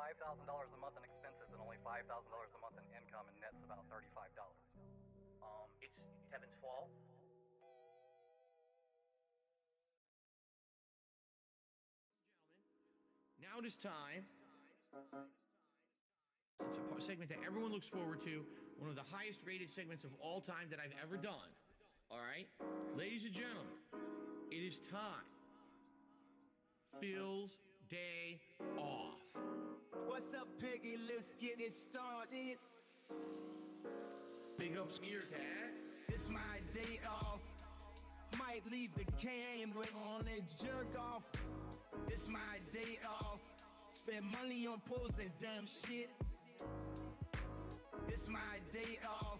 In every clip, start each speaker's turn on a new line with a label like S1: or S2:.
S1: $5,000 a month in expenses and only $5,000 a month in income, and net's about $35.
S2: It's Tevin's fault.
S3: Now it is time. It's a segment that everyone looks forward to. One of the highest rated segments of all time that I've ever done. All right? Ladies and gentlemen, it is time. Phil's day off.
S4: What's up, Piggy? Let's get it started.
S3: Big ups, Meerkat.
S4: It's my day off. Might leave the camera on and jerk off. It's my day off. Spend money on pools and dumb shit. It's my day off.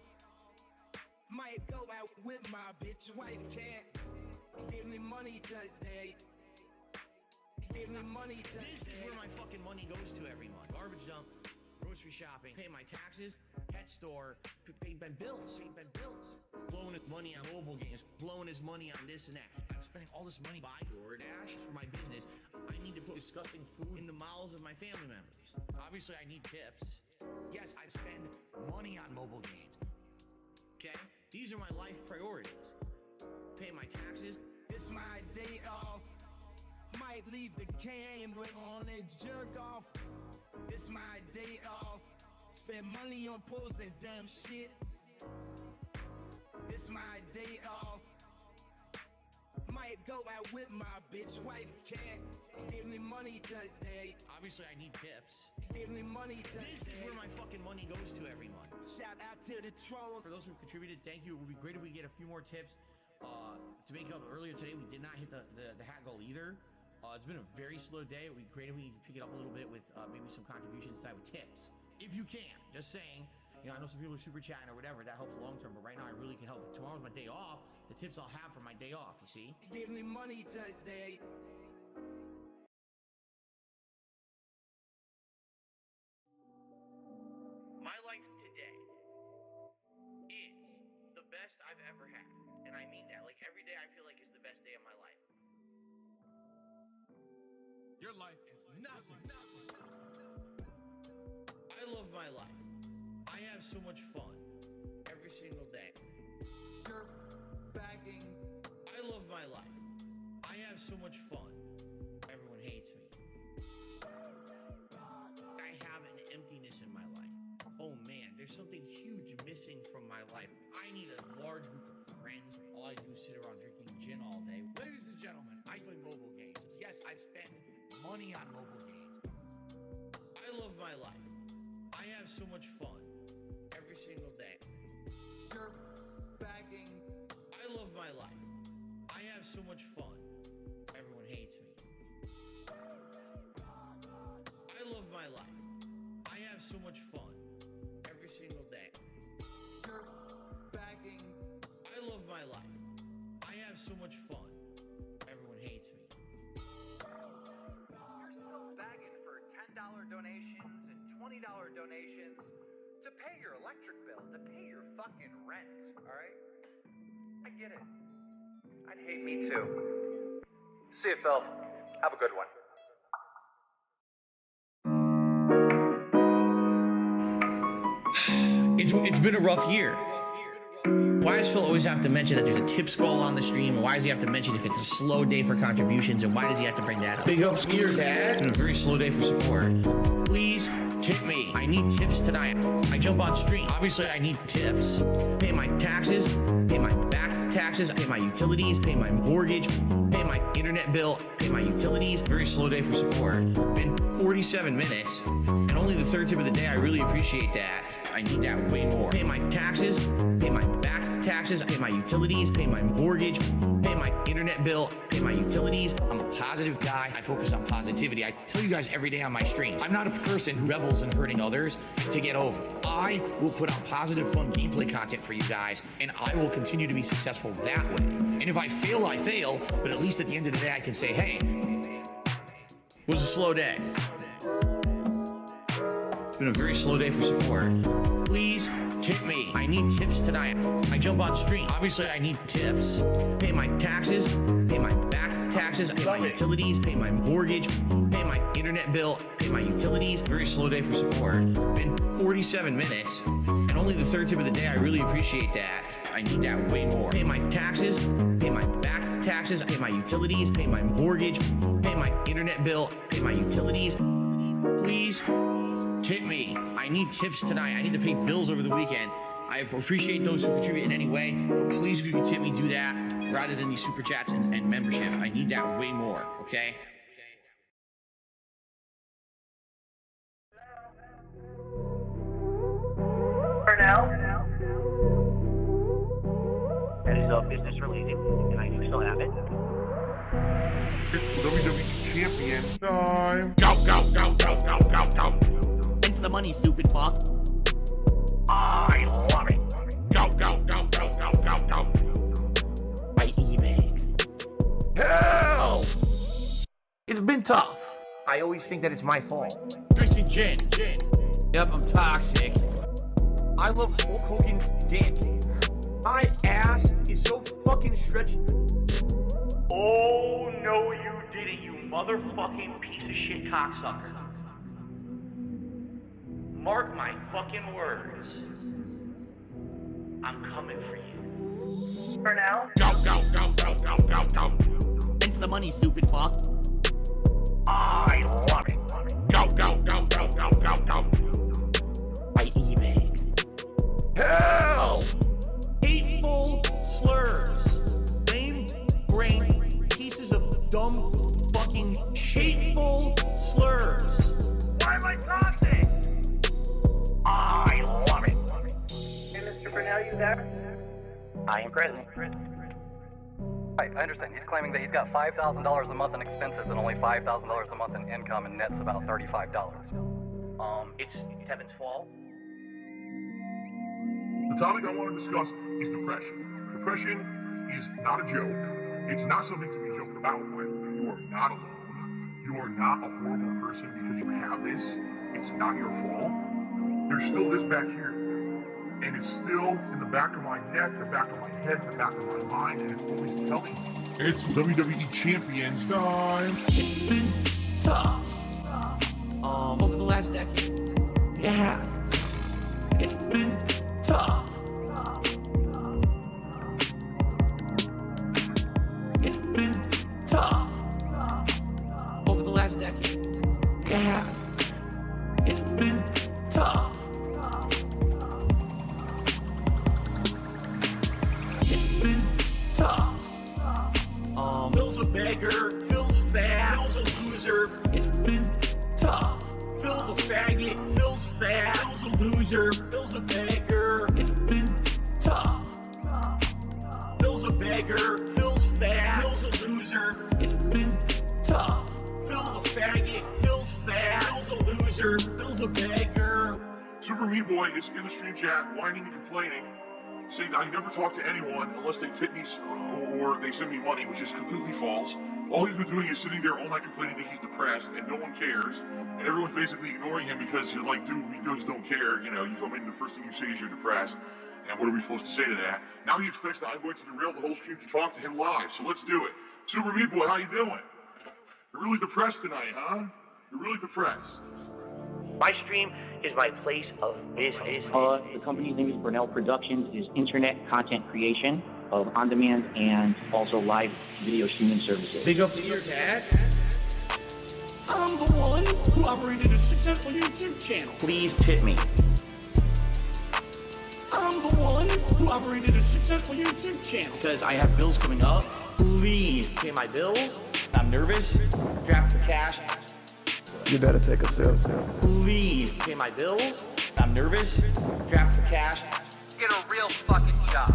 S4: Might go out with my bitch wife. Can't give me money today. Give me money today.
S3: This is where my fucking money goes to every month. Garbage dump, grocery shopping, pay my taxes, pet store, pay my bills, blowing his money on mobile games, blowing his money on this and that. I'm spending all this money buying DoorDash for my business. I need to put disgusting food in the mouths of my family members. Obviously, I need tips. Yes, I spend money on mobile games. Okay? These are my life priorities. Pay my taxes.
S4: It's my day off. Might leave the camera on and jerk off. It's my day off. Spend money on pools and dumb shit. It's my day off. Might go out with my bitch wife. Can't give me money today.
S3: Obviously, I need tips.
S4: Give me money today.
S3: This is where my fucking money goes to every month.
S4: Shout out to the trolls.
S3: For those who contributed, thank you. It would be great if we get a few more tips. To make up, earlier today, we did not hit the hat goal either. It's been a very slow day. It would be great if we could pick it up a little bit with maybe some contributions tonight with tips. If you can, just saying. You know, I know some people are super chatting or whatever. That helps long term, but right now I really can help. Tomorrow's my day off. The tips I'll have for my day off, you see?
S4: Give me money today.
S2: My life today is the best I've ever had. And I mean that. Like, every day I feel like is the best day of my life.
S5: Your life is nothing.
S3: I love my life. I have so much fun every single day.
S5: You're bagging.
S3: I love my life. I have so much fun. Everyone hates me. I have an emptiness in my life. Oh man, there's something huge missing from my life. I need a large group of friends. All I do is sit around drinking gin all day. Ladies and gentlemen, I play mobile games. Yes, I spend money on mobile games. I love my life. I have so much fun every single day.
S5: You're bagging.
S3: I love my life. I have so much fun. Everyone hates me. I love my life. I have so much fun every single day.
S5: You're bagging.
S3: I love my life. I have so much fun. Everyone hates me.
S1: You're still bagging for $10 donations and $20 donations to pay your electric bill, to pay your fucking rent, alright? I get it. I'd hate me too. See you, Phil. Have a good one.
S3: It's been a rough year. Why does Phil always have to mention that there's a tips goal on the stream? And why does he have to mention if it's a slow day for contributions? And why does he have to bring that up? Big ups, Meerkat. And a very slow day for support. Please tip me. I need tips tonight. I jump on stream. Obviously, I need tips. Pay my taxes, pay my back taxes, pay my utilities, pay my mortgage, pay my internet bill, pay my utilities. Very slow day for support. Been 47 minutes, and only the third tip of the day. I really appreciate that. I need that way more. Pay my taxes, pay my back taxes, pay my utilities, pay my mortgage, pay my internet bill, pay my utilities. I'm a positive guy. I focus on positivity. I tell you guys every day on my streams, I'm not a person who revels in hurting others to get over. I will put out positive, fun gameplay content for you guys, and I will continue to be successful that way. And if I fail, I fail, but at least at the end of the day, I can say, hey, it was a slow day. It's been a very slow day for support. Please tip me. I need tips tonight. I jump on stream. Obviously, I need tips. Pay my taxes, pay my back taxes, I pay my utilities, pay my mortgage, pay my internet bill, pay my utilities. Very slow day for support. Been 47 minutes, and only the third tip of the day. I really appreciate that. I need that way more. Pay my taxes, pay my back taxes, pay my utilities, pay my mortgage, pay my internet bill, pay my utilities. Please tip me. I need tips tonight. I need to pay bills over the weekend. I appreciate those who contribute in any way. Please, if you can tip me, do that rather than these super chats and membership. I need that way more, okay?
S2: For now, that is business related, and I do still have it.
S6: It's WWE champion time.
S3: Go, go, go, go, go, go, go. It's the money, stupid fuck.
S2: I love it.
S3: Go, go, go, go, go, go, go. By eBay. Hell! It's been tough. I always think that it's my fault. Drinking gin. Yep, I'm toxic. I love Hulk Hogan's dick. My ass is so fucking stretched.
S2: Oh, no, you didn't, you motherfucking piece of shit cocksucker. Mark my fucking words. I'm coming for you. For now?
S3: Go, go, go, go, go, go, go. It's the money, stupid fuck.
S2: I love it.
S3: Go, go, go, go, go, go, go. By eBay. Hell! Hateful slurs. Lame brain pieces of dumb fucking hateful slurs.
S2: Why am I toxic? I love it. Hey, Mr. Burnell, you there? I am present.
S7: Right, I understand. He's claiming that he's got $5,000 a month in expenses and only $5,000 a month in income, and net's about $35.
S2: It's Kevin's fault.
S6: The topic I want to discuss is depression. Depression is not a joke. It's not something to be joked about with. You are not alone. You are not a horrible person because you have this. It's not your fault. There's still this back here. And it's still in the back of my neck, the back of my head, the back of my mind, and it's always telling me. It's WWE Champions time.
S3: It's been tough. Over the last decade. It has. It's been tough. It's been tough. Over the last decade. It has. It's been tough. It's been tough. Phil's a beggar. Phil's fat. Phil's a loser. It's been tough. Phil's a faggot. Phil's fat. Phil's a loser. Phil's a beggar. It's been tough. Phil's a beggar. Phil's fat. Phil's a loser. It's been tough. Phil's a faggot. Phil's fat. Phil's a loser. Phil's a beggar.
S6: Super Meat Boy is in the stream chat whining and complaining, saying I never talk to anyone unless they tip me or they send me money, which is completely false. All he's been doing is sitting there all night complaining that he's depressed and no one cares. And everyone's basically ignoring him because he's like, dude, we just don't care. You know, you come in, the first thing you say is you're depressed. And what are we supposed to say to that? Now he expects that I'm going to derail the whole stream to talk to him live. So let's do it. Super Meat Boy, how you doing? You're really depressed tonight, huh? You're really depressed.
S2: My stream is my place of business.
S8: The company's name is Burnell Productions. It is internet content creation of on-demand and also live video streaming services.
S3: Big ups to your dad. I'm the one who operated a successful YouTube channel. Please tip me. I'm the one who operated a successful YouTube channel. Because I have bills coming up. Please pay my bills. I'm nervous. Draft for cash.
S9: You better take a sip.
S3: Please pay my bills. I'm nervous. Draft for cash.
S7: Get a real fucking job.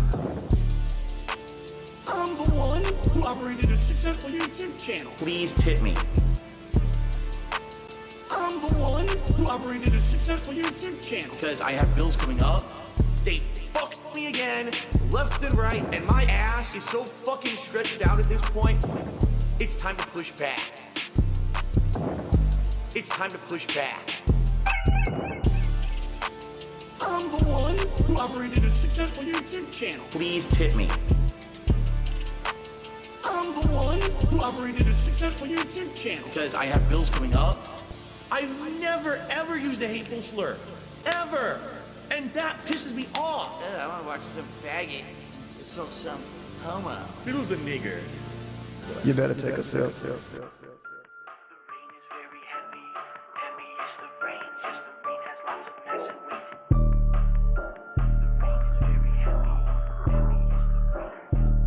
S3: I'm the one who operated a successful YouTube channel. Please tip me. I'm the one who operated a successful YouTube channel. Because I have bills coming up. They fucked me again, left and right, and my ass is so fucking stretched out at this point. It's time to push back. It's time to push back. I'm the one who operated a successful YouTube channel. Please tip me. I'm the one who operated a successful YouTube channel because I have bills coming up. I've never ever used a hateful slur, ever, and that pisses me off.
S10: I want to watch some faggot, some homo.
S3: Fiddle's a nigger.
S9: You better take a sip.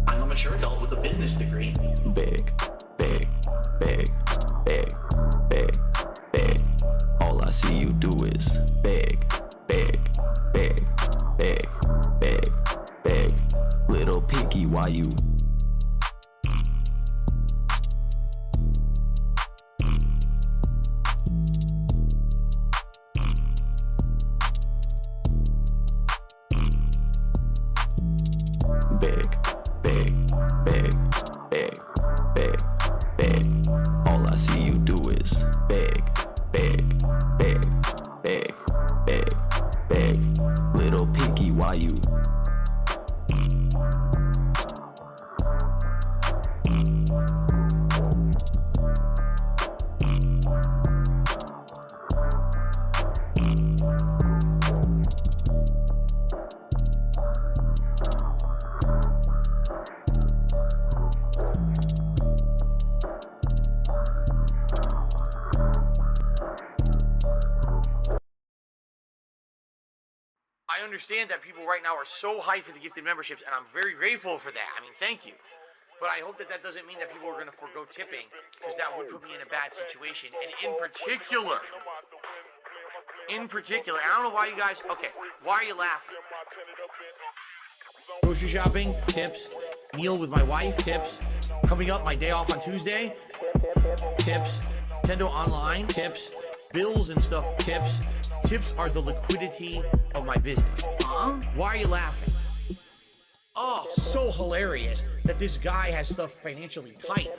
S3: I'm a mature adult with a business degree.
S9: Big. All I see you do is big. Little picky, why you? Big. All I see you do is big. Little picky, why you?
S3: I understand that people right now are so hyped for the gifted memberships, and I'm very grateful for that. I mean, thank you. But I hope that that doesn't mean that people are going to forego tipping, because that would put me in a bad situation. And in particular, I don't know why you guys, okay, why are you laughing? Grocery shopping, tips. Meal with my wife, tips. Coming up, my day off on Tuesday, tips. Nintendo Online, tips. Bills and stuff, tips. Tips are the liquidity of my business. Why are you laughing? Oh, so hilarious that this guy has stuff financially tight.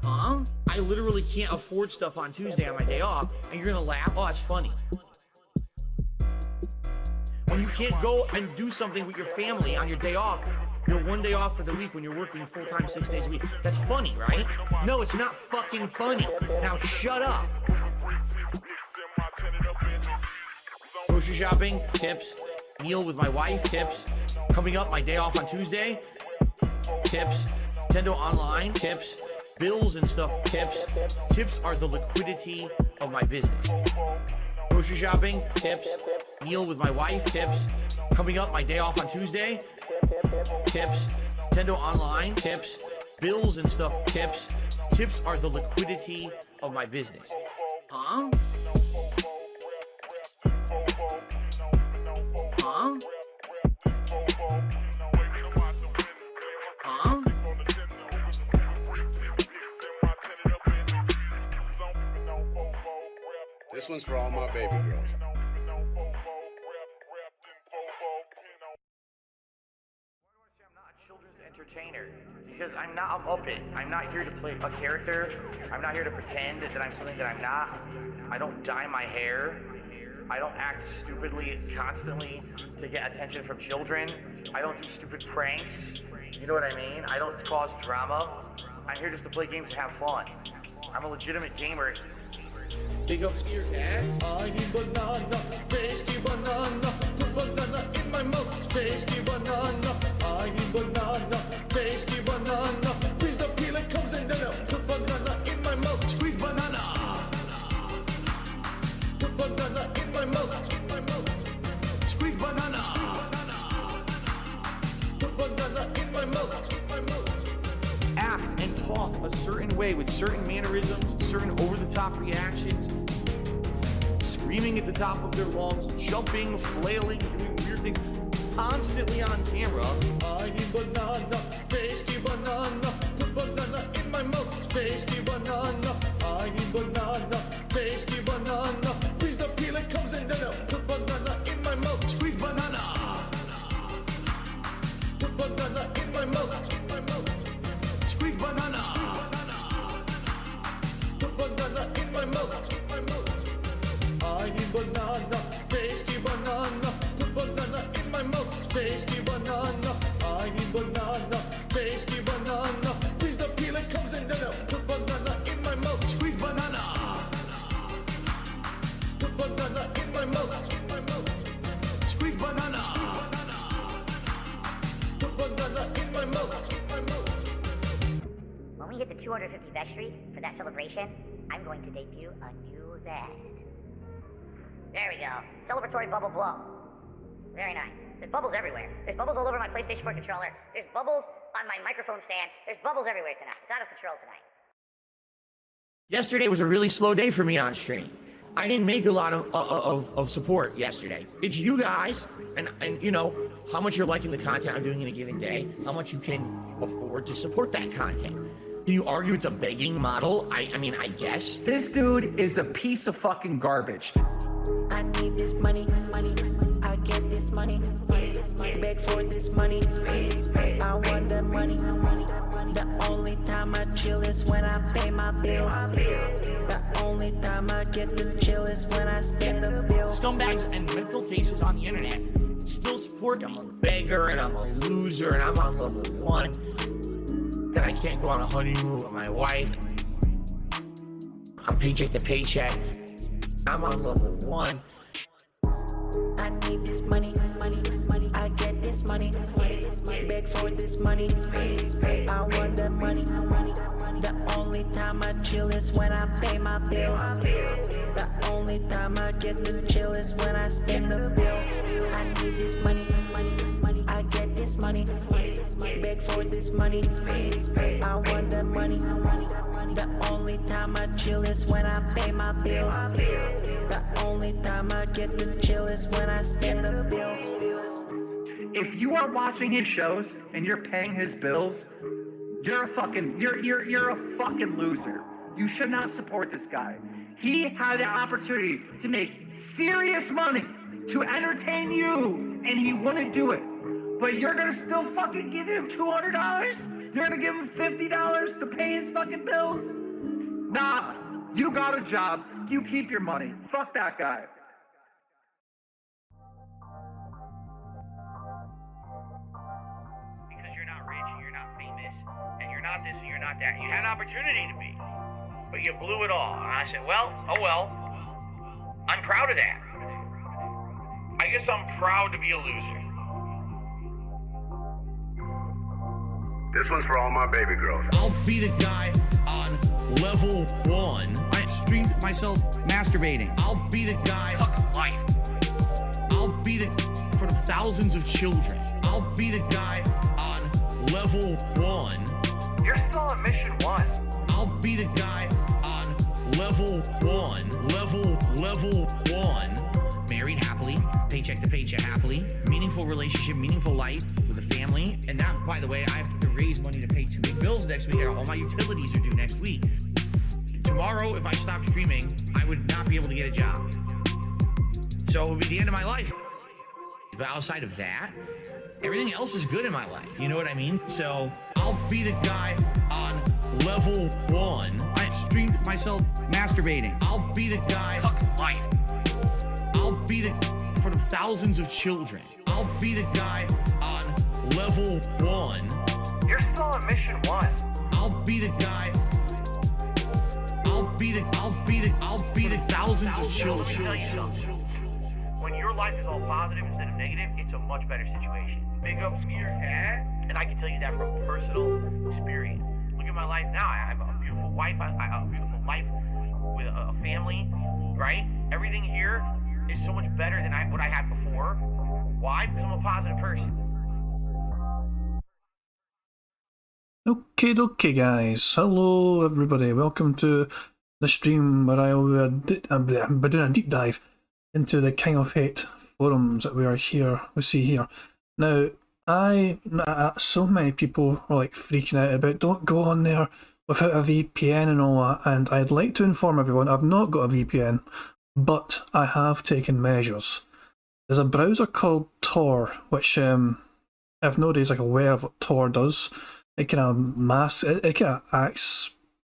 S3: I literally can't afford stuff on Tuesday on my day off, and you're gonna laugh? Oh, that's funny. When you can't go and do something with your family on your day off, your one day off for the week when you're working full-time 6 days a week, that's funny, right? No, it's not fucking funny. Now shut up. Grocery shopping, tips. Meal with my wife, tips. Coming up, my day off on Tuesday, tips. Nintendo Online, tips. Bills and stuff, tips. Tips are the liquidity of my business. Grocery shopping, tips. Meal with my wife, tips. Coming up, my day off on Tuesday, tips. Nintendo Online, tips. Bills and stuff, tips. Tips are the liquidity of my business.
S11: This one's for all my baby girls.
S3: Entertainer, because I'm not a Muppet. I'm not here to play a character. I'm not here to pretend that I'm something that I'm not. I don't dye my hair. I don't act stupidly constantly to get attention from children. I don't do stupid pranks. You know what I mean? I don't cause drama. I'm here just to play games and have fun. I'm a legitimate gamer. Big up Skier Cat. I need banana, tasty banana. Put banana in my mouth, tasty banana. I need banana, tasty banana. Please the peel it comes in there. Put banana in my mouth, squeeze banana. Put banana in my mouth, squeeze banana. Put banana in my mouth. Act and talk a certain way with certain mannerisms, certain over-the-top reactions, screaming at the top of their lungs, jumping, flailing, doing weird things, constantly on camera. I need banana, tasty banana. Put banana in my mouth, tasty banana. I need banana, tasty banana. Please the peel it comes in there. Put banana in my mouth, squeeze banana. Put banana in my mouth. Squeeze banana. Put banana in my mouth. I need banana, tasty banana. Put banana in my mouth, tasty banana. I need banana, tasty banana.
S12: hit the 250 vest streak for that celebration, I'm going to debut a new vest. There we go. Celebratory bubble blow. Very nice. There's bubbles everywhere. There's bubbles all over my PlayStation 4 controller. There's bubbles on my microphone stand. There's bubbles everywhere tonight. It's out of control tonight.
S3: Yesterday was a really slow day for me on stream. I didn't make a lot of support yesterday. It's you guys, and you know, how much you're liking the content I'm doing in a given day, how much you can afford to support that content. Can you argue it's a begging model? I mean, I guess.
S13: This dude is a piece of fucking garbage.
S14: I need this money, I get this money, beg for this money, I want the money. The only time I chill is when I pay my bills. The only time I get to chill is when I spend the bills.
S3: Scumbags and mental cases on the internet still support me. I'm a beggar and I'm a loser and I'm on level 1. And I can't go on a honeymoon with my wife. I'm paycheck to paycheck. I'm on level 1.
S14: I need this money, I get this money, beg for this money, I want the money. The only time I chill is when I pay my bills. The only time I get to chill is when I spend the bills. I need this money, I get this money, beg for this money, I want the money. The only time I chill is when I pay my bills. The only time I get to chill is when I spend the bills.
S13: If you are watching his shows and you're paying his bills, you're a fucking loser. You should not support this guy. He had an opportunity to make serious money to entertain you, and he wouldn't do it. But you're gonna still fucking give him $200? You're gonna give him $50 to pay his fucking bills? Nah, you got a job. You keep your money. Fuck that guy.
S2: Because you're not rich and you're not famous and you're not this and you're not that. You had an opportunity to be, but you blew it all. And I said, well, oh well. I'm proud of that. I guess I'm proud to be a loser.
S11: This one's for all my baby girls.
S3: I'll be the guy on level 1. I streamed myself masturbating. I'll be the guy.
S2: Fuck life.
S3: I'll be the for the thousands of children. I'll be the guy on level 1.
S2: You're still on mission 1.
S3: I'll be the guy on level 1. Level 1. Married happily, paycheck to paycheck happily, meaningful relationship, meaningful life with a family. And that, by the way, I have to raise money to pay 2 big bills next week. All my utilities are due next week. Tomorrow, if I stop streaming, I would not be able to get a job. So it would be the end of my life. But outside of that, everything else is good in my life. You know what I mean? So I'll be the guy on level 1. I streamed myself masturbating. I'll be the guy.
S2: Fuck life.
S3: I'll be the for the thousands of children. I'll be the guy on level 1.
S2: You're still on mission 1.
S3: I'll be the guy. I'll be the thousands of children.
S2: Let me tell you something. When your life is all positive instead of negative, it's a much better situation. Big up, Skeeter Cat. And I can tell you that from personal experience. Look at my life now. I have a beautiful wife. I have a beautiful life with a family, right? Everything here is so much better than what I had before. Why? Because I'm a positive person.
S15: Okay, guys. Hello, everybody. Welcome to the stream where I've been doing a deep dive into the King of Hate forums that we see here. Now, so many people are like freaking out about don't go on there without a VPN and all that, and I'd like to inform everyone I've not got a VPN, but I have taken measures. There's a browser called Tor, which if nobody's like aware of what Tor does, it kind of acts,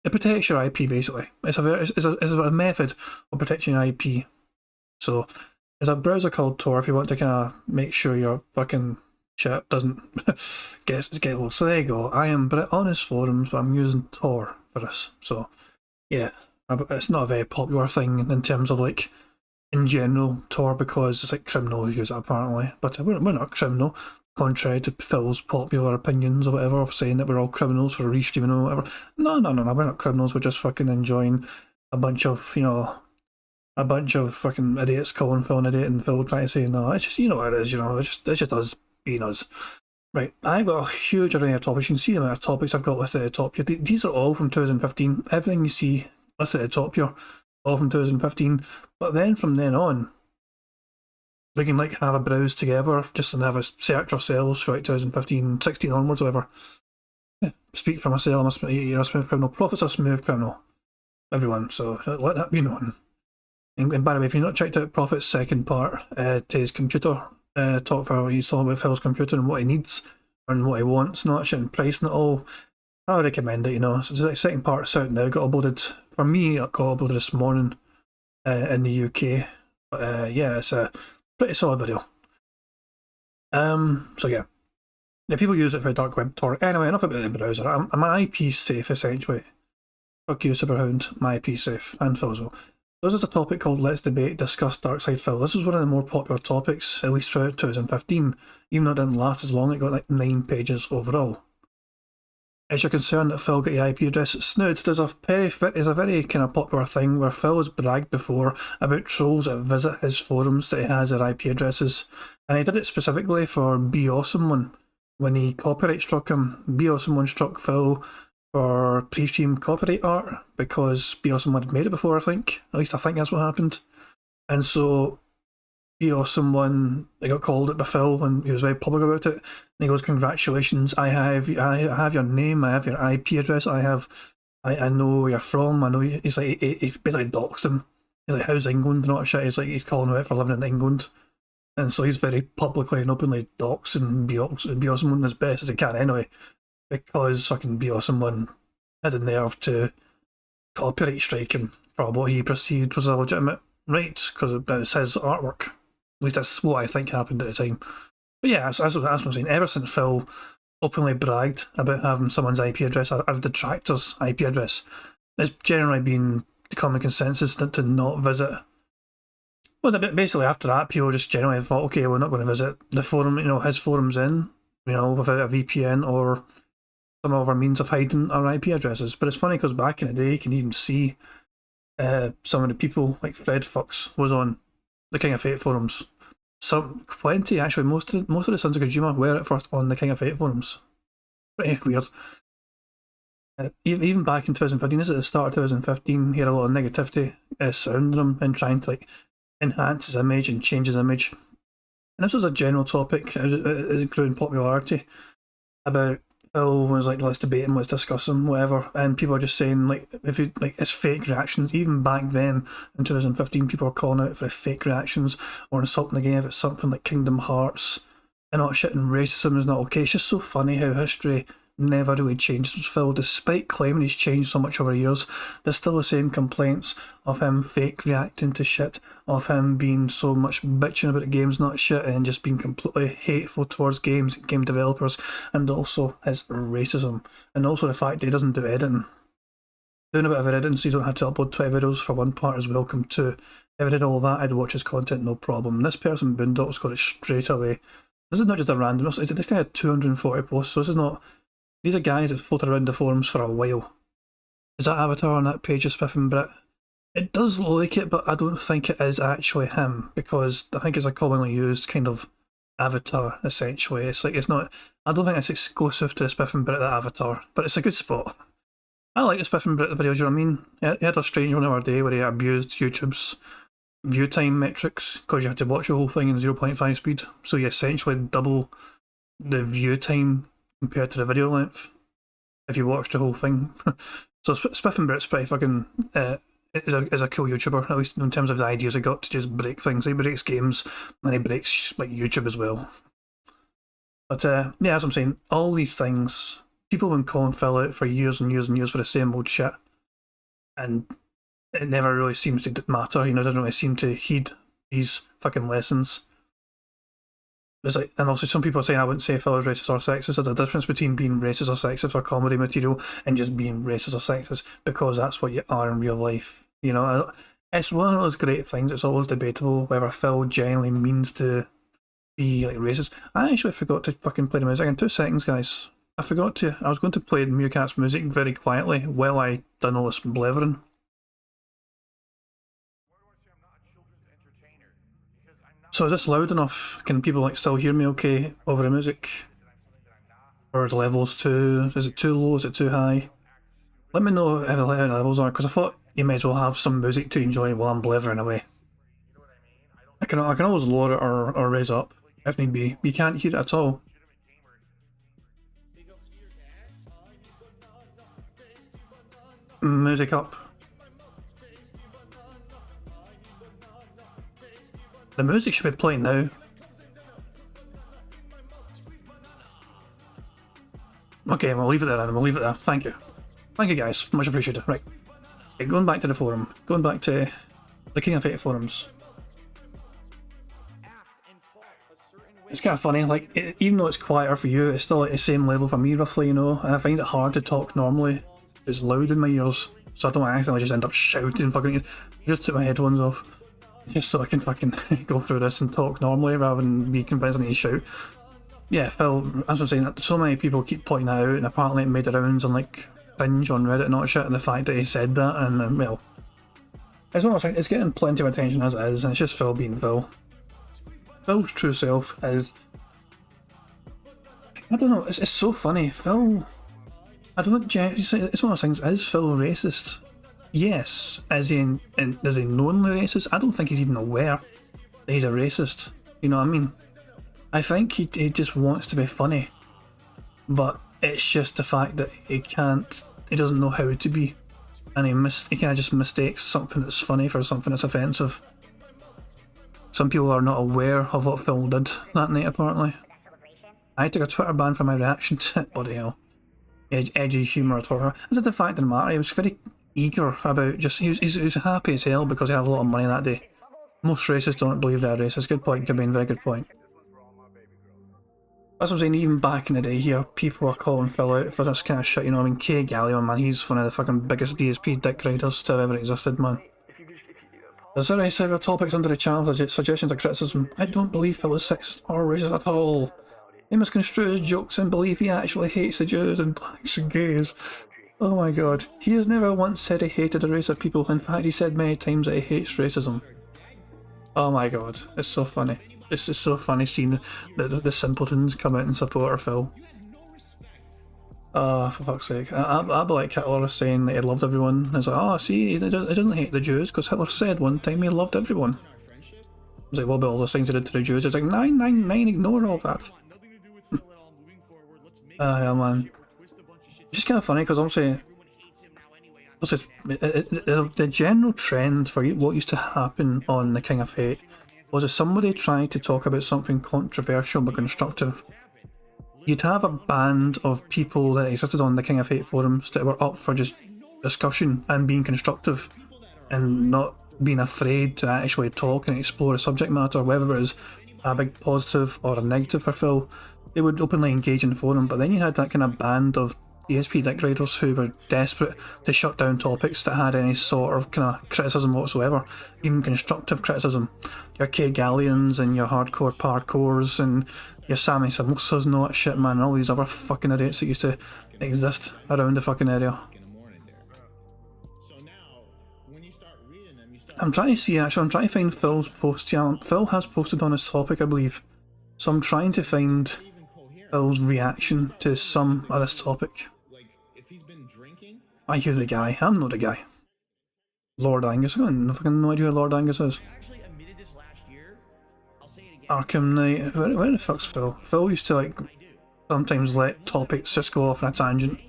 S15: it protects your IP basically. It's a method of protecting your IP. So there's a browser called Tor if you want to kind of make sure your fucking shit doesn't get lost. So there you go. I am on his forums, but I'm using Tor for this. So yeah, it's not a very popular thing in terms of like in general Tor, because it's like criminals use it apparently. But we're not criminal. contrary to Phil's popular opinions or whatever, of saying that we're all criminals for restreaming or whatever. No, we're not criminals. We're just fucking enjoying a bunch of, a bunch of fucking idiots calling Phil an idiot, and Phil trying to say, no, it's just, what it is, it's just us being us. Right, I've got a huge array of topics. You can see the amount of topics I've got listed at the top here. These are all from 2015. Everything you see listed at the top here, all from 2015. But then from then on, we can have a browse together, just and have a search ourselves throughout 2015, 16 onwards, whatever. Yeah, speak for myself, you're a smooth criminal. Prophet's a smooth criminal. Everyone, so let that be known. And by the way, if you've not checked out Prophet's second part to his computer talk, for he's talking about Phil's computer and what he needs and what he wants, not shit and pricing it all, I would recommend it, So the second part's out now, got uploaded, for me, it got uploaded this morning in the UK. But yeah, it's a pretty solid video. So yeah. People use it for dark web Tor. Anyway, enough about the browser. My IP's safe, essentially. Fuck you, Superhound. My IP's safe. And Phil's well. This is a topic called Let's Debate, Discuss Darkside Phil. This is one of the more popular topics, at least throughout 2015. Even though it didn't last as long, it got 9 pages overall. Is your concern that Phil got your IP address snood? There's a very kind of popular thing where Phil has bragged before about trolls that visit his forums that he has their IP addresses. And he did it specifically for Be Awesome One. When he copyright struck him, Be Awesome One struck Phil for pre-stream copyright art because Be Awesome One had made it before, I think. At least I think that's what happened. And so Be Awesome One, they got called it by Phil and he was very public about it. And he goes, congratulations, I have your name, I have your IP address, I know where you're from, I know you. He's like, he basically doxed him. He's like, how's England? Not shit. He's like, he's calling him out for living in England. And so he's very publicly and openly doxing Be Awesome One as best as he can anyway. Because fucking Be Awesome One had the nerve to copyright strike him for what he perceived was a legitimate right, because it was his artwork. At least that's what I think happened at the time. But yeah, as what I'm saying, ever since Phil openly bragged about having someone's IP address, or a detractor's IP address, it's generally been the common consensus to not visit. Well, basically after that, people just generally thought, okay, we're not going to visit the forum, his forum's in, without a VPN or some other means of hiding our IP addresses. But it's funny because back in the day, you can even see some of the people, like Fred Fucks was on the King of Fate forums. Plenty, actually, most of the Sons of Kojima were at first on the King of Fate forums. Pretty weird. Even back in 2015, this is the start of 2015, he had a lot of negativity surrounding him and trying to enhance his image and change his image. And this was a general topic, it grew in popularity, about Phil was like, let's debate him, let's discuss him, whatever. And people are just saying, if you it's fake reactions. Even back then in 2015, people were calling out for fake reactions or insulting again if it's something like Kingdom Hearts and all shit, and racism is not okay. It's just so funny how history never really changes with Phil. Despite claiming he's changed so much over years, there's still the same complaints of him fake reacting to shit, of him being so much bitching about the games not shit, and just being completely hateful towards games and game developers, and also his racism, and also the fact that he doesn't do editing. Doing a bit of editing so you don't have to upload 20 videos for one part is welcome too. If I did all that, I'd watch his content, no problem. This person, Boondock's got it straight away. This is not just a random, this guy had 240 posts, so this is not. These are guys that floated around the forums for a while. Is that avatar on that page of Spiff and Brit? It does look like it, but I don't think it is actually him, because I think it's a commonly used kind of avatar, essentially. It's not, I don't think it's exclusive to Spiff and Brit, that avatar, but it's a good spot. I like the Spiff and Brit videos, you know what I mean? He had a strange one the other day where he abused YouTube's view time metrics, because you had to watch the whole thing in 0.5 speed, so you essentially double the view time compared to the video length if you watch the whole thing. So Spiff and Brit's pretty fucking is a cool YouTuber, at least in terms of the ideas he got to just break things. He breaks games and he breaks YouTube as well. But yeah, as I'm saying, all these things, people have been calling Phil out for years and years and years for the same old shit, and it never really seems to matter, it doesn't really seem to heed these fucking lessons. And also some people are saying I wouldn't say Phil is racist or sexist. There's a difference between being racist or sexist for comedy material and just being racist or sexist, because that's what you are in real life. It's one of those great things. It's always debatable whether Phil genuinely means to be like racist. I actually forgot to fucking play the music in 2 seconds, guys. I forgot to. I was going to play Meerkat's music very quietly while I done all this blethering. So is this loud enough? Can people like still hear me okay over the music? Or the levels too? Is it too low? Is it too high? Let me know if the levels are, because I thought you may as well have some music to enjoy while I'm blethering away. I can always lower it or raise up if need be. You can't hear it at all. Music up. The music should be playing now. Okay, we'll leave it there then. We'll leave it there. Thank you. Thank you guys. Much appreciated. Right. Okay, going back to the forum. Going back to the King of Fate forums. It's kind of funny, like, even though it's quieter for you, it's still at the same level for me roughly, you know, and I find it hard to talk normally. It's loud in my ears, so I don't accidentally just end up shouting fucking. I just took my headphones off, just so I can fucking go through this and talk normally rather than be convinced I need to shout. Yeah, Phil, as I'm saying, so many people keep pointing that out, and apparently it made the rounds on like Binge on Reddit and all that shit, and the fact that he said that, and well, it's one of those things, it's getting plenty of attention as it is, and it's just Phil being Phil. Phil's true self is, I don't know, it's so funny. Phil, I don't, it's one of those things, is Phil racist? Yes. Is he knowingly racist? I don't think he's even aware that he's a racist. You know what I mean? I think he just wants to be funny. But it's just the fact that he doesn't know how to be. And he kind of just mistakes something that's funny for something that's offensive. Some people are not aware of what Phil did that night, apparently. I took a Twitter ban for my reaction to it, bloody hell. Edgy humour at her. This is the fact of the matter, he was very eager about he was happy as hell because he had a lot of money that day. Most racists don't believe they're racist. Good point, Gabine, very good point. That's what I'm saying, even back in the day here, people were calling Phil out for this kind of shit, you know. I mean, Kay Gallion, man, he's one of the fucking biggest DSP dick riders to have ever existed, man. There's already several topics under the channel, suggestions or criticism. I don't believe Phil is sexist or racist at all. He misconstrues jokes and believe he actually hates the Jews and blacks and gays. Oh my god. He has never once said he hated a race of people. In fact, he said many times that he hates racism. Oh my god. It's so funny. It's just so funny seeing the simpletons come out and support our Phil. Oh, for fuck's sake. I'd be like Hitler saying that he loved everyone. It's like, oh, see, he doesn't hate the Jews because Hitler said one time he loved everyone. I was like, what about all those things he did to the Jews? It's like, 999, ignore all that. Yeah, man. It's just kind of funny because obviously the general trend for what used to happen on the King of Hate was if somebody tried to talk about something controversial but constructive, you'd have a band of people that existed on the King of Hate forums that were up for just discussion and being constructive and not being afraid to actually talk and explore a subject matter, whether it was a big positive or a negative for Phil. They would openly engage in the forum, but then you had that kind of band of DSP dick riders who were desperate to shut down topics that had any sort of kind of criticism whatsoever, even constructive criticism. Your Kay Gallions and your hardcore parkours and your Sammy Samosas and all that shit, man, and all these other fucking idiots that used to exist around the fucking area. I'm trying to find Phil's post. Yeah, Phil has posted on this topic, I believe. So I'm trying to find Phil's reaction to some of this topic. Are you the guy? I'm not the guy. Lord Angus. I have fucking no idea who Lord Angus is. Arkham Knight. Where the fuck's Phil? Phil used to like sometimes let topics just go off on a tangent.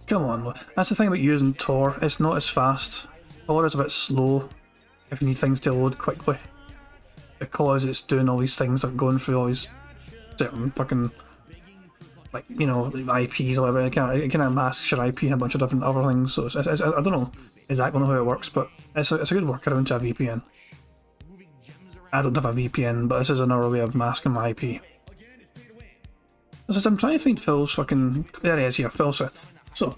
S15: Come on, that's the thing about using Tor. It's not as fast. Tor is a bit slow if you need things to load quickly, because it's doing all these things, like going through all these certain fucking, like, you know, IPs or whatever. It kind of masks your IP and a bunch of different other things. So I don't know exactly how it works, but it's a good workaround to a VPN. I don't have a VPN, but this is another way of masking my IP. I'm trying to find Phil's fucking. There he is here, Phil. So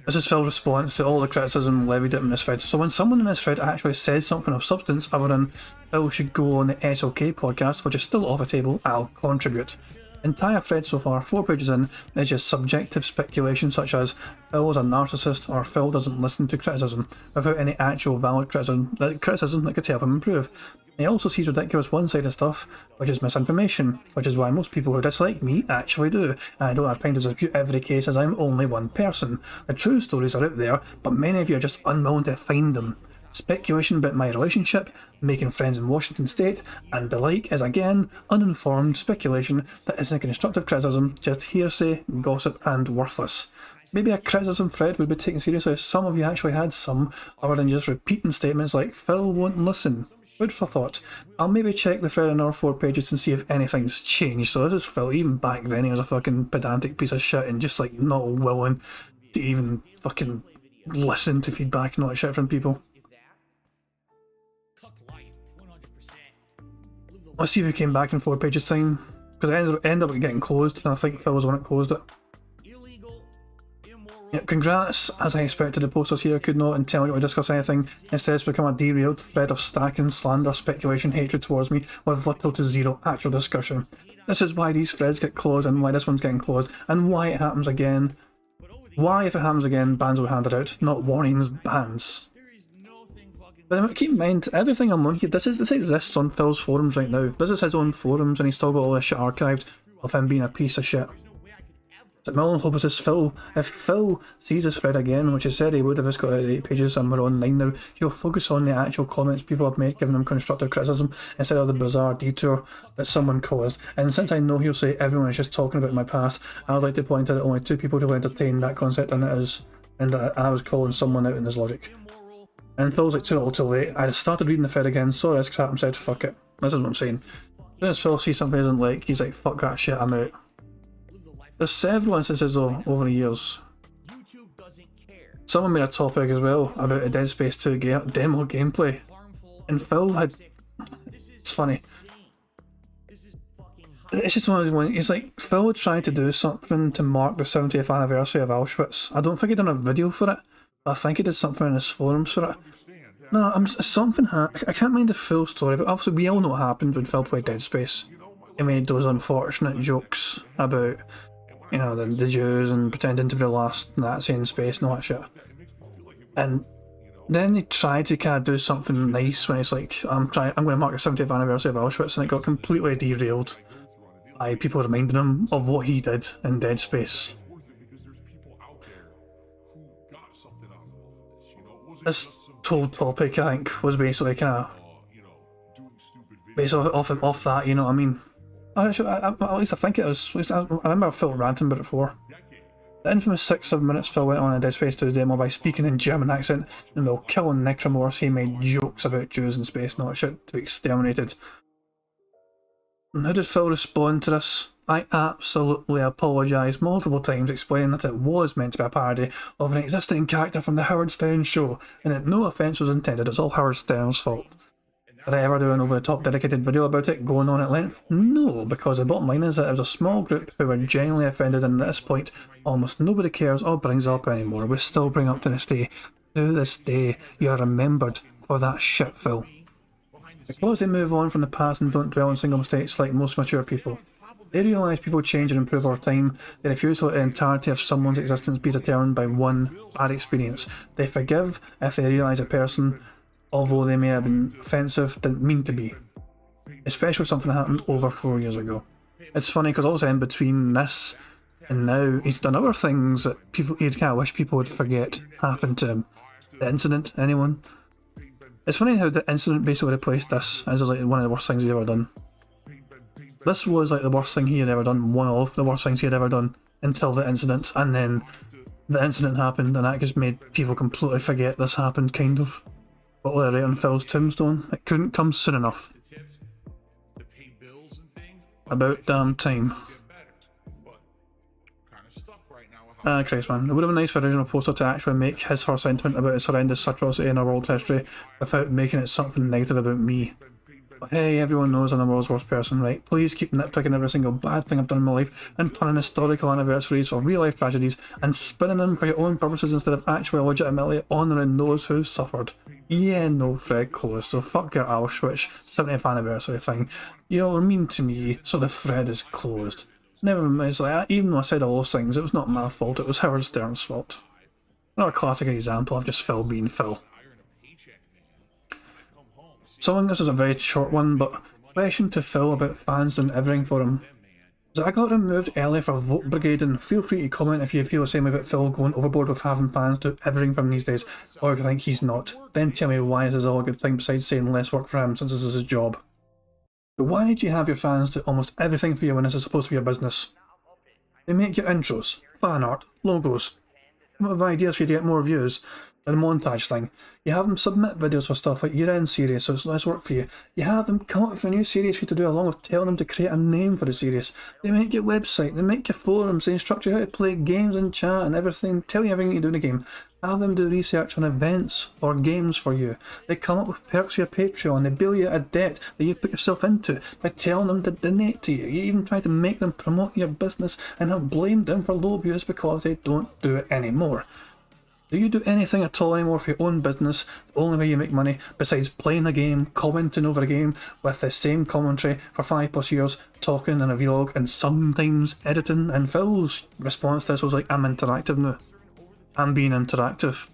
S15: This is Phil's response to all the criticism levied at him in this thread. So when someone in this thread actually says something of substance other than Phil should go on the SLK podcast, which is still off the table, I'll contribute. Entire thread so far, 4 pages in, is just subjective speculation such as Phil is a narcissist or Phil doesn't listen to criticism, without any actual valid criticism that could help him improve. He also sees ridiculous one-sided stuff, which is misinformation, which is why most people who dislike me actually do, and I don't have time to dispute every case as I'm only one person. The true stories are out there, but many of you are just unwilling to find them. Speculation about my relationship, making friends in Washington State, and the like is again uninformed speculation that isn't constructive criticism, just hearsay, gossip, and worthless. Maybe a criticism thread would be taken seriously if some of you actually had some, other than just repeating statements like Phil won't listen. Food for thought. I'll maybe check the thread in our 4 pages and see if anything's changed. So this is Phil. Even back then he was a fucking pedantic piece of shit and just like not willing to even fucking listen to feedback and all that shit from people. Let's see if it came back in 4 pages time, because it ended up getting closed, and I think Phil was the one that closed it. Yep, congrats. As I expected, the posters here could not intelligently discuss anything. Instead, it's become a derailed thread of stacking slander, speculation, hatred towards me, with little to zero actual discussion. This is why these threads get closed, and why this one's getting closed, and why it happens again. Why, if it happens again, bans will be handed out, not warnings, bans. But keep in mind, everything I'm on here, this exists on Phil's forums right now. This is his own forums, and he's still got all this shit archived of him being a piece of shit. So my only hope is this Phil, if Phil sees this thread again, which he said he would if it's got 8 pages and we're on 9 now, he'll focus on the actual comments people have made, giving him constructive criticism, instead of the bizarre detour that someone caused. And since I know he'll say everyone is just talking about my past, I'd like to point out that only 2 people will entertain that concept, and that I was calling someone out in his logic. And Phil's like, too little too late. I just started reading the thread again, saw this crap and said, fuck it. This is what I'm saying. As soon as Phil sees something he doesn't like, he's like, fuck that shit, I'm out. There's several instances though, over the years. Someone made a topic as well about a Dead Space 2 demo gameplay. And Phil had... It's funny. It's just one of those ones, it's like, Phil had tried to do something to mark the 70th anniversary of Auschwitz. I don't think he'd done a video for it. I think he did something in his forums for it. No, I can't mind the full story, but obviously we all know what happened when Phil played Dead Space. He made those unfortunate jokes about, you know, the Jews and pretending to be the last Nazi in space and all that shit. And then he tried to kind of do something nice when it's like, I'm going to mark the 70th anniversary of Auschwitz, and it got completely derailed by people reminding him of what he did in Dead Space. This whole topic, I think, was basically kind of based off that, you know what I mean? At least I think it was. At least I remember Phil ranting about it before. The infamous 6-7 minutes Phil went on a Dead Space 2 demo by speaking in German accent, and while killing necromorphs, he made jokes about Jews in space and all that shit to be exterminated. And how did Phil respond to this? I absolutely apologised multiple times, explaining that it was meant to be a parody of an existing character from the Howard Stern show, and that no offence was intended, it's all Howard Stern's fault. Did I ever do an over-the-top dedicated video about it, going on at length? No, because the bottom line is that it was a small group who were genuinely offended, and at this point, almost nobody cares or brings it up anymore. We still bring up to this day. To this day, you are remembered for that shit, Phil. Because they move on from the past and don't dwell in single mistakes like most mature people. They realise people change and improve over time. They refuse to let the entirety of someone's existence be determined by one bad experience. They forgive if they realise a person, although they may have been offensive, didn't mean to be. Especially if something happened over 4 years ago. It's funny because also in between this and now, he's done other things that he'd kind of wish people would forget happened to him. The incident, anyone? It's funny how the incident basically replaced this as like one of the worst things he's ever done. This was like the worst thing he had ever done, one of the worst things he had ever done, until the incident, and then the incident happened and that just made people completely forget this happened, kind of. But right on Phil's tombstone, it couldn't come soon enough. About damn time. Christ man, it would have been nice for the original poster to actually make her sentiment about its horrendous atrocity in our world history without making it something negative about me. But hey, everyone knows I'm the world's worst person, right? Please keep nitpicking every single bad thing I've done in my life and turning historical anniversaries or real life tragedies and spinning them for your own purposes instead of actually legitimately honouring those who suffered. Yeah, no, Fred closed, so fuck your Auschwitz 70th anniversary thing. You're mean to me, so the thread is closed. Never mind, it's like, even though I said all those things, it was not my fault, it was Howard Stern's fault. Another classic example of just Phil being Phil. So I think this is a very short one, but question to Phil about fans doing everything for him. So I got removed early for Vote Brigade, and feel free to comment if you feel the same about Phil going overboard with having fans do everything for him these days, or if you think he's not. Then tell me why this is all a good thing besides saying less work for him since this is his job. But why do you have your fans do almost everything for you when this is supposed to be your business? They make your intros, fan art, logos, come up with ideas for you to get more views. The montage thing. You have them submit videos for stuff like year-end series, so it's less work for you. You have them come up with a new series for you to do along with telling them to create a name for the series. They make your website, they make your forums, they instruct you how to play games and chat and everything, tell you everything you do in the game. Have them do research on events or games for you. They come up with perks for your Patreon, they bill you a debt that you put yourself into by telling them to donate to you. You even try to make them promote your business and have blamed them for low views because they don't do it anymore. Do you do anything at all anymore for your own business, the only way you make money, besides playing a game, commenting over a game with the same commentary for 5+ years, talking in a vlog and sometimes editing? And Phil's response to this was like, I'm interactive now. I'm being interactive.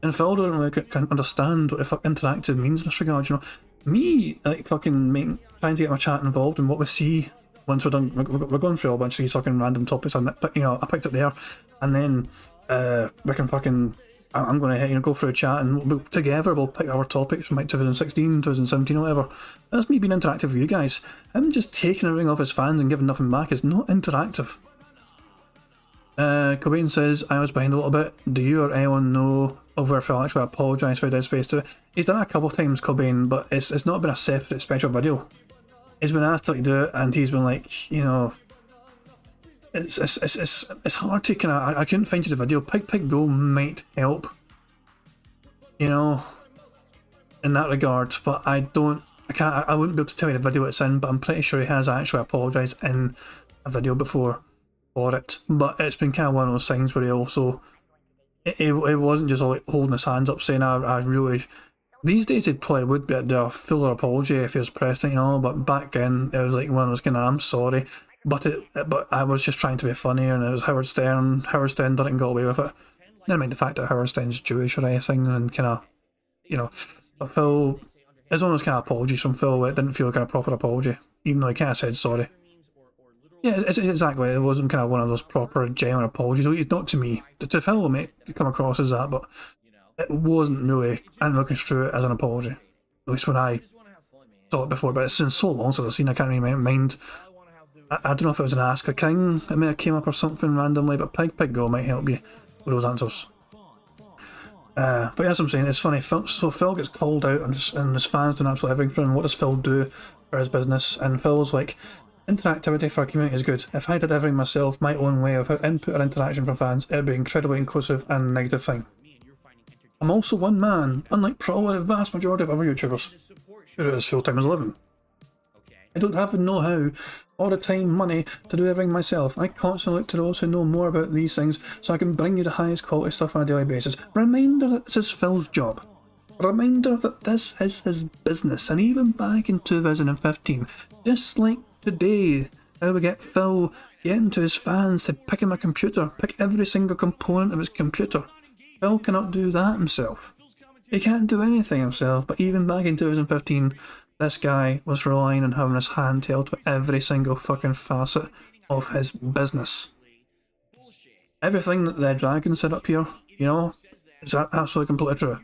S15: And Phil doesn't really understand what the fuck interactive means in this regard, you know. Me, like, fucking trying to get my chat involved and what we see once we're done, we're going through a bunch of these fucking random topics, and you know, I picked it there, and then we can fucking, I'm going to go through a chat and together we'll pick our topics from like 2016, 2017 or whatever. That's me being interactive with you guys. Him just taking everything off his fans and giving nothing back is not interactive. Cobain says, I was behind a little bit. Do you or anyone know of where Phil actually apologised for Dead Space 2? He's done it a couple of times, Cobain, but it's not been a separate special video. He's been asked to do it and he's been like, you know, it's hard to kind of, I couldn't find you the video. Pig Go might help, you know, in that regard, but I wouldn't be able to tell you the video it's in, but I'm pretty sure he has actually apologised in a video before for it. But it's been kind of one of those things where he also, it wasn't just like holding his hands up saying, I really, these days he'd probably would be do a fuller apology if he was pressed, you know, but back then it was like one of those kind of, I'm sorry. But I was just trying to be funny, and it was Howard Stern. Howard Stern didn't go away with it. Never mind the fact that Howard Stern's Jewish or anything, and kind of, you know. But Phil, it's one of those kind of apologies from Phil where it didn't feel like a proper apology, even though he kind of said sorry. Yeah, exactly. It wasn't kind of one of those proper, genuine apologies. It's not to me. To Phil, it may come across as that, but it wasn't really. I'm looking through it as an apology. At least when I saw it before, but it's been so long since I've seen it, I can't really mind. I don't know if it was an Ask a King, it may have came up or something randomly, but Pig Go might help you with those answers. But as I'm saying, it's funny, so Phil gets called out and his fans doing absolutely everything for him. What does Phil do for his business? And Phil's like, interactivity for a community is good. If I did everything myself, my own way, without input or interaction from fans, it would be incredibly inclusive and a negative thing. I'm also one man, unlike probably the vast majority of other YouTubers who do this full-time as a living. I don't have the know-how or the time, money to do everything myself. I constantly look to those who know more about these things so I can bring you the highest quality stuff on a daily basis. Reminder that this is Phil's job. Reminder that this is his business. And even back in 2015, just like today, how we get Phil getting to his fans to pick him a computer, pick every single component of his computer. Phil cannot do that himself. He can't do anything himself, but even back in 2015, this guy was relying on having his hand held for every single fucking facet of his business. Everything that the Dragon said up here, you know, is absolutely completely true.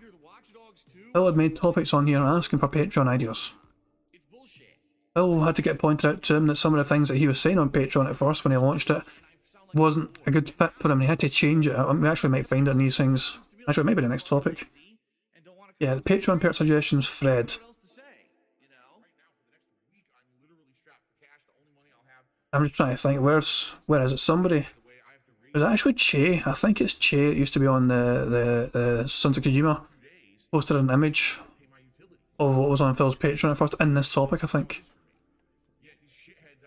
S15: Phil had made topics on here asking for Patreon ideas. Phil had to get pointed out to him that some of the things that he was saying on Patreon at first when he launched it wasn't a good fit for him. He had to change it. We actually might find it in these things. Actually, maybe the next topic. Yeah, the Patreon perk suggestions thread. I'm just trying to think, where is it? Somebody, is it actually Che? I think it's Che. It used to be on the Sons of Kojima. Posted an image of what was on Phil's Patreon at first in this topic, I think.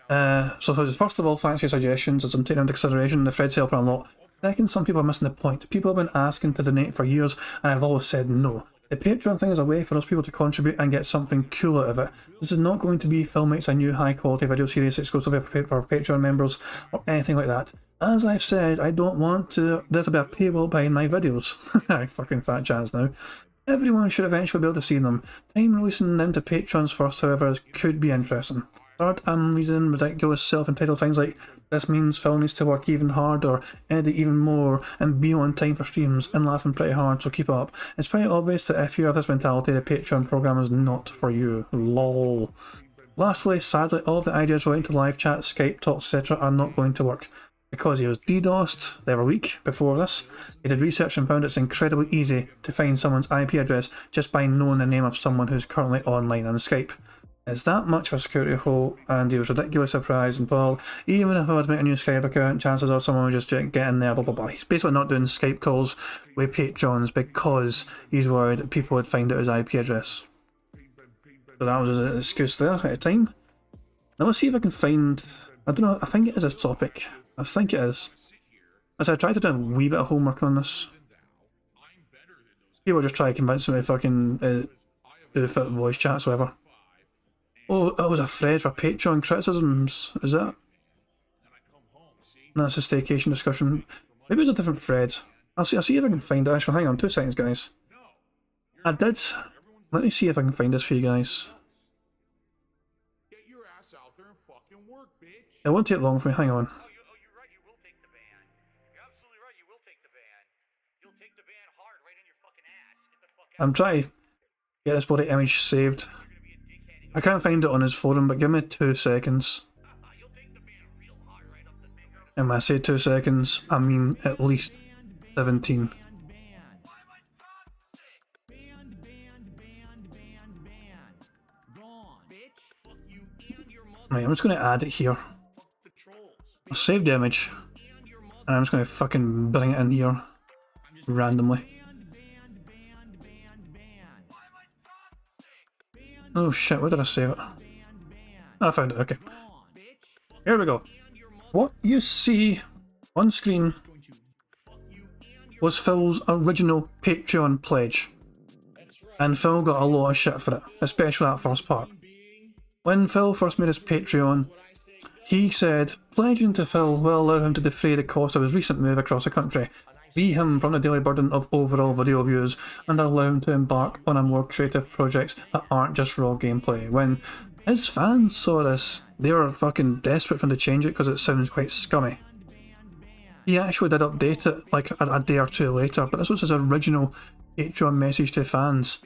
S15: So first of all, thanks for your suggestions as I'm taking into consideration. The Fred's helping a lot. Second, some people are missing the point. People have been asking to donate for years and I've always said no. The Patreon thing is a way for us people to contribute and get something cool out of it. This is not going to be Phil Makes a New high quality video series exclusively for Patreon members or anything like that. As I've said, I don't want there to be a paywall behind my videos. Fucking fat chance now. Everyone should eventually be able to see them. Time releasing them to Patrons first, however, could be interesting. Third, I'm reading ridiculous self-entitled things like, this means Phil needs to work even harder, edit even more, and be on time for streams, and laughing pretty hard, so keep up. It's pretty obvious that if you have this mentality, the Patreon program is not for you. LOL. Lastly, sadly, all of the ideas relating to live chat, Skype talks, etc. are not going to work. Because he was DDoSed the other week before this, he did research and found it's incredibly easy to find someone's IP address just by knowing the name of someone who's currently online on Skype. It's that much of a security hole, and he was ridiculously surprised and Paul, even if I was making a new Skype account, chances are someone would just get in there, blah blah blah. He's basically not doing Skype calls with Patrons because he's worried that people would find out his IP address. So that was an excuse there at the time. Now let's see if I can find, I don't know, I think it is this topic. I think it is. As I tried to do a wee bit of homework on this. People just try to convince me to fucking do fit voice chats or whatever. Oh, it was a thread for Patreon criticisms, is that? No, that's a staycation discussion. Maybe it's a different thread. I'll see if I can find it. Actually, hang on 2 seconds, guys. I did. Let me see if I can find this for you guys. It won't take long for me, hang on. I'm trying to get this bloody image saved. I can't find it on his forum, but give me 2 seconds. And when I say 2 seconds, I mean at least 17. Right, I'm just going to add it here. I'll save the image. And I'm just going to fucking bring it in here. Randomly. Oh shit, where did I save it? I found it, okay. Here we go. What you see on screen was Phil's original Patreon pledge. And Phil got a lot of shit for it, especially that first part. When Phil first made his Patreon, he said pledging to Phil will allow him to defray the cost of his recent move across the country, free him from the daily burden of overall video views, and allow him to embark on a more creative projects that aren't just raw gameplay. When his fans saw this, they were fucking desperate for him to change it because it sounds quite scummy. He actually did update it like a day or two later, but this was his original Patreon message to fans.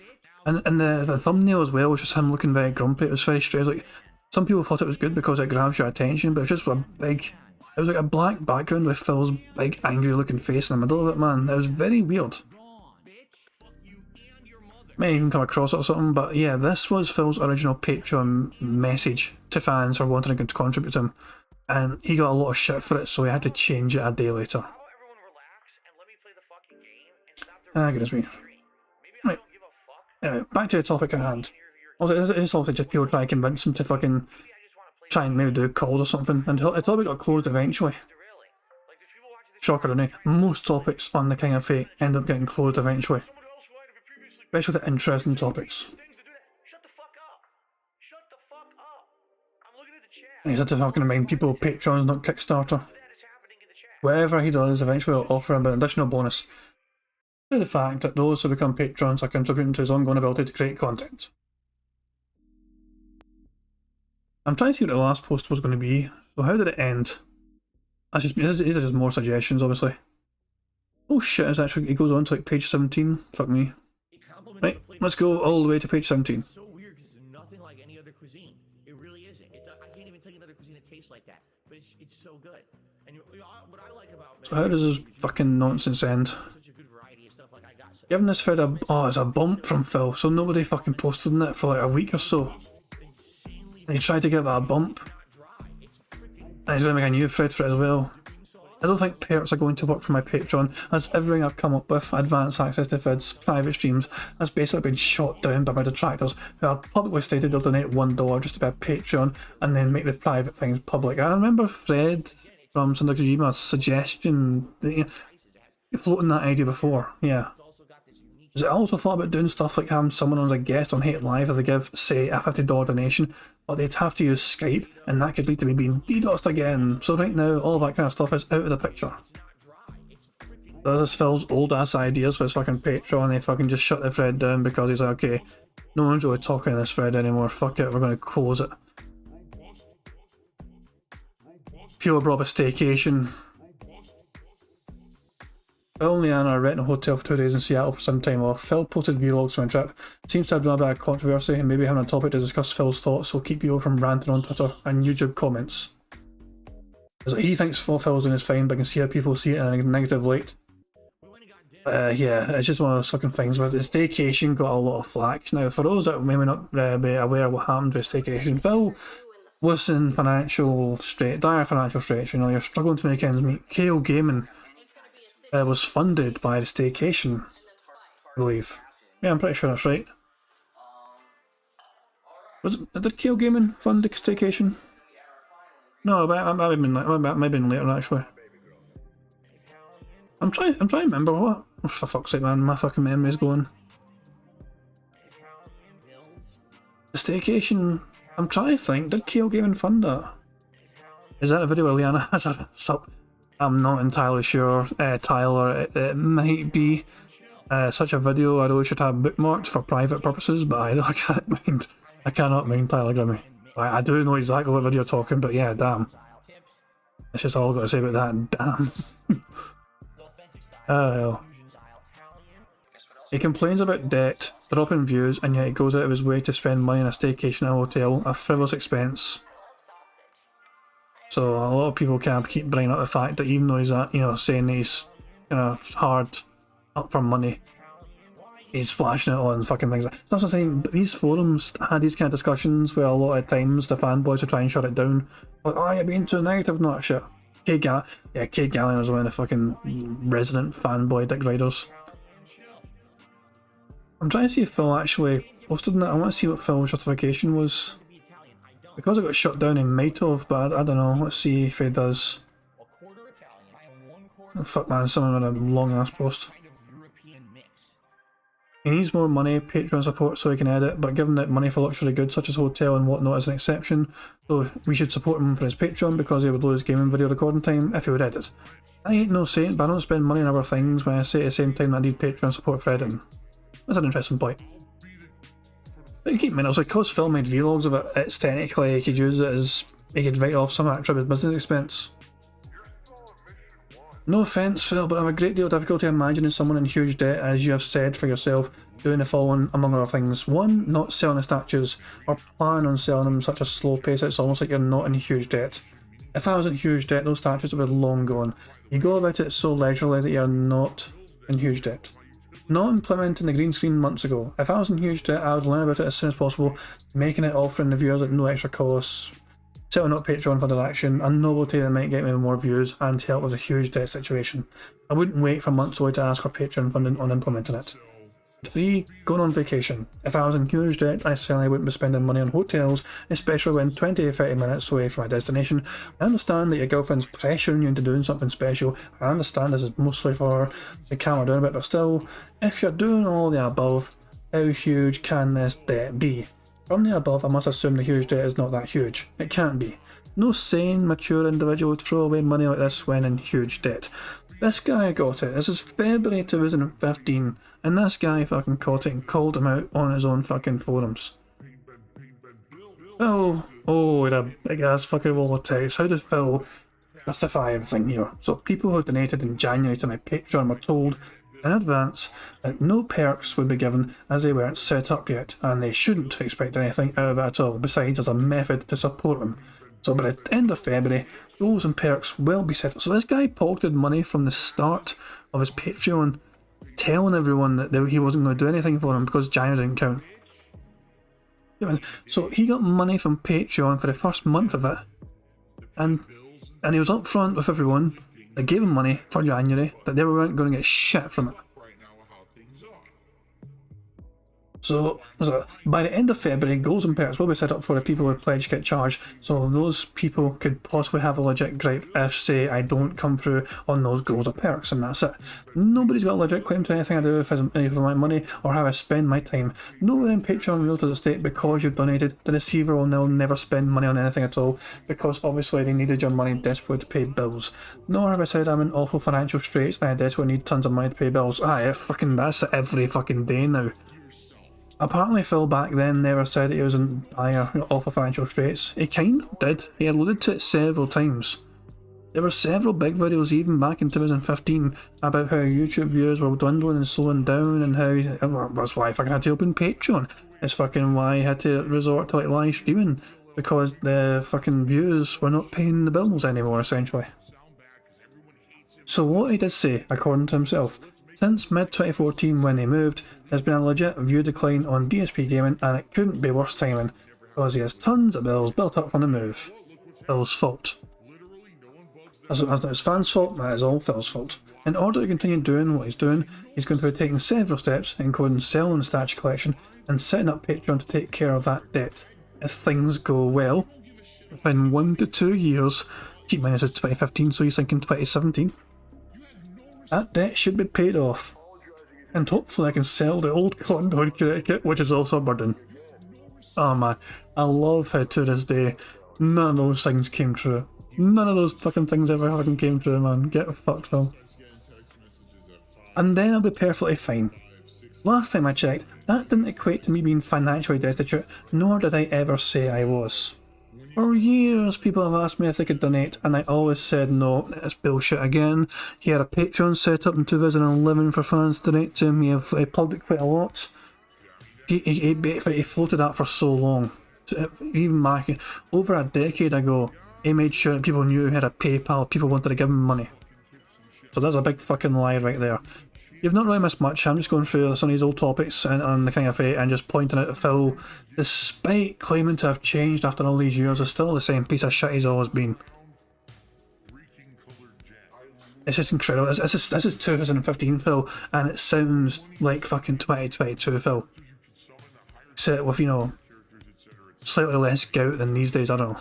S15: And the thumbnail as well was just him looking very grumpy. It was very strange. Like, some people thought it was good because it grabs your attention, but it was just a big... It was like a black background with Phil's big angry looking face in the middle of it, man. It was very weird. May even come across it or something, but yeah, this was Phil's original Patreon message to fans for wanting to contribute to him. And he got a lot of shit for it, so he had to change it a day later. Ah, goodness me. Right. Anyway, back to the topic at hand. Also, it's obviously just people trying to convince him to fucking try and maybe do calls or something, and the topic got closed eventually. Shocker or not, most topics on the King of Fate end up getting closed eventually. Especially the interesting topics. He's had to fucking remind people Patreon's not Kickstarter. Whatever he does, eventually will offer him an additional bonus to the fact that those who become Patrons are contributing to his ongoing ability to create content. I'm trying to see what the last post was going to be. So how did it end? These are just more suggestions, obviously. Oh shit, it's actually, it goes on to like page 17. Fuck me. Right, let's go all the way to page 17.
S16: It's so weird because it's nothing like any other cuisine. It really isn't. I can't even tell you another cuisine that tastes like that. But it's so good. And what I like about
S15: So how does this fucking nonsense end? Giving this thread it's a bump from Phil, so nobody fucking posted in it for like a week or so. And he tried to give it a bump. And he's going to make a new thread for it as well. I don't think perks are going to work for my Patreon, as everything I've come up with, advanced access to vids, private streams, has basically been shot down by my detractors who have publicly stated they'll donate $1 just to be a Patreon and then make the private things public. I remember Fred from Sundakujima's suggestion that you're floating that idea before, yeah. I also thought about doing stuff like having someone on as a guest on Hate Live if they give, say, a $50 donation, but they'd have to use Skype, and that could lead to me being DDoSed again. So right now, all that kind of stuff is out of the picture. This is Phil's old-ass ideas for his fucking Patreon. They fucking just shut the thread down because he's like, okay, no one's really talking in this thread anymore, fuck it, we're going to close it. Pure brought up a staycation. Phil and Leanna are renting a hotel for 2 days in Seattle for some time off. Phil posted vlogs from a trip. Seems to have drawn a bit of controversy and maybe having a topic to discuss Phil's thoughts, so keep you from ranting on Twitter and YouTube comments. So he thinks what Phil's doing is fine, but I can see how people see it in a negative light. Yeah, it's just one of those fucking things where the staycation got a lot of flack. Now, for those that may not be aware of what happened with staycation, Phil was in dire financial straits, you know, you're struggling to make ends meet. KO Gaming was funded by the staycation, I believe. Yeah, I'm pretty sure that's right. Did KO Gaming fund the staycation? No, that might have been later actually. I'm trying to remember what. Oh, for fuck's sake, man, my fucking memory's going. The staycation. I'm trying to think. Did KO Gaming fund that? Is that a video where Liana has a sub? I'm not entirely sure, Tyler. It might be such a video I really should have bookmarked for private purposes, but I can't mind. I cannot mind Tyler Grimmy. I do know exactly what video you're talking, but yeah, damn. That's just all I've got to say about that. Damn. Well. He complains about debt, dropping views, and yet he goes out of his way to spend money on a staycation at a hotel, a frivolous expense. So a lot of people can't keep bringing up the fact that even though he's saying that he's hard up for money, he's flashing it on fucking things. That's the thing, but these forums had these kind of discussions where a lot of times the fanboys would try and shut it down. Like, oh, you're being too negative, not shit. Kate Gallion was one of the fucking resident fanboy dick riders. I'm trying to see if Phil actually posted that. I want to see what Phil's justification was. Because it got shut down, he might have, but I don't know. Let's see if he does. Oh, fuck man, someone with a long ass post. He needs more money, Patreon support, so he can edit, but given that money for luxury goods such as hotel and whatnot is an exception, so we should support him for his Patreon because he would lose gaming video recording time if he would edit. I ain't no saint, but I don't spend money on other things when I say at the same time that I need Patreon support for editing. That's an interesting point. But you keep in mind, also, because Phil made vlogs of it, it's technically he could use it as he could write off some actual business expense. No offence, Phil, but I have a great deal of difficulty imagining someone in huge debt, as you have said for yourself, doing the following, among other things. 1. Not selling the statues, or plan on selling them at such a slow pace it's almost like you're not in huge debt. If I was in huge debt, those statues would be long gone. You go about it so leisurely that you're not in huge debt. Not implementing the green screen months ago. If I was in huge debt, I would learn about it as soon as possible, making it, offering the viewers at no extra costs, setting up Patreon for their action, a novelty that might get me more views and help with a huge debt situation. I wouldn't wait for months away to ask for Patreon funding on implementing it. 3. Going on vacation. If I was in huge debt, I certainly wouldn't be spending money on hotels, especially when 20 to 30 minutes away from my destination. I understand that your girlfriend's pressuring you into doing something special. I understand this is mostly for the calm down a bit, but still, if you're doing all the above, how huge can this debt be? From the above, I must assume the huge debt is not that huge. It can't be. No sane, mature individual would throw away money like this when in huge debt. This guy got it. This is February 2015, and this guy fucking caught it and called him out on his own fucking forums. Phil, with a big ass fucking wall of text. How does Phil justify everything here? So people who donated in January to my Patreon were told in advance that no perks would be given as they weren't set up yet, and they shouldn't expect anything out of it at all, besides as a method to support them. So by the end of February, goals and perks will be set up. So this guy pocketed money from the start of his Patreon, telling everyone that he wasn't going to do anything for them because January didn't count. So he got money from Patreon for the first month of it, and he was up front with everyone, that gave him money for January, that they weren't going to get shit from it. So by the end of February, goals and perks will be set up for the people who pledge get charged, so those people could possibly have a legit gripe if, say, I don't come through on those goals or perks, and that's it. Nobody's got a legit claim to anything I do with my money or how I spend my time. Nowhere in Patreon rules does it state because you've donated, the receiver will now never spend money on anything at all, because obviously they needed your money desperately to pay bills. Nor have I said I'm in awful financial straits and I desperately need tons of money to pay bills. That's every fucking day now. Apparently Phil back then never said he was in dire, awful financial straits. He kind of did. He alluded to it several times. There were several big videos even back in 2015 about how YouTube views were dwindling and slowing down, and how that's why I fucking had to open Patreon. It's fucking why I had to resort to like live streaming, because the fucking views were not paying the bills anymore, essentially. So what he did say, according to himself, since mid-2014 when he moved, there's been a legit view decline on DSP gaming, and it couldn't be worse timing, because he has tons of bills built up from the move. Phil's fault. That's not his fans' fault, that is all Phil's fault. In order to continue doing what he's doing, he's going to be taking several steps, including selling the statue collection and setting up Patreon to take care of that debt. If things go well, within 1 to 2 years, keep in mind this is 2015, so he's thinking 2017, that debt should be paid off, and hopefully I can sell the old condo in Connecticut, which is also a burden. Oh man, I love how to this day none of those things came true. None of those fucking things ever fucking came true, man. Get fucked, Phil. And then I'll be perfectly fine. Last time I checked, that didn't equate to me being financially destitute, nor did I ever say I was. For years, people have asked me if they could donate, and I always said no. It's bullshit again. He had a Patreon set up in 2011 for fans to donate to him. He plugged it quite a lot. He floated that for so long. Even back over a decade ago, he made sure that people knew he had a PayPal. People wanted to give him money. So that's a big fucking lie right there. You've not really missed much. I'm just going through some of these old topics on the King of Fate and just pointing out that Phil, despite claiming to have changed after all these years, is still the same piece of shit he's always been. It's just incredible. This is 2015 Phil, and it sounds like fucking 2022 Phil. Except with, you know, slightly less gout than these days, I don't know.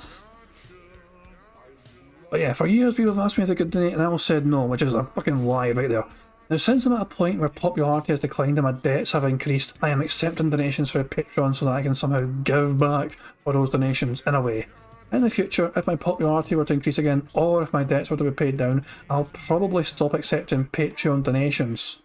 S15: But yeah, for years people have asked me if they could donate, and I always said no, which is a fucking lie right there. Now, since I'm at a point where popularity has declined and my debts have increased, I am accepting donations for Patreon so that I can somehow give back for those donations in a way. In the future, if my popularity were to increase again, or if my debts were to be paid down, I'll probably stop accepting Patreon donations.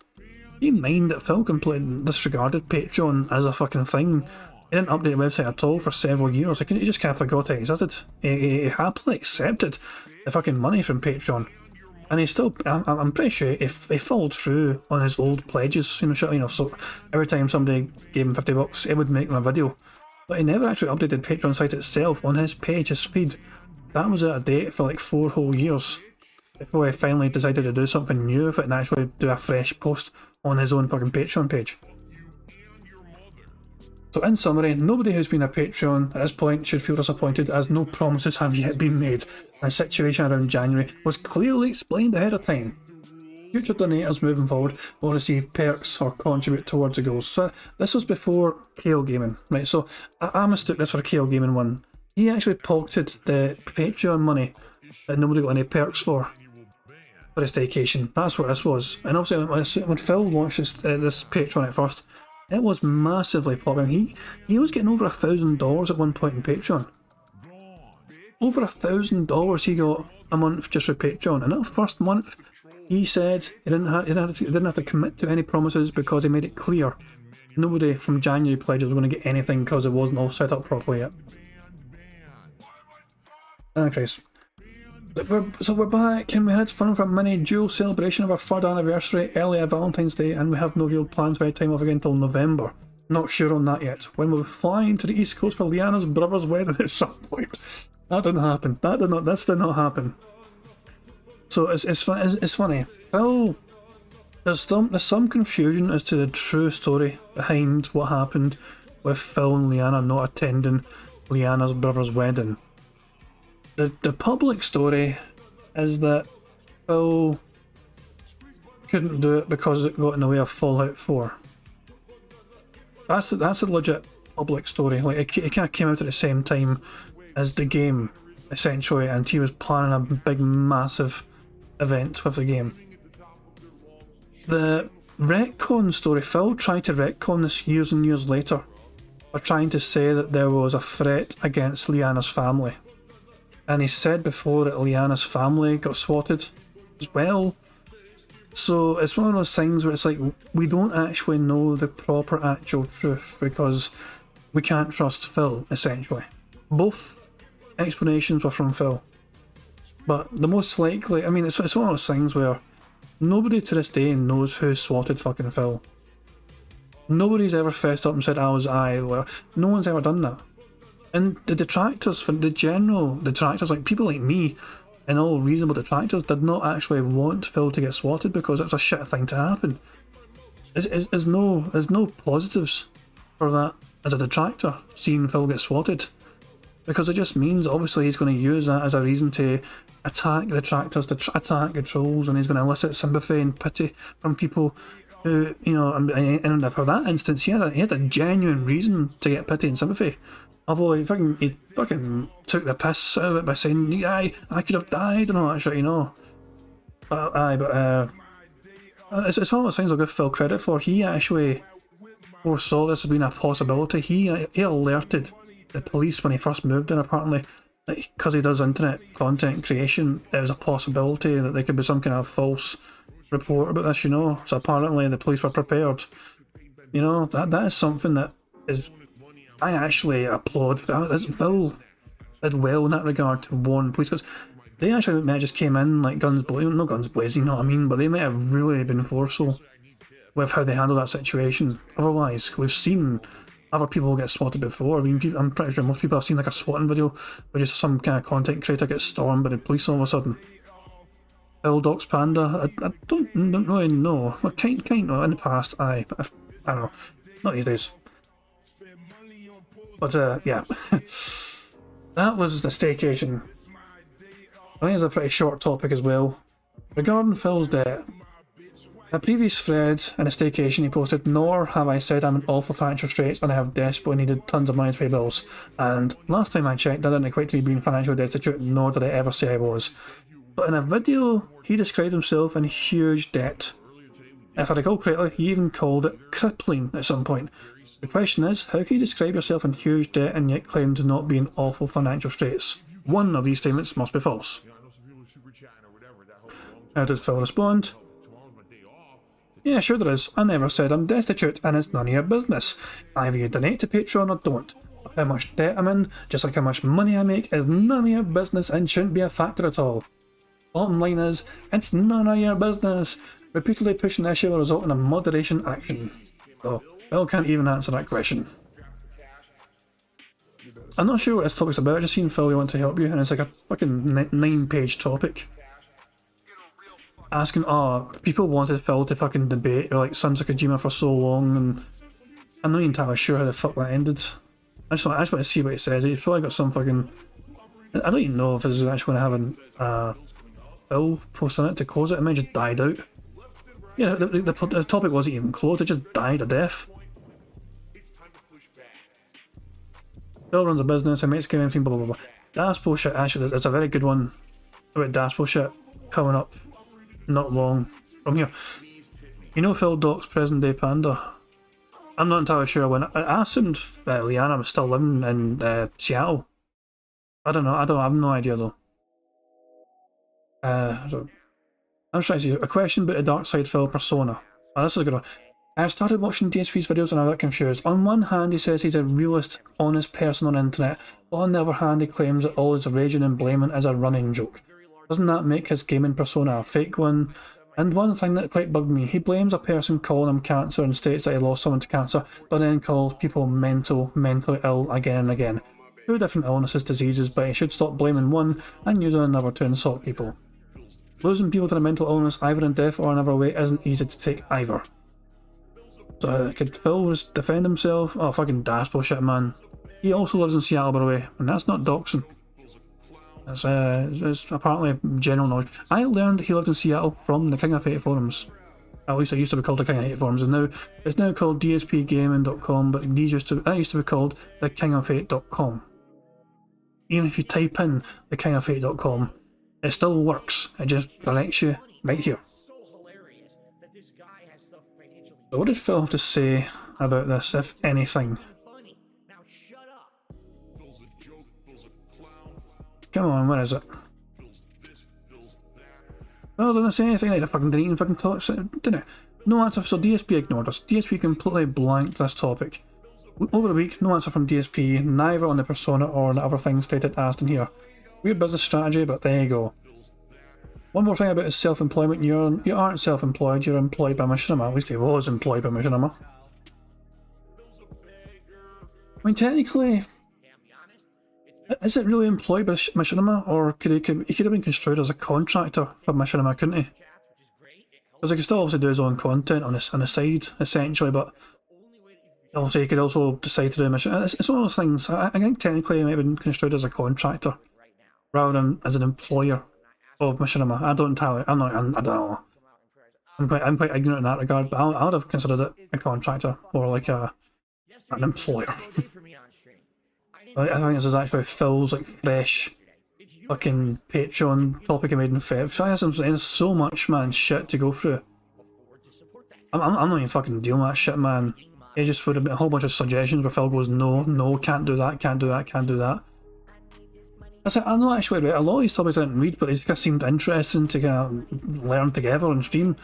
S15: Keep in mind that Phil completely disregarded Patreon as a fucking thing. He didn't update the website at all for several years. He just kind of forgot it existed. He happily accepted the fucking money from Patreon. And he still, I'm pretty sure he followed through on his old pledges, so every time somebody gave him $50, he would make them a video. But he never actually updated Patreon site itself on his page, his feed. That was out of date for like 4 whole years, before he finally decided to do something new with it and actually do a fresh post on his own fucking Patreon page. So in summary, nobody who's been a Patreon at this point should feel disappointed, as no promises have yet been made. The situation around January was clearly explained ahead of time. Future donators moving forward will receive perks or contribute towards the goals. So this was before KO Gaming, right? So I mistook this for KO Gaming 1. He actually pocketed the Patreon money that nobody got any perks for his staycation. That's what this was. And obviously when Phil launched this Patreon at first, it was massively popular. He was getting over $1,000 at one point in Patreon. Over $1,000 he got a month just for Patreon. And that first month, he said he didn't have to commit to any promises because he made it clear nobody from January pledges was going to get anything because it wasn't all set up properly yet. Anyways, so we're back and we had fun for a mini dual celebration of our 3rd anniversary early at Valentine's Day, and we have no real plans for any time off again until November. Not sure on that yet. When we'll be flying to the East Coast for Liana's brother's wedding at some point. That didn't happen. This did not happen. So it's funny. Phil, there's some confusion as to the true story behind what happened with Phil and Liana not attending Liana's brother's wedding. The public story is that Phil couldn't do it because it got in the way of Fallout 4. That's a legit public story. Like it kind of came out at the same time as the game, essentially, and he was planning a big, massive event with the game. The retcon story, Phil tried to retcon this years and years later, by trying to say that there was a threat against Liana's family. And he said before that Liana's family got swatted as well. So it's one of those things where it's like, we don't actually know the proper actual truth because we can't trust Phil, essentially. Both explanations were from Phil. But the most likely, I mean, it's one of those things where nobody to this day knows who swatted fucking Phil. Nobody's ever fessed up and said, well, no one's ever done that. And the detractors, for the general detractors, like people like me, and all reasonable detractors, did not actually want Phil to get swatted because it was a shit thing to happen. There's no positives for that as a detractor, seeing Phil get swatted. Because it just means, obviously, he's going to use that as a reason to attack the detractors, to attack the trolls, and he's going to elicit sympathy and pity from people who, you know, and for that instance, he had a genuine reason to get pity and sympathy. Although he fucking took the piss out of it by saying, I could have died and all that shit, you know. But it's one of those things I'll give Phil credit for. He actually foresaw this as being a possibility. He alerted the police when he first moved in, apparently, because he does internet content creation, it was a possibility that there could be some kind of false report about this, you know. So apparently the police were prepared. You know, that is something that is, I actually applaud. Phil did well in that regard to warn police, because they actually may have just came in like guns blazing, not guns blazing, you know what I mean, but they might have really been forceful with how they handle that situation. Otherwise, we've seen other people get swatted before. I mean, I'm pretty sure most people have seen like a swatting video where just some kind of content creator gets stormed by the police all of a sudden. Phil Docs Panda, I don't really know. Well, kind of in the past, I don't know, not these days. But yeah, that was the staycation. I think it's a pretty short topic as well. Regarding Phil's debt, a previous thread in a staycation he posted, nor have I said I'm in awful financial straits and I have desperately needed tons of money to pay bills. And last time I checked, that didn't equate to me being financially destitute, nor did I ever say I was. But in a video, he described himself in huge debt. If I recall correctly, he even called it crippling at some point. The question is, how can you describe yourself in huge debt and yet claim to not be in awful financial straits? One of these statements must be false. How did Phil respond? Yeah, sure there is. I never said I'm destitute, and it's none of your business. Either you donate to Patreon or don't. But how much debt I'm in, just like how much money I make, is none of your business and shouldn't be a factor at all. Bottom line is, it's none of your business. Repeatedly pushing the issue will result in a moderation action. So, Phil can't even answer that question. I'm not sure what this topic's about, I just seen Phil want to help you, and it's like a fucking 9-page topic. Asking, people wanted Phil to fucking debate, or like Sons of Kojima for so long, and I'm not entirely sure how the fuck that ended. I just want to see what he says. He's probably got some fucking... I don't even know if this is actually going to have a Phil post on it to close it. It might just died out. Yeah, the topic wasn't even closed, it just died a death. Phil runs a business and makes everything blah blah blah. Das bullshit, actually, it's a very good one about Das bullshit coming up not long from here. You know Phil Doc's present day panda? I'm not entirely sure when. I assumed Liana was still living in Seattle. I don't know, I have no idea though. I'm trying to see a question about the Dark Side Phil persona. Oh, this is a good one. I've started watching DSP's videos and I'm a bit confused. On one hand he says he's a realist, honest person on the internet, but on the other hand he claims that all his raging and blaming is a running joke. Doesn't that make his gaming persona a fake one? And one thing that quite bugged me, he blames a person calling him cancer and states that he lost someone to cancer, but then calls people mentally ill again and again. Two different illnesses, diseases, but he should stop blaming one and using another to insult people. Losing people to a mental illness, either in death or another way, isn't easy to take either. So could Phil just defend himself? Oh, fucking Das bullshit, man. He also lives in Seattle, by the way, and that's not doxing. It's apparently general knowledge. I learned he lived in Seattle from the King of Hate forums. At least it used to be called the King of Hate forums, and now it's now called dspgaming.com, but that used to be called the kingofhate.com. Even if you type in the kingofhate.com, it still works. It just directs you right here. So what did Phil have to say about this, if anything? Come on, where is it? No, didn't say anything. I fucking didn't even fucking talk, didn't it? No answer. So DSP ignored us. DSP completely blanked this topic. Over the week, no answer from DSP, neither on the persona or on the other things stated asked in here. Weird business strategy, but there you go. One more thing about his self-employment. You aren't self-employed, you're employed by Machinima. At least he was employed by Machinima. I mean, technically, is it really employed by Machinima, or he could have been construed as a contractor for Machinima, couldn't he? Because he could still obviously do his own content on the side, essentially, but obviously he could also decide to do Machinima. It's one of those things. I think technically he might have been construed as a contractor rather than as an employer of Machinima. I don't know. I'm quite ignorant in that regard, but I would have considered it a contractor or like an employer. I think this is actually Phil's like fresh fucking Patreon topic he made in Feb. There's so much, man, shit to go through. I'm not even fucking dealing with that shit, man. It just would have been a whole bunch of suggestions where Phil goes, no, can't do that, can't do that, can't do that. I'm not actually read a lot of these topics I didn't read, but they just seemed interesting to kind of learn together and stream.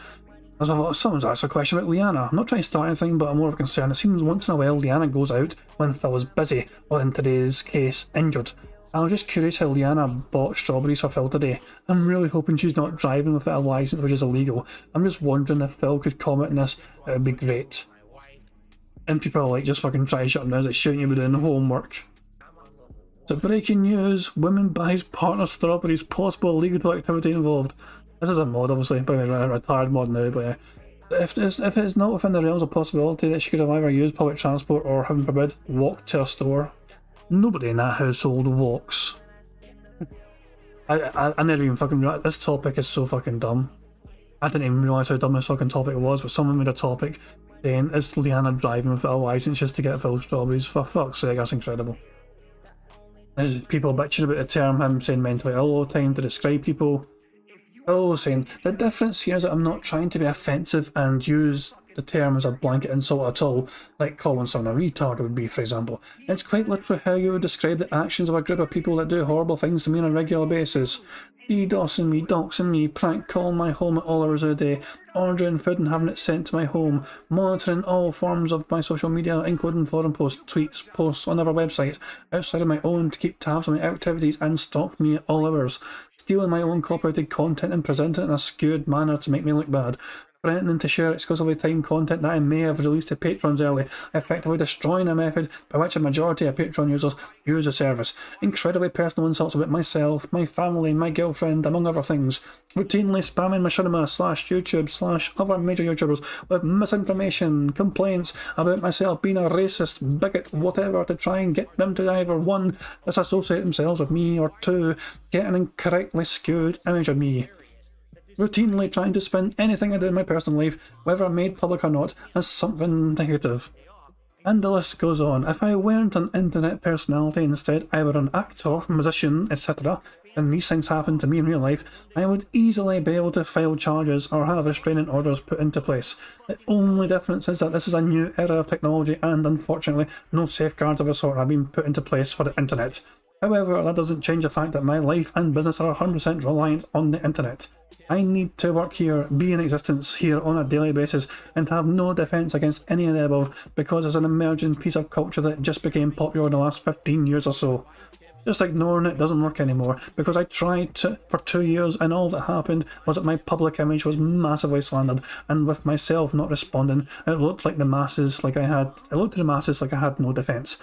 S15: As I thought, someone's asked a question about Liana. I'm not trying to start anything, but I'm more of a concern. It seems once in a while Liana goes out when Phil is busy, or in today's case, injured. I was just curious how Liana bought strawberries for Phil today. I'm really hoping she's not driving without a license, which is illegal. I'm just wondering if Phil could comment on this. It would be great. And people are like, just fucking try to shut him down, like shouldn't you be doing homework? So breaking news, women buys partner strawberries, possible illegal activity involved. This is a mod obviously, probably a retired mod now, but if it's not within the realms of possibility that she could have either used public transport or, heaven forbid, walked to a store, nobody in that household walks. I never even fucking realised, this topic is so fucking dumb. I didn't even realise how dumb this fucking topic was, but someone made a topic saying, is Liana driving without a licence just to get Phil strawberries? For fuck's sake, that's incredible. There's people bitching about the term, him saying mentally ill all the time to describe people. Phil saying, the difference here is that I'm not trying to be offensive and use the term as a blanket insult at all, like calling someone a retard would be, for example. It's quite literally how you would describe the actions of a group of people that do horrible things to me on a regular basis. DDoSing me, doxing me, prank calling my home at all hours of the day, ordering food and having it sent to my home, monitoring all forms of my social media, including forum posts, tweets, posts on other websites, outside of my own to keep tabs on my activities and stalk me at all hours, stealing my own copyrighted content and presenting it in a skewed manner to make me look bad, threatening to share exclusively timed content that I may have released to patrons early, effectively destroying a method by which a majority of Patreon users use the service, incredibly personal insults about myself, my family, my girlfriend, among other things, routinely spamming Machinima/YouTube/other major YouTubers with misinformation, complaints about myself being a racist, bigot, whatever, to try and get them to either 1, disassociate themselves with me, or 2, get an incorrectly skewed image of me. Routinely trying to spin anything I do in my personal life, whether made public or not, as something negative. And the list goes on. If I weren't an internet personality, instead I were an actor, musician, etc., and these things happen to me in real life, I would easily be able to file charges or have restraining orders put into place. The only difference is that this is a new era of technology and, unfortunately, no safeguards of a sort have been put into place for the internet. However, that doesn't change the fact that my life and business are 100% reliant on the internet. I need to work here, be in existence here on a daily basis, and to have no defence against any of the above because it's an emerging piece of culture that just became popular in the last 15 years or so. Just ignoring it doesn't work anymore, because I tried to for 2 years and all that happened was that my public image was massively slandered, and with myself not responding, it looked to the masses like I had no defence.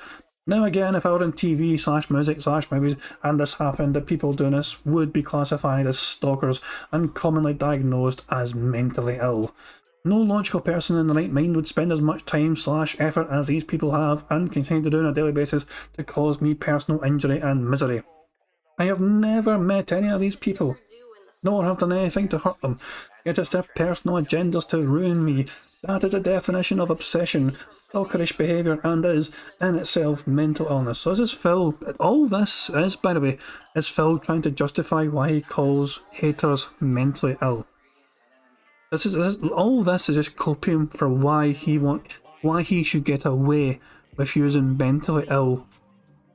S15: Now again, if I were in TV/music/movies and this happened, the people doing this would be classified as stalkers and commonly diagnosed as mentally ill. No logical person in the right mind would spend as much time/effort as these people have and continue to do on a daily basis to cause me personal injury and misery. I have never met any of these people, nor have done anything to hurt them. Yet it's their personal agendas to ruin me. That is a definition of obsession, stalkerish behaviour, and is, in itself, mental illness. So this is Phil. All this is, by the way, is Phil trying to justify why he calls haters mentally ill. All this is just copium for why he should get away with using mentally ill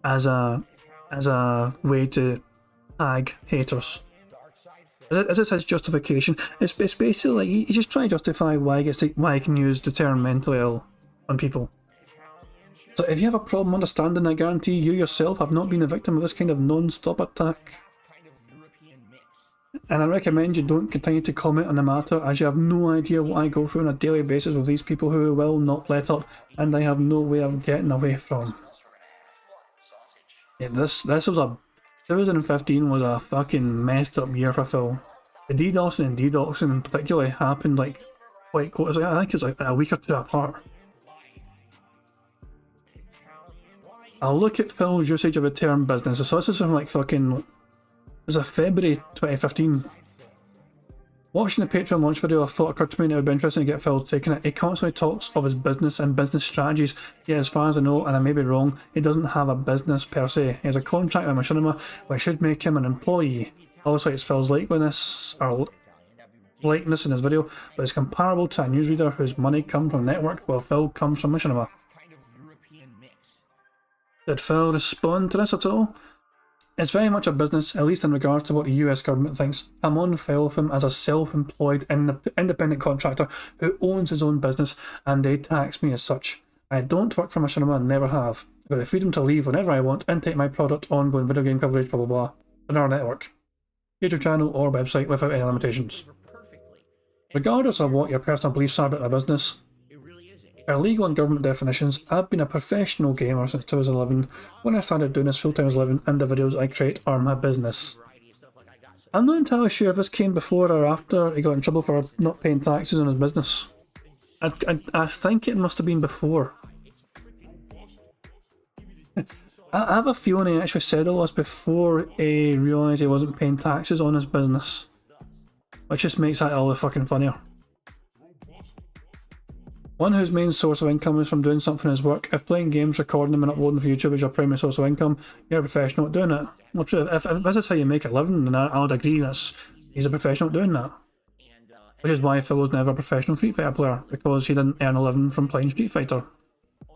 S15: as a way to tag haters. Is this his justification? It's basically like he's just trying to justify why he can use the term mentally ill on people. So if you have a problem understanding, I guarantee you yourself have not been a victim of this kind of non-stop attack. And I recommend you don't continue to comment on the matter, as you have no idea what I go through on a daily basis with these people who will not let up, and I have no way of getting away from. Yeah, this was a 2015 was a fucking messed up year for Phil. The DDoSing in particular happened like quite close. I think it was like a week or two apart. I'll look at Phil's usage of the term business. So this is from like fucking, it was a February 2015. Watching the Patreon launch video, I thought it occurred to me that it would be interesting to get Phil taking it. He constantly talks of his business and business strategies, yet as far as I know, and I may be wrong, he doesn't have a business per se. He has a contract with Machinima, which should make him an employee. Also, it's Phil's likeness in his video, but it's comparable to a newsreader whose money comes from a network, while Phil comes from Machinima. Did Phil respond to this at all? It's very much a business, at least in regards to what the US government thinks. I'm on file with him as a self-employed independent contractor who owns his own business, and they tax me as such. I don't work for Machinima and never have. I've got the freedom to leave whenever I want and take my product, ongoing video game coverage, blah blah blah, on our network, YouTube channel or website without any limitations. Regardless of what your personal beliefs are about the business, our legal and government definitions, I've been a professional gamer since 2011. When I started doing this full-time as living, and the videos I create are my business. I'm not entirely sure if this came before or after he got in trouble for not paying taxes on his business. I think it must have been before. I have a feeling he actually said all this before he realised he wasn't paying taxes on his business. Which just makes that all the fucking funnier. One whose main source of income is from doing something in his work. If playing games, recording them and uploading for YouTube is your primary source of income, you're a professional at doing it. Well, true, if this is how you make a living, then I would agree he's a professional at doing that. Which is why Phil was never a professional Street Fighter player, because he didn't earn a living from playing Street Fighter.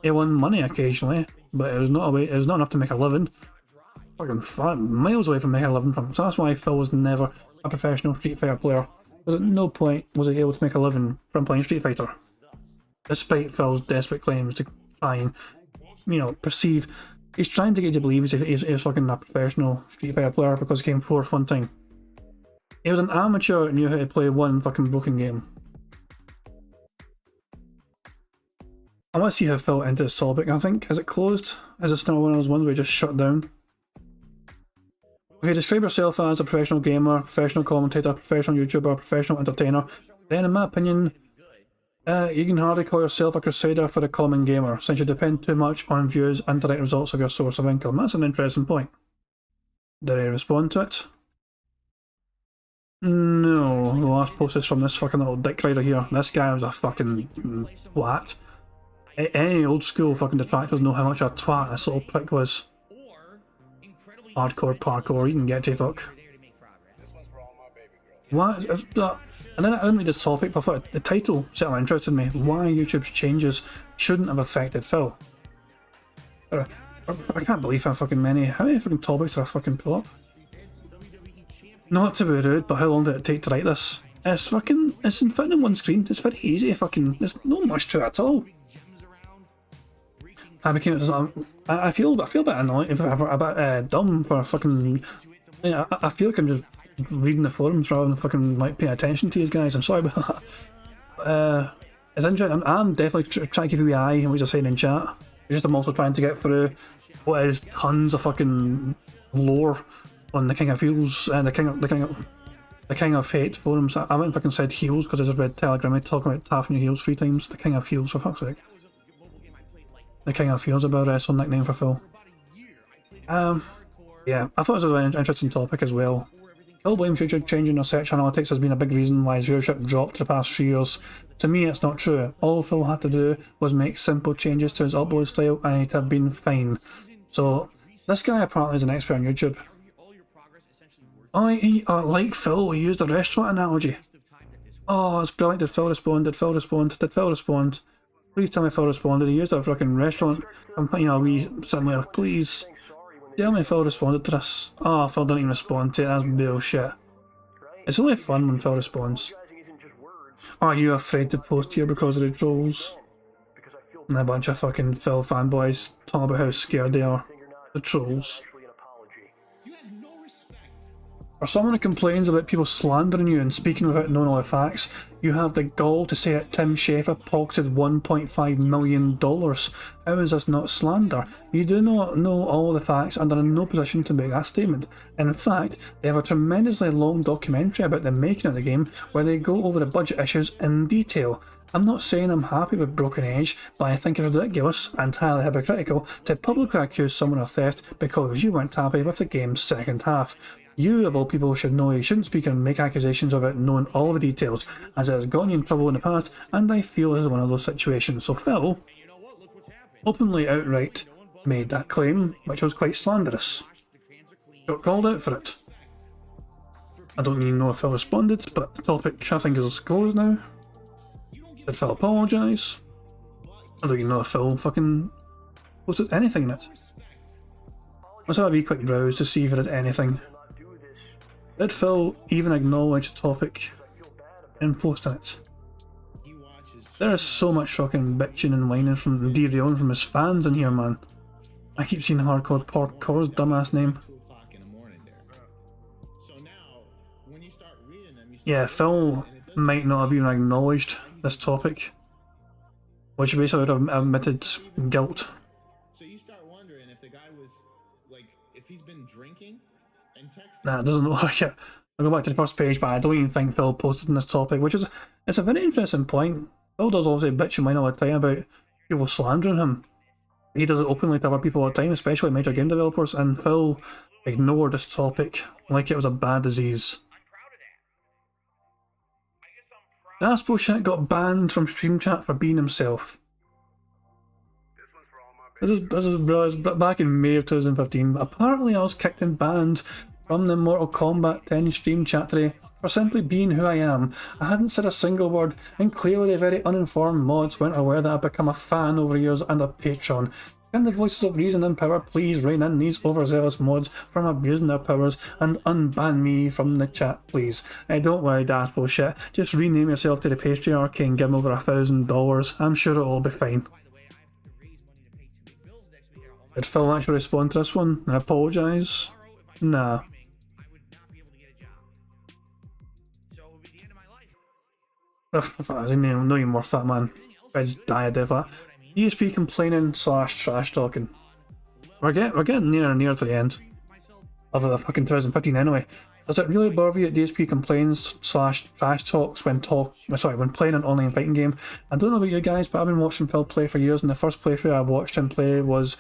S15: He won money occasionally, but it was not enough to make a living. Fucking miles away from making a living from. So that's why Phil was never a professional Street Fighter player. Because at no point was he able to make a living from playing Street Fighter. Despite Phil's desperate claims to try and, perceive, he's trying to get you to believe he's fucking a professional Street Fighter player because he came forth one time. He was an amateur and knew how to play one fucking broken game. I want to see how Phil entered this topic. I think, is it closed? Is it still one of those ones where he just shut down? If you describe yourself as a professional gamer, professional commentator, professional YouTuber, professional entertainer, then in my opinion, you can hardly call yourself a crusader for the common gamer, since you depend too much on views and direct results of your source of income. That's an interesting point. Did he respond to it? No, the last post is from this fucking little dick rider here. This guy was a fucking twat. Any old school fucking detractors know how much a twat this little prick was. Hardcore parkour, you can get to fuck. What? And then I didn't read this topic, but I thought the title certainly interested me. Why YouTube's changes shouldn't have affected Phil. I can't believe how many fucking topics did I fucking pull up? Not to be rude, but how long did it take to write this? It's in fitting on one screen. It's very easy there's not much to it at all. I feel a bit annoyed, a bit dumb for fucking. I feel like I'm just reading the forums rather than fucking paying attention to these guys. I'm sorry about that. It's interesting. I'm definitely trying to keep a wee eye on what you're saying in chat. It's just I'm also trying to get through what is tons of fucking lore on the King of Heels and the King of Hate forums. I haven't fucking said heels because I just read Telegram talking about tapping your heels 3 times. The King of Heels, for fuck's sake. The King of Heels, about a wrestling nickname for Phil. Yeah, I thought it was an interesting topic as well. Phil blames YouTube changing their search analytics has been a big reason why his viewership dropped the past 3 years. To me, it's not true. All Phil had to do was make simple changes to his upload style and he'd have been fine. So, this guy apparently is an expert on YouTube. Like Phil, he used a restaurant analogy. Oh, it's brilliant. Did Phil respond? Did Phil respond? Did Phil respond? Please tell me Phil responded. He used a fucking restaurant company, a wee somewhere. Please. Tell me Phil responded to this. Oh, Phil didn't even respond to it. That's bullshit. It's only fun when Phil responds. Are you afraid to post here because of the trolls? And a bunch of fucking Phil fanboys talk about how scared they are. The trolls. For someone who complains about people slandering you and speaking without knowing all the facts, you have the gall to say that Tim Schafer pocketed $1.5 million. How is this not slander? You do not know all the facts and are in no position to make that statement. In fact, they have a tremendously long documentary about the making of the game where they go over the budget issues in detail. I'm not saying I'm happy with Broken Age, but I think it's ridiculous and highly hypocritical to publicly accuse someone of theft because you weren't happy with the game's second half. You, of all people, should know you shouldn't speak and make accusations without knowing all the details, as it has gotten you in trouble in the past, and I feel this is one of those situations. So Phil openly outright made that claim, which was quite slanderous. Got called out for it. I don't even know if Phil responded, but the topic I think is closed now. Did Phil apologise? I don't even know if Phil fucking posted anything in it. Let's have a wee quick browse to see if it had anything. Did Phil even acknowledge the topic in posting it? There is so much fucking bitching and whining from derailing from his fans in here, man. I keep seeing hardcore Porkcore's dumbass name. Yeah, Phil might not have even acknowledged this topic, which basically would have admitted guilt.
S17: So you start wondering if the guy was, like, if he's been drinking and texting.
S15: Nah, it doesn't look like it. I'll go back to the first page, but I don't even think Phil posted on this topic, which is, it's a very interesting point. Phil does obviously bitch and whine all the time about people slandering him. He does it openly to other people all the time, especially major game developers, and Phil ignored this topic like it was a bad disease. That's bullshit got banned from Stream Chat for being himself. This is back in May of 2015. Apparently I was kicked and banned from the Mortal Kombat 10 Stream Chat today for simply being who I am. I hadn't said a single word, and clearly the very uninformed mods weren't aware that I've become a fan over years and a patron. Can the voices of reason and power please rein in these overzealous mods from abusing their powers and unban me from the chat, please? Don't worry, that's bullshit. Just rename yourself to the Patriarchy and give them over $1,000. I'm sure it'll all be fine. Did Phil actually respond to this one and apologise? Nah. No even worth that, man. I just die a death. DSP complaining / trash talking. We're getting nearer and nearer to the end of the fucking 2015 anyway. Does it really bother you that DSP complains / trash talks when playing an online fighting game? I don't know about you guys, but I've been watching Phil play for years, and the first playthrough I watched him play was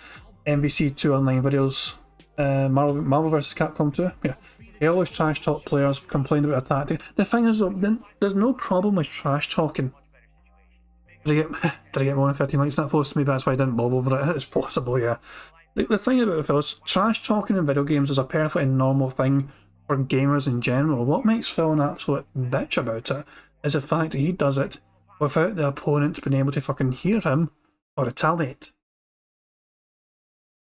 S15: MVC 2 online videos, Marvel vs Capcom 2. Yeah. He always trash talk players, complained about their tactic. The thing is though, there's no problem with trash talking. Did I get more than 13 likes on that post? Maybe that's why I didn't bob over it. It's possible, yeah. The thing about Phil is, trash talking in video games is a perfectly normal thing for gamers in general. What makes Phil an absolute bitch about it is the fact that he does it without the opponent being able to fucking hear him or retaliate.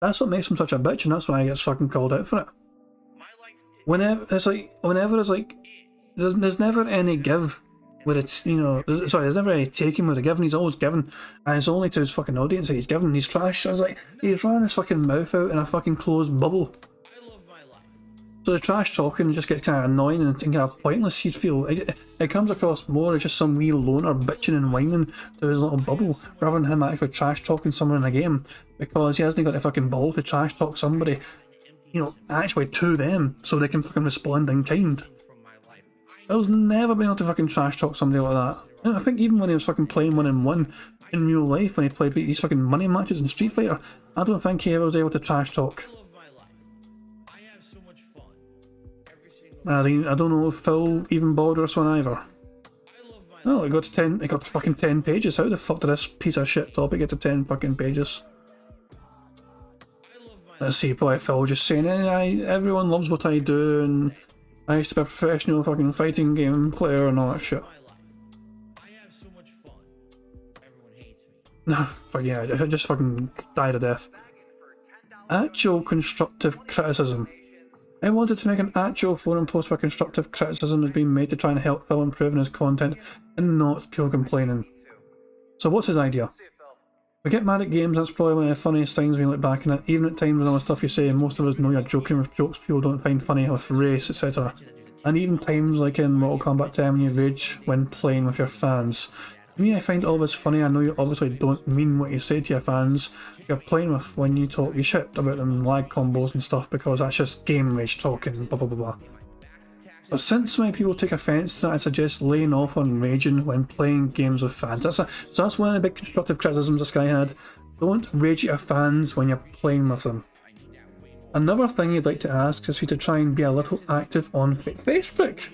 S15: That's what makes him such a bitch, and that's why he gets fucking called out for it. Whenever there's never any give with it, there's never any taking with a give, and he's always given, and it's only to his fucking audience that he's given. He's trash. I was like, he's running his fucking mouth out in a fucking closed bubble. So the trash talking just gets kind of annoying and kind of pointless. You feel it comes across more as just some wee loner bitching and whining to his little bubble, rather than him actually trash talking someone in a game, because he hasn't got the fucking ball to trash talk somebody, actually to them, so they can fucking respond in kind. Phil's never been able to fucking trash talk somebody like that. And I think even when he was fucking playing 1-on-1 in real life, when he played these fucking money matches in Street Fighter, I don't think he ever was able to trash talk. I don't know if Phil even bothered this one either. Oh, it got to 10. It got to fucking 10 pages. How the fuck did this piece of shit topic get to 10 fucking pages? Let's see, probably Phil just saying, everyone loves what I do, and I used to be a professional fucking fighting game player and all that shit. No, fuck yeah, I just fucking died a death. Actual constructive criticism. I wanted to make an actual forum post where constructive criticism has been made to try and help Phil improve in his content and not pure complaining. So what's his idea? We get mad at games, that's probably one of the funniest things when you look back on it, even at times when all the stuff you say, most of us know you're joking with jokes people don't find funny, with race, etc. And even times like in Mortal Kombat 10 when you rage when playing with your fans. To me, I find all this funny. I know you obviously don't mean what you say to your fans. You're playing with when you talk you shit about them lag combos and stuff because that's just game rage talking, blah blah blah blah. But since so many people take offence to that, I suggest laying off on raging when playing games with fans. So that's one of the big constructive criticisms this guy had. Don't rage at your fans when you're playing with them. Another thing you'd like to ask is for you to try and be a little active on Facebook.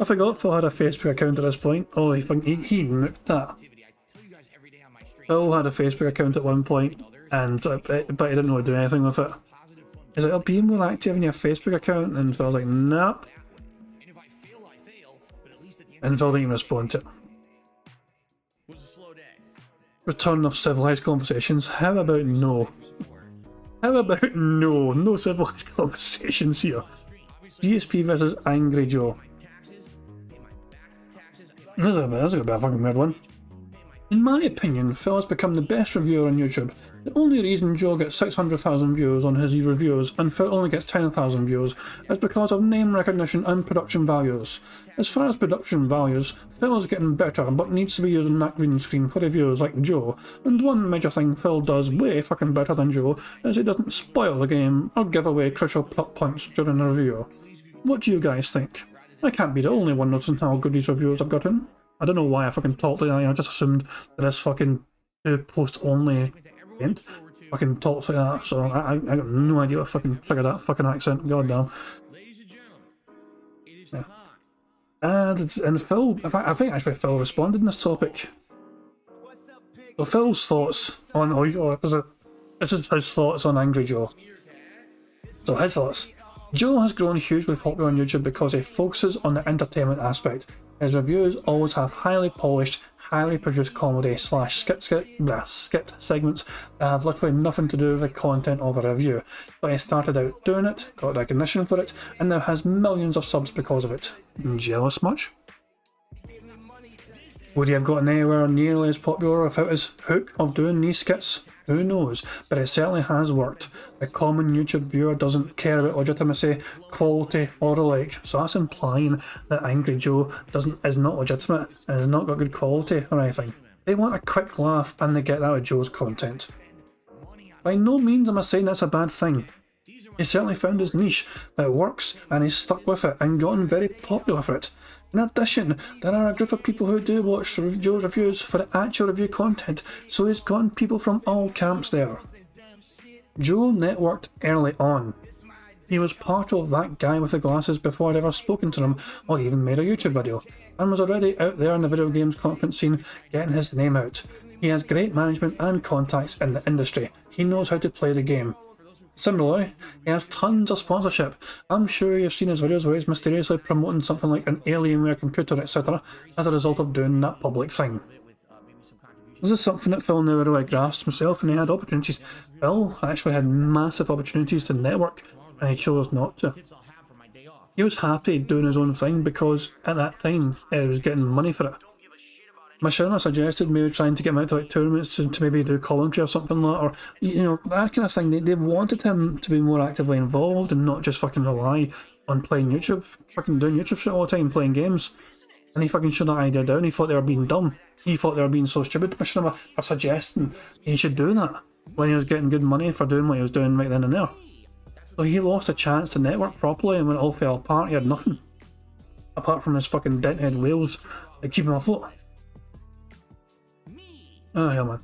S15: I forgot Phil had a Facebook account at this point. Oh, he nuked that. Phil had a Facebook account at one point, and but he didn't really do anything with it. He's like, I'll be more active in your Facebook account, and Phil's like, nope. And Phil didn't even respond to it. Return of civilized conversations. How about no? How about no? No civilized conversations here. GSP versus Angry Joe. This is gonna be a fucking weird one. In my opinion, Phil has become the best reviewer on YouTube. The only reason Joe gets 600,000 views on his reviews and Phil only gets 10,000 views is because of name recognition and production values. As far as production values, Phil is getting better but needs to be using that green screen for reviews like Joe, and one major thing Phil does way fucking better than Joe is he doesn't spoil the game or give away crucial plot points during a review. What do you guys think? I can't be the only one noticing how good these reviews have gotten. I don't know why I fucking talked like that. I just assumed that this fucking post only event fucking talks like that, so I got no idea what fucking triggered that fucking accent. God damn. Yeah. And Phil, I think actually Phil responded in this topic. So Phil's thoughts on this is his thoughts on Angry Joe. So his thoughts. Joe has grown hugely popular on YouTube because he focuses on the entertainment aspect. His reviews always have highly polished, highly produced comedy / skit segments that have literally nothing to do with the content of a review. But he started out doing it, got recognition for it, and now has millions of subs because of it. Jealous much? Would he have gotten anywhere nearly as popular without his hook of doing these skits? Who knows, but it certainly has worked. The common YouTube viewer doesn't care about legitimacy, quality, or the like, so that's implying that Angry Joe is not legitimate and has not got good quality or anything. They want a quick laugh and they get that with Joe's content. By no means am I saying that's a bad thing. He certainly found his niche that works and he's stuck with it and gotten very popular for it. In addition, there are a group of people who do watch Joe's reviews for the actual review content, so he's gotten people from all camps there. Joe networked early on. He was part of that guy with the glasses before I'd ever spoken to him or even made a YouTube video, and was already out there in the video games conference scene getting his name out. He has great management and contacts in the industry. He knows how to play the game. Similarly, he has tons of sponsorship. I'm sure you've seen his videos where he's mysteriously promoting something like an Alienware computer, etc. as a result of doing that public thing. This is something that Phil never really grasped himself, and he had opportunities. Phil actually had massive opportunities to network, and he chose not to. He was happy doing his own thing because at that time he was getting money for it. Mashima suggested maybe trying to get him out to like tournaments to maybe do commentary or something like that, or you know, that kind of thing. They wanted him to be more actively involved and not just fucking rely on playing YouTube, fucking doing YouTube shit all the time, playing games. And he fucking shut that idea down. He thought they were being dumb. He thought they were being so stupid. Mashima for suggesting he should do that when he was getting good money for doing what he was doing right then and there. So he lost a chance to network properly, and when it all fell apart, he had nothing apart from his fucking dented whales that keep him afloat. Oh hell, man.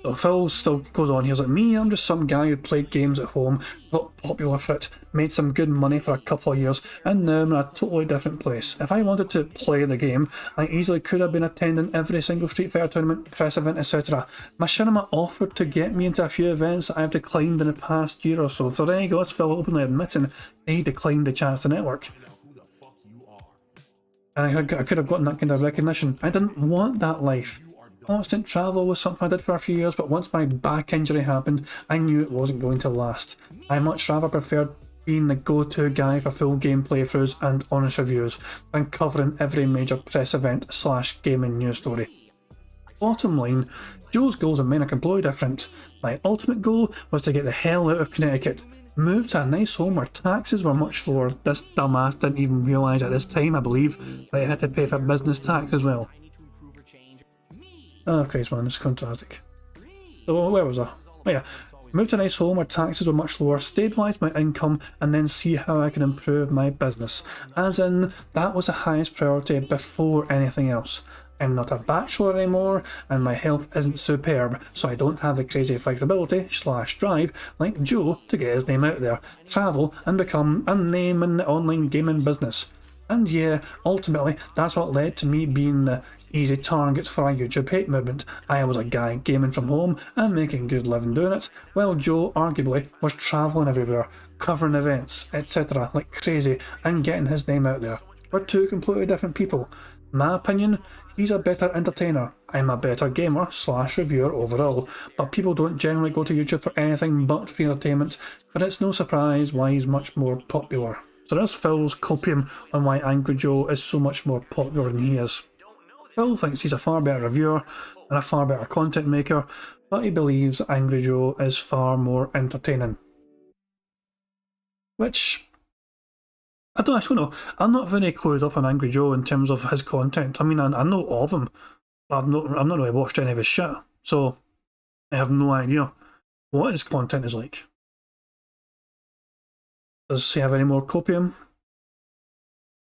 S15: So Phil still goes on, he's like, me, I'm just some guy who played games at home, got popular for it, made some good money for a couple of years, and now I'm in a totally different place. If I wanted to play the game, I easily could have been attending every single Street Fighter tournament, press event, etc. Machinima offered to get me into a few events that I've declined in the past year or so. So there you go, that's Phil openly admitting that he declined the chance to network. And I could have gotten that kind of recognition. I didn't want that life. Constant travel was something I did for a few years, but once my back injury happened, I knew it wasn't going to last. I much rather preferred being the go-to guy for full game playthroughs and honest reviews than covering every major press event / gaming news story. Bottom line, Joe's goals and mine are completely different. My ultimate goal was to get the hell out of Connecticut, move to a nice home where taxes were much lower. This dumbass didn't even realise at this time, I believe, that I had to pay for business tax as well. Oh Christ man, it's fantastic. So where was I? Oh yeah, moved to a nice home where taxes were much lower, stabilise my income, and then see how I can improve my business. As in, that was the highest priority before anything else. I'm not a bachelor anymore, and my health isn't superb, so I don't have the crazy flexibility / drive like Joe to get his name out there, travel, and become a name in the online gaming business. And yeah, ultimately, that's what led to me being the easy target for a YouTube hate movement. I was a guy gaming from home and making good living doing it, while Joe arguably was travelling everywhere, covering events, etc. like crazy and getting his name out there. We're two completely different people. My opinion, he's a better entertainer. I'm a better gamer / reviewer overall, but people don't generally go to YouTube for anything but free entertainment, but it's no surprise why he's much more popular. So there's Phil's copium on why Angry Joe is so much more popular than he is. Phil thinks he's a far better reviewer and a far better content maker, but he believes Angry Joe is far more entertaining. Which, I don't actually know. I'm not very clued up on Angry Joe in terms of his content. I mean, I know of him, but I've not really watched any of his shit, so I have no idea what his content is like. Does he have any more copium?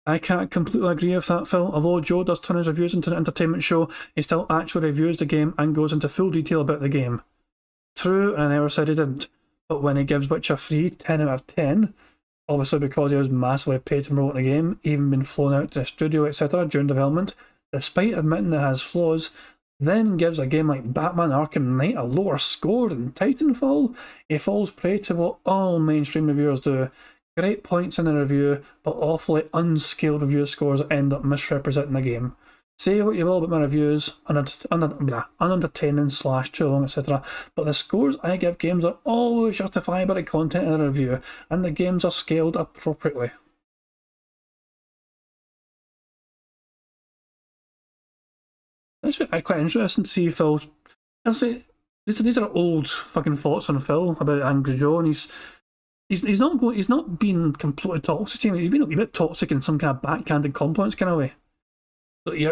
S15: I can't completely agree with that, Phil. Although Joe does turn his reviews into an entertainment show, he still actually reviews the game and goes into full detail about the game. True, and I never said he didn't, but when he gives Witcher 3 10 out of 10, obviously because he was massively paid to promote the game, even been flown out to the studio etc. during development, despite admitting it has flaws, then gives a game like Batman Arkham Knight a lower score than Titanfall, he falls prey to what all mainstream reviewers do. Great points in the review, but awfully unskilled review scores that end up misrepresenting the game. Say what you will about my reviews, unentertaining / too long, etc., but the scores I give games are always justified by the content of the review, and the games are scaled appropriately. It's quite interesting to see Phil. These are old fucking thoughts on Phil about Angry Joe, and he's not being completely toxic to him. He's been a bit toxic in some kind of backhanded compliments kind of way.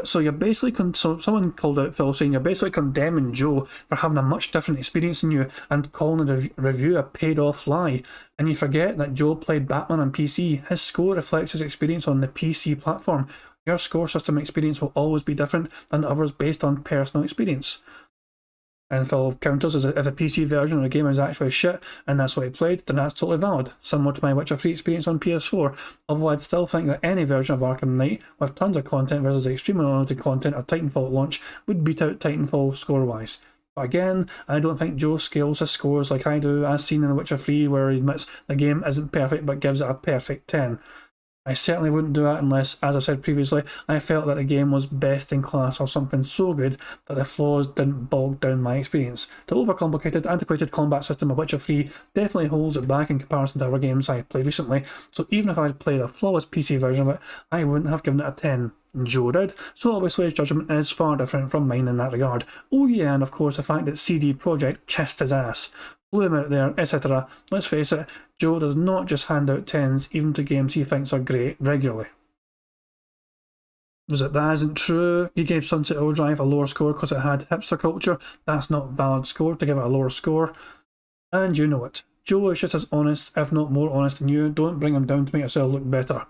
S15: So you're basically someone called out Phil saying you're basically condemning Joe for having a much different experience than you and calling the review a paid off lie. And you forget that Joe played Batman on PC. His score reflects his experience on the PC platform. Your score system experience will always be different than others based on personal experience. And Phil counters as if a PC version of the game is actually shit and that's what he played, then that's totally valid, similar to my Witcher 3 experience on PS4, although I'd still think that any version of Arkham Knight with tons of content versus extremely limited content of Titanfall at launch would beat out Titanfall score-wise. But again, I don't think Joe scales his scores like I do, as seen in Witcher 3 where he admits the game isn't perfect but gives it a perfect 10. I certainly wouldn't do that unless, as I said previously, I felt that the game was best in class or something so good that the flaws didn't bog down my experience. The overcomplicated, antiquated combat system of Witcher 3 definitely holds it back in comparison to other games I've played recently, so even if I'd played a flawless PC version of it, I wouldn't have given it a 10. Joe did, so obviously his judgment is far different from mine in that regard. Oh yeah, and of course the fact that CD Projekt kissed his ass, blew him out there, etc. Let's face it, Joe does not just hand out 10s even to games he thinks are great regularly. Was it that isn't true? He gave Sunset Overdrive a lower score because it had hipster culture. That's not a valid score to give it a lower score. And you know it. Joe is just as honest, if not more honest than you. Don't bring him down to make yourself look better.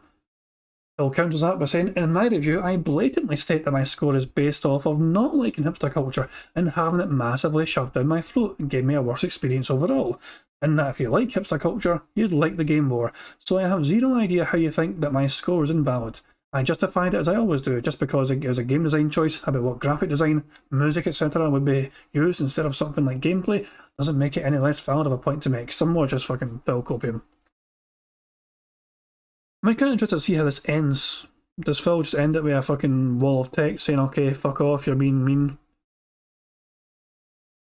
S15: Phil counters that by saying, in my review, I blatantly state that my score is based off of not liking hipster culture and having it massively shoved down my throat and gave me a worse experience overall. And that if you like hipster culture, you'd like the game more. So I have zero idea how you think that my score is invalid. I justified it as I always do, just because it was a game design choice about what graphic design, music, etc. would be used instead of something like gameplay, doesn't make it any less valid of a point to make. Some more just fucking Phil copying. I'm kind of interested to see how this ends. Does Phil just end it with a fucking wall of text saying, okay, fuck off, you're being mean?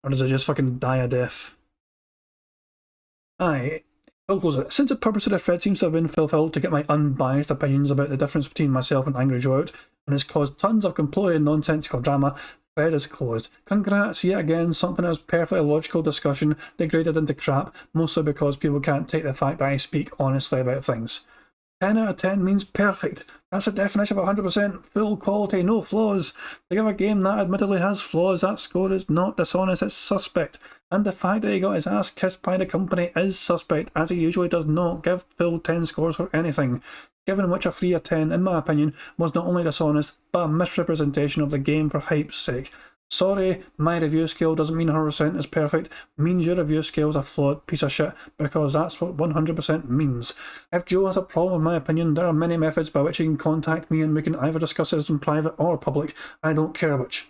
S15: Or does it just fucking die a death? Aye. Phil goes, since the purpose of the thread seems to have been fulfilled to get my unbiased opinions about the difference between myself and Angry Joe out, and has caused tons of completely nonsensical drama, thread is closed. Congrats, yet again, something that was perfectly logical discussion degraded into crap, mostly because people can't take the fact that I speak honestly about things. 10 out of 10 means perfect. That's the definition of 100%. Full quality, no flaws. To give a game that admittedly has flaws, that score is not dishonest, it's suspect. And the fact that he got his ass kissed by the company is suspect, as he usually does not give full 10 scores for anything. Given which a 3 of 10, in my opinion, was not only dishonest, but a misrepresentation of the game for hype's sake. Sorry, my review scale doesn't mean 100% is perfect, means your review scale is a flawed piece of shit, because that's what 100% means. If Joe has a problem with my opinion, there are many methods by which he can contact me and we can either discuss this in private or public. I don't care which.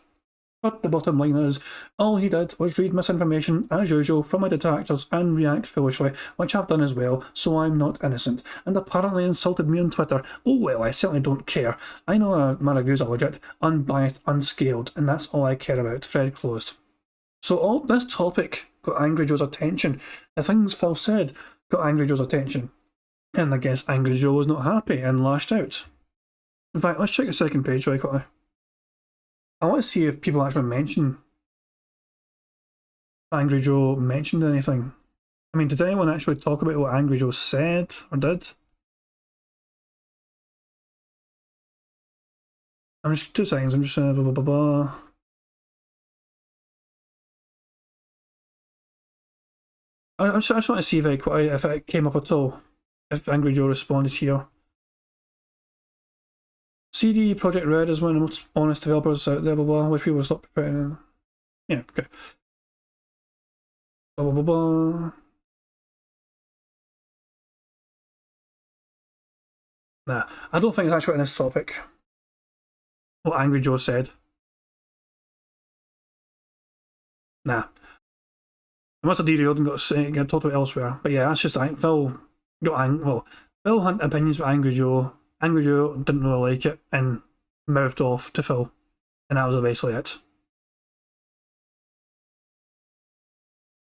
S15: But the bottom line is, all he did was read misinformation, as usual, from my detractors and react foolishly, which I've done as well, so I'm not innocent, and apparently insulted me on Twitter. Oh well, I certainly don't care. I know my reviews are legit, unbiased, unscaled, and that's all I care about. Thread closed. So all this topic got Angry Joe's attention. The things Phil said got Angry Joe's attention. And I guess Angry Joe was not happy and lashed out. In fact, let's check the second page very quickly. I want to see if people actually mention Angry Joe mentioned anything. I mean, did anyone actually talk about what Angry Joe said or did? I'm just 2 seconds. I'm just blah blah blah blah. I just want to see very quickly if it came up at all. If Angry Joe responded here. CD Projekt Red is one of the most honest developers out there, blah blah, which people stop preparing. Yeah, okay. Blah blah blah blah. Nah, I don't think it's actually in this topic. What Angry Joe said. Nah. I must have derailed and got talked about elsewhere. But yeah, that's just Phil got Phil had opinions about Angry Joe. Angry Joe didn't really like it and mouthed off to Phil. And that was basically it.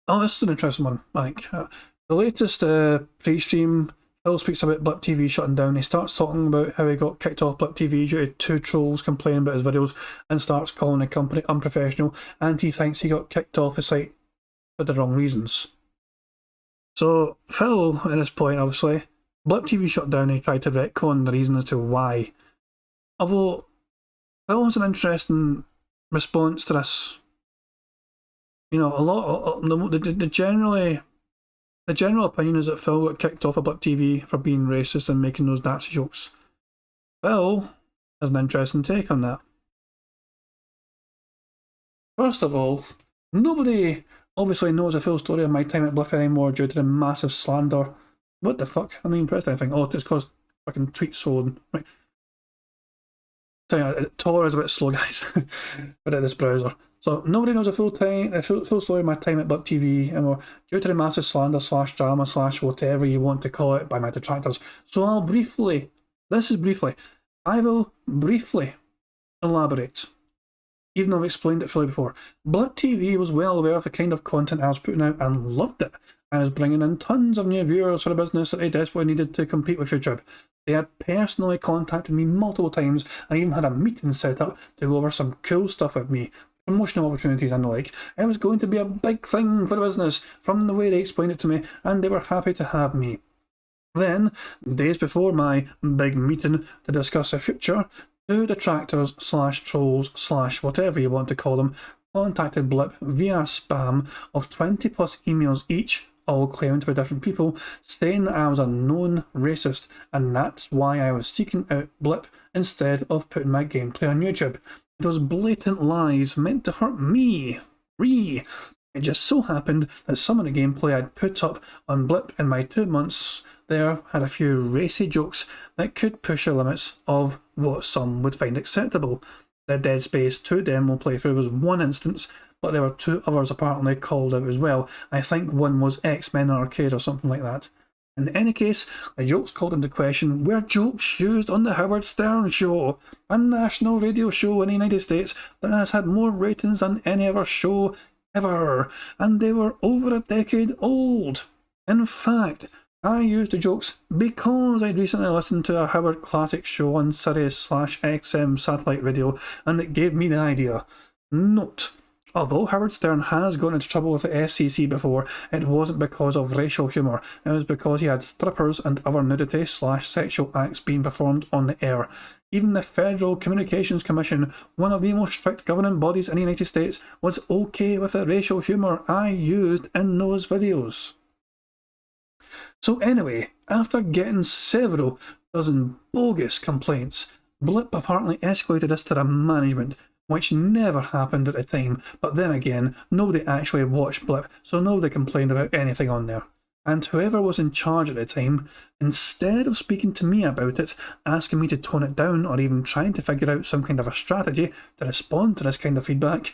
S15: Oh, this is an interesting one. Like, the latest pre-stream, Phil speaks about Blip TV shutting down. He starts talking about how he got kicked off Blip TV due to 2 trolls complaining about his videos and starts calling the company unprofessional, and he thinks he got kicked off the site for the wrong reasons. So, Phil, at this point, obviously, Blip TV shut down and he tried to retcon the reason as to why. Although, Phil has an interesting response to this. You know, a lot of the general opinion is that Phil got kicked off of Blip TV for being racist and making those Nazi jokes. Phil has an interesting take on that. First of all, nobody obviously knows the full story of my time at Blip anymore due to the massive slander. What the fuck? I'm not even pressed anything. Oh, it's caused fucking tweets sold. Right. Tor is a bit slow, guys. But at this browser. So nobody knows the full story of my time at Blip TV anymore due to the massive slander / drama / whatever you want to call it by my detractors. So I will briefly elaborate. Even though I've explained it fully before. Blip TV was well aware of the kind of content I was putting out and loved it. I was bringing in tons of new viewers for a business that they desperately needed to compete with YouTube. They had personally contacted me multiple times and even had a meeting set up to go over some cool stuff with me, promotional opportunities and the like. It was going to be a big thing for the business from the way they explained it to me, and they were happy to have me. Then, days before my big meeting to discuss the future, 2 detractors / trolls / whatever you want to call them contacted Blip via spam of 20+ emails each all claiming to be different people, saying that I was a known racist, and that's why I was seeking out Blip instead of putting my gameplay on YouTube. It was blatant lies meant to hurt me, Ree. It just so happened that some of the gameplay I'd put up on Blip in my 2 months there had a few racy jokes that could push the limits of what some would find acceptable. The Dead Space 2 demo playthrough was one instance, but there were 2 others apparently called out as well. I think one was X-Men Arcade or something like that. In any case, the jokes called into question were jokes used on the Howard Stern Show, a national radio show in the United States that has had more ratings than any other show ever, and they were over a decade old. In fact, I used the jokes because I'd recently listened to a Howard Classic show on Sirius/XM satellite radio, and it gave me the idea. Note: although Howard Stern has gone into trouble with the FCC before, it wasn't because of racial humour, it was because he had strippers and other nudity/sexual acts being performed on the air. Even the Federal Communications Commission, one of the most strict governing bodies in the United States, was okay with the racial humour I used in those videos. So anyway, after getting several dozen bogus complaints, Blip apparently escalated this to the management, which never happened at the time, but then again, nobody actually watched Blip, so nobody complained about anything on there. And whoever was in charge at the time, instead of speaking to me about it, asking me to tone it down, or even trying to figure out some kind of a strategy to respond to this kind of feedback,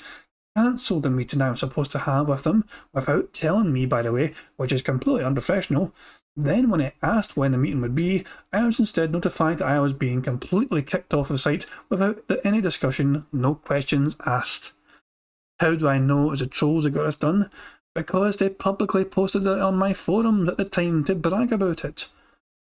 S15: cancelled the meeting I was supposed to have with them, without telling me, by the way, which is completely unprofessional. Then when I asked when the meeting would be, I was instead notified that I was being completely kicked off the site without any discussion, no questions asked. How do I know it was the trolls that got this done? Because they publicly posted it on my forums at the time to brag about it.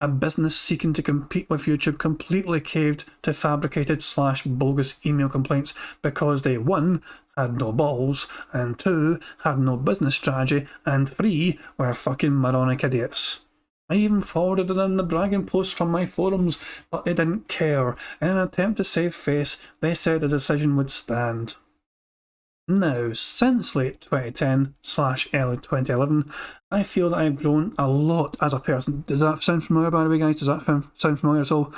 S15: A business seeking to compete with YouTube completely caved to fabricated/bogus email complaints because they 1. Had no balls, and 2. Had no business strategy, and 3. Were fucking moronic idiots. I even forwarded in the bragging posts from my forums, but they didn't care. In an attempt to save face, they said the decision would stand. Now, since late 2010/early 2011, I feel that I've grown a lot as a person. Does that sound familiar, by the way, guys? Does that sound familiar at all?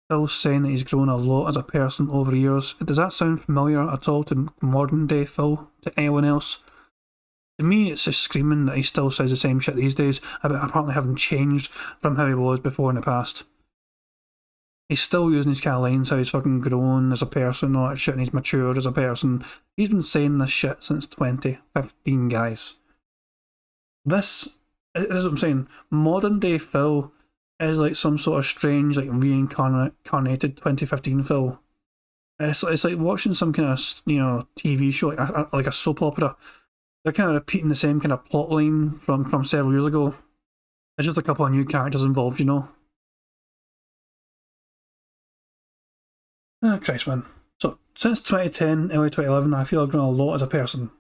S15: Phil saying that he's grown a lot as a person over the years. Does that sound familiar at all to modern day Phil? To anyone else? To me, it's just screaming that he still says the same shit these days about apparently having changed from how he was before in the past. He's still using his kind of lines, how he's fucking grown as a person, all that shit, and he's matured as a person. He's been saying this shit since 2015, guys. This is what I'm saying. Modern day Phil is like some sort of strange, like reincarnated 2015 Phil. It's like watching some kind of, TV show, like a soap opera. They're kind of repeating the same kind of plot line from several years ago. There's just a couple of new characters involved, Oh, Christ, man. So, since 2010, early 2011, I feel I've grown a lot as a person.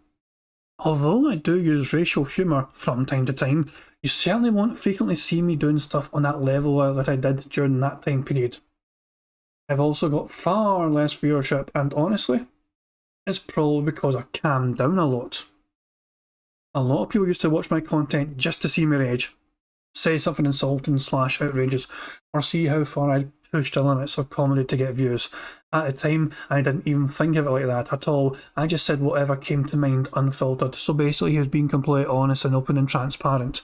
S15: Although I do use racial humour from time to time, you certainly won't frequently see me doing stuff on that level that I did during that time period. I've also got far less viewership, and honestly, it's probably because I calmed down a lot. A lot of people used to watch my content just to see me rage, say something insulting/outrageous, or see how far I'd pushed the limits of comedy to get views. At the time, I didn't even think of it like that at all. I just said whatever came to mind unfiltered. So basically, he was being completely honest and open and transparent.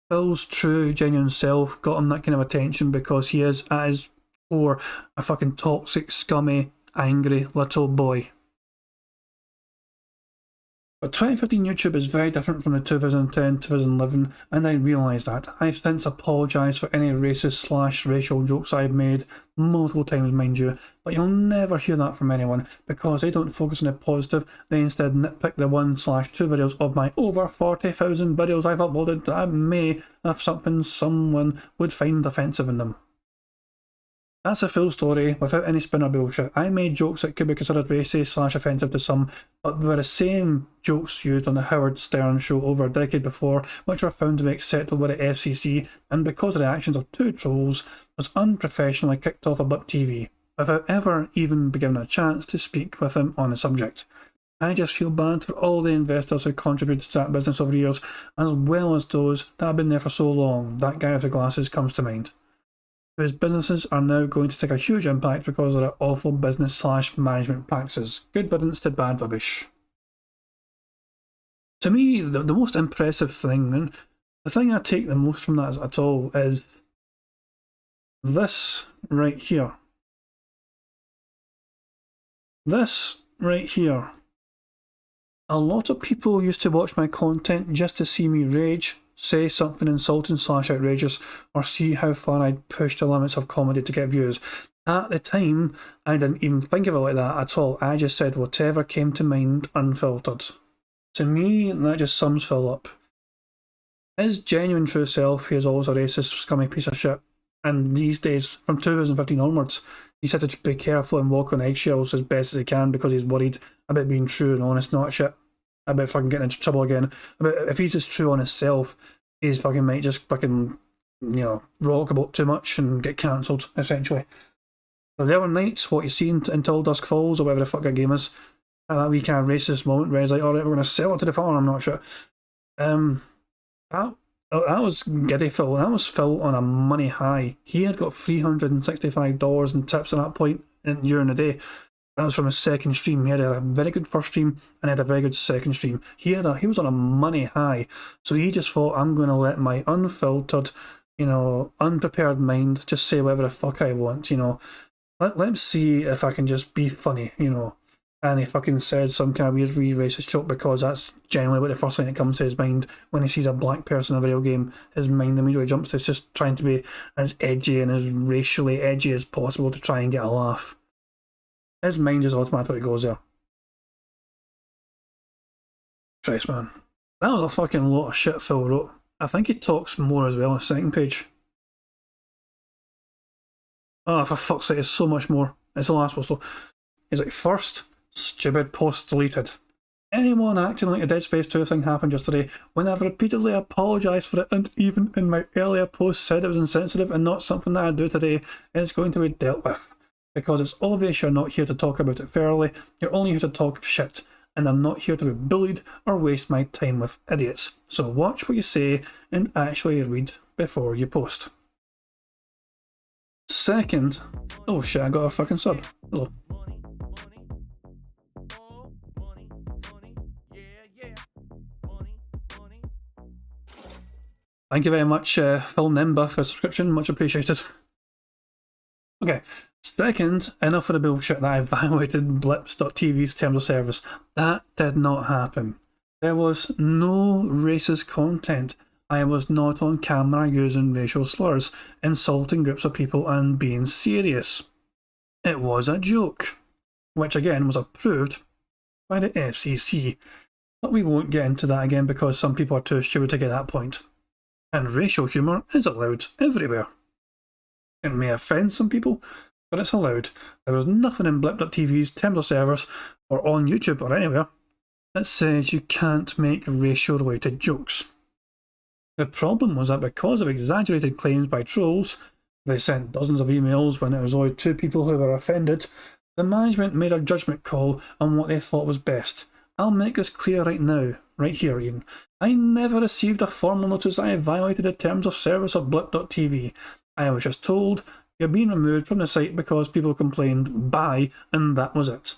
S15: Phil's true, genuine self got him that kind of attention because he is, at his core, a fucking toxic, scummy, angry little boy. But 2015 YouTube is very different from the 2010-2011, and I realise that. I've since apologised for any racist/racial jokes I've made, multiple times mind you, but you'll never hear that from anyone, because they don't focus on the positive, they instead nitpick the 1/2 videos of my over 40,000 videos I've uploaded that may have something someone would find offensive in them. That's a full story, without any spin or bullshit. I made jokes that could be considered racist/offensive to some, but they were the same jokes used on the Howard Stern Show over a decade before, which were found to be acceptable by the FCC, and because of the actions of 2 trolls, was unprofessionally kicked off of Blip TV, without ever even being given a chance to speak with him on the subject. I just feel bad for all the investors who contributed to that business over the years, as well as those that have been there for so long. That guy with the glasses comes to mind. Whose businesses are now going to take a huge impact because of their awful business/management practices. Good riddance to bad rubbish. To me, the most impressive thing, and the thing I take the most from that at all, is this right here. This right here. A lot of people used to watch my content just to see me rage, say something insulting/outrageous, or see how far I'd push the limits of comedy to get views. At the time, I didn't even think of it like that at all. I just said whatever came to mind unfiltered. To me, that just sums Phil up. His genuine true self, he is always a racist, scummy piece of shit. And these days, from 2015 onwards, he's had to be careful and walk on eggshells as best as he can because he's worried about being true and honest, not shit. About fucking getting into trouble again. About if he's just true on himself, he's fucking might just fucking, rock about too much and get cancelled, essentially. But the other nights, what you see until dusk falls, or whatever the fuck that game is, that wee kind of racist moment where he's like, alright, we're going to sell it to the farm, I'm not sure. That was giddy Phil. That was Phil on a money high. He had got $365 in tips at that point during the day. That was from his second stream. He had a very good first stream and had a very good second stream. He was on a money high. So he just thought, I'm going to let my unfiltered, unprepared mind just say whatever the fuck I want, Let's see if I can just be funny, And he fucking said some kind of weird racist joke because that's generally what the first thing that comes to his mind when he sees a black person in a video game. His mind immediately jumps to just trying to be as edgy and as racially edgy as possible to try and get a laugh. His mind just automatically goes there. Christ, man. That was a fucking lot of shit Phil wrote. I think he talks more as well on the second page. Oh, for fuck's sake, there's so much more. It's the last post though. He's like, first, stupid post deleted. Anyone acting like a Dead Space 2 thing happened yesterday when I've repeatedly apologised for it and even in my earlier post said it was insensitive and not something that I do today, is going to be dealt with. Because it's obvious you're not here to talk about it fairly, you're only here to talk shit, and I'm not here to be bullied or waste my time with idiots. So watch what you say and actually read before you post. Second, oh shit, I got a fucking sub. Hello. Thank you very much, Phil Nimba, for the subscription, much appreciated. Okay, second, enough of the bullshit that I violated Blips.tv's terms of service. That did not happen. There was no racist content. I was not on camera using racial slurs, insulting groups of people and being serious. It was a joke, which again was approved by the FCC. But we won't get into that again because some people are too stupid to get that point. And racial humour is allowed everywhere. It may offend some people, but it's allowed. There was nothing in Blip.tv's terms of service, or on YouTube or anywhere, that says you can't make racial related jokes. The problem was that because of exaggerated claims by trolls, they sent dozens of emails when it was only 2 people who were offended, the management made a judgment call on what they thought was best. I'll make this clear right now, right here even. I never received a formal notice that I violated the terms of service of Blip.tv. I was just told, you're being removed from the site because people complained, bye, and that was it.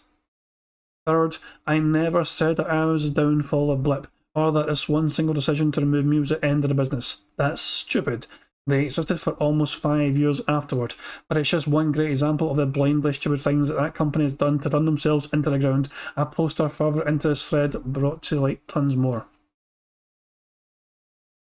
S15: Third, I never said that I was the downfall of Blip, or that this one single decision to remove me was the end of the business. That's stupid. They existed for almost 5 years afterward, but it's just one great example of the blindly stupid things that company has done to run themselves into the ground. A poster further into this thread brought to light tons more.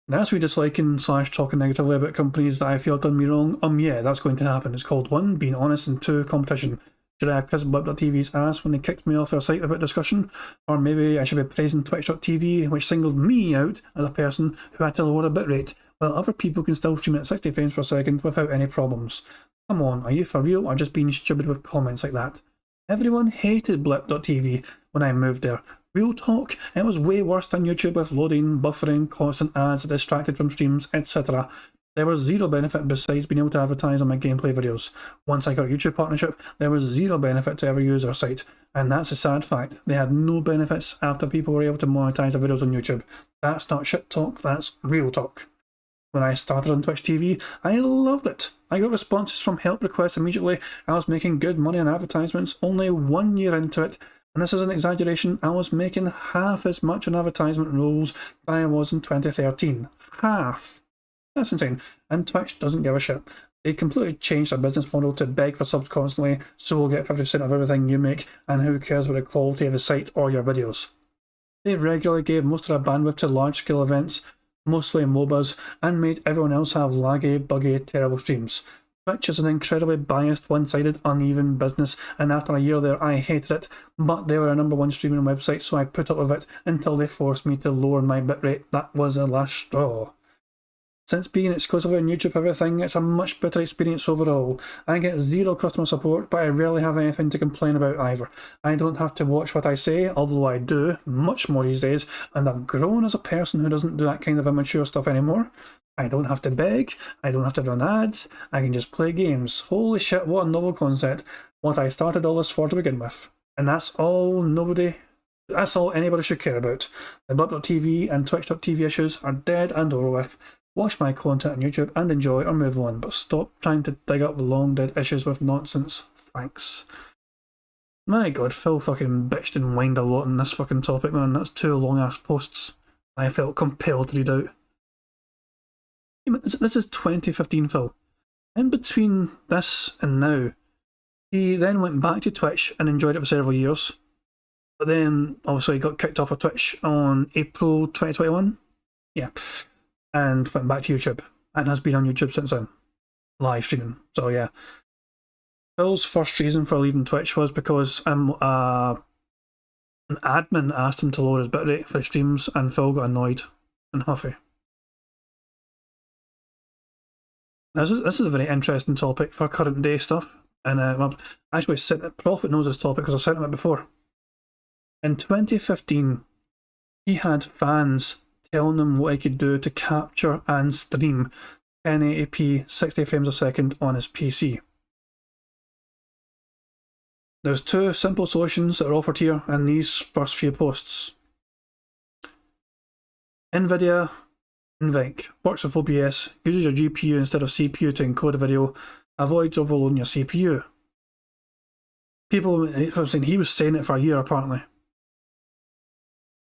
S15: That's me disliking / talking negatively about companies that I feel have done me wrong. Yeah, that's going to happen. It's called 1, being honest, and 2, competition. Should I have kissed Blip.tv's ass when they kicked me off their site without discussion? Or maybe I should be praising Twitch.tv, which singled me out as a person who had to lower a bitrate, while other people can still stream at 60 frames per second without any problems. Come on, are you for real or just being stupid with comments like that? Everyone hated Blip.tv when I moved there. Real talk, it was way worse than YouTube with loading, buffering, constant ads that distracted from streams, etc. There was zero benefit besides being able to advertise on my gameplay videos. Once I got a YouTube partnership, there was zero benefit to ever use their site, and that's a sad fact. They had no benefits after people were able to monetize their videos on YouTube. That's not shit talk, that's real talk. When I started on Twitch TV, I loved it. I got responses from help requests immediately. I was making good money on advertisements only 1 year into it, and this is an exaggeration, I was making half as much on advertisement roles than I was in 2013. Half. That's insane. And Twitch doesn't give a shit. They completely changed their business model to beg for subs constantly, so we'll get 50% of everything you make, and who cares about the quality of the site or your videos. They regularly gave most of their bandwidth to large-scale events, mostly MOBAs, and made everyone else have laggy, buggy, terrible streams. Twitch is an incredibly biased, one-sided, uneven business, and after a year there I hated it, but they were a #1 streaming website, so I put up with it until they forced me to lower my bitrate. That was the last straw. Since being exclusive on YouTube for everything, it's a much better experience overall. I get zero customer support, but I rarely have anything to complain about either. I don't have to watch what I say, although I do, much more these days, and I've grown as a person who doesn't do that kind of immature stuff anymore. I don't have to beg, I don't have to run ads, I can just play games. Holy shit, what a novel concept. What I started all this for to begin with. And that's all anybody should care about. The Blip.tv and Twitch.tv issues are dead and over with. Watch my content on YouTube and enjoy or move on, but stop trying to dig up long dead issues with nonsense. Thanks. My god, Phil fucking bitched and whined a lot on this fucking topic, man. That's 2 long ass posts I felt compelled to read out. This is 2015 Phil. In between this and now, he then went back to Twitch and enjoyed it for several years. But then, obviously, got kicked off of Twitch on April 2021. Yeah. And went back to YouTube, and has been on YouTube since then, live streaming. So yeah, Phil's first reason for leaving Twitch was because an admin asked him to lower his bitrate for streams, and Phil got annoyed and huffy. This is a very interesting topic for current day stuff, and well, actually, Prophet knows this topic because I've sent him it before. In 2015, he had fans telling him what he could do to capture and stream 1080p 60 frames a second on his PC. There's 2 simple solutions that are offered here in these first few posts. NVIDIA NVENC works with OBS, uses your GPU instead of CPU to encode a video, avoids overloading your CPU. He was saying it for a year apparently.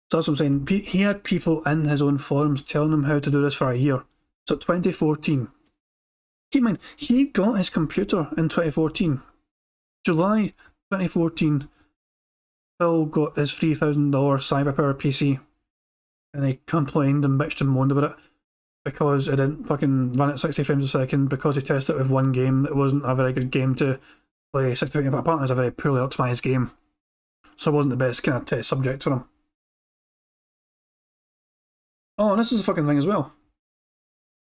S15: So that's what I'm saying. He had people in his own forums telling him how to do this for a year. So 2014. Keep in mind, he got his computer in 2014. July 2014, Phil got his $3,000 CyberPower PC. And he complained and bitched and moaned about it because it didn't fucking run at 60 frames a second because he tested it with one game that wasn't a very good game to play 60 frames. Apparently it's a very poorly optimised game. So it wasn't the best kind of test subject for him. Oh, and this is a fucking thing as well.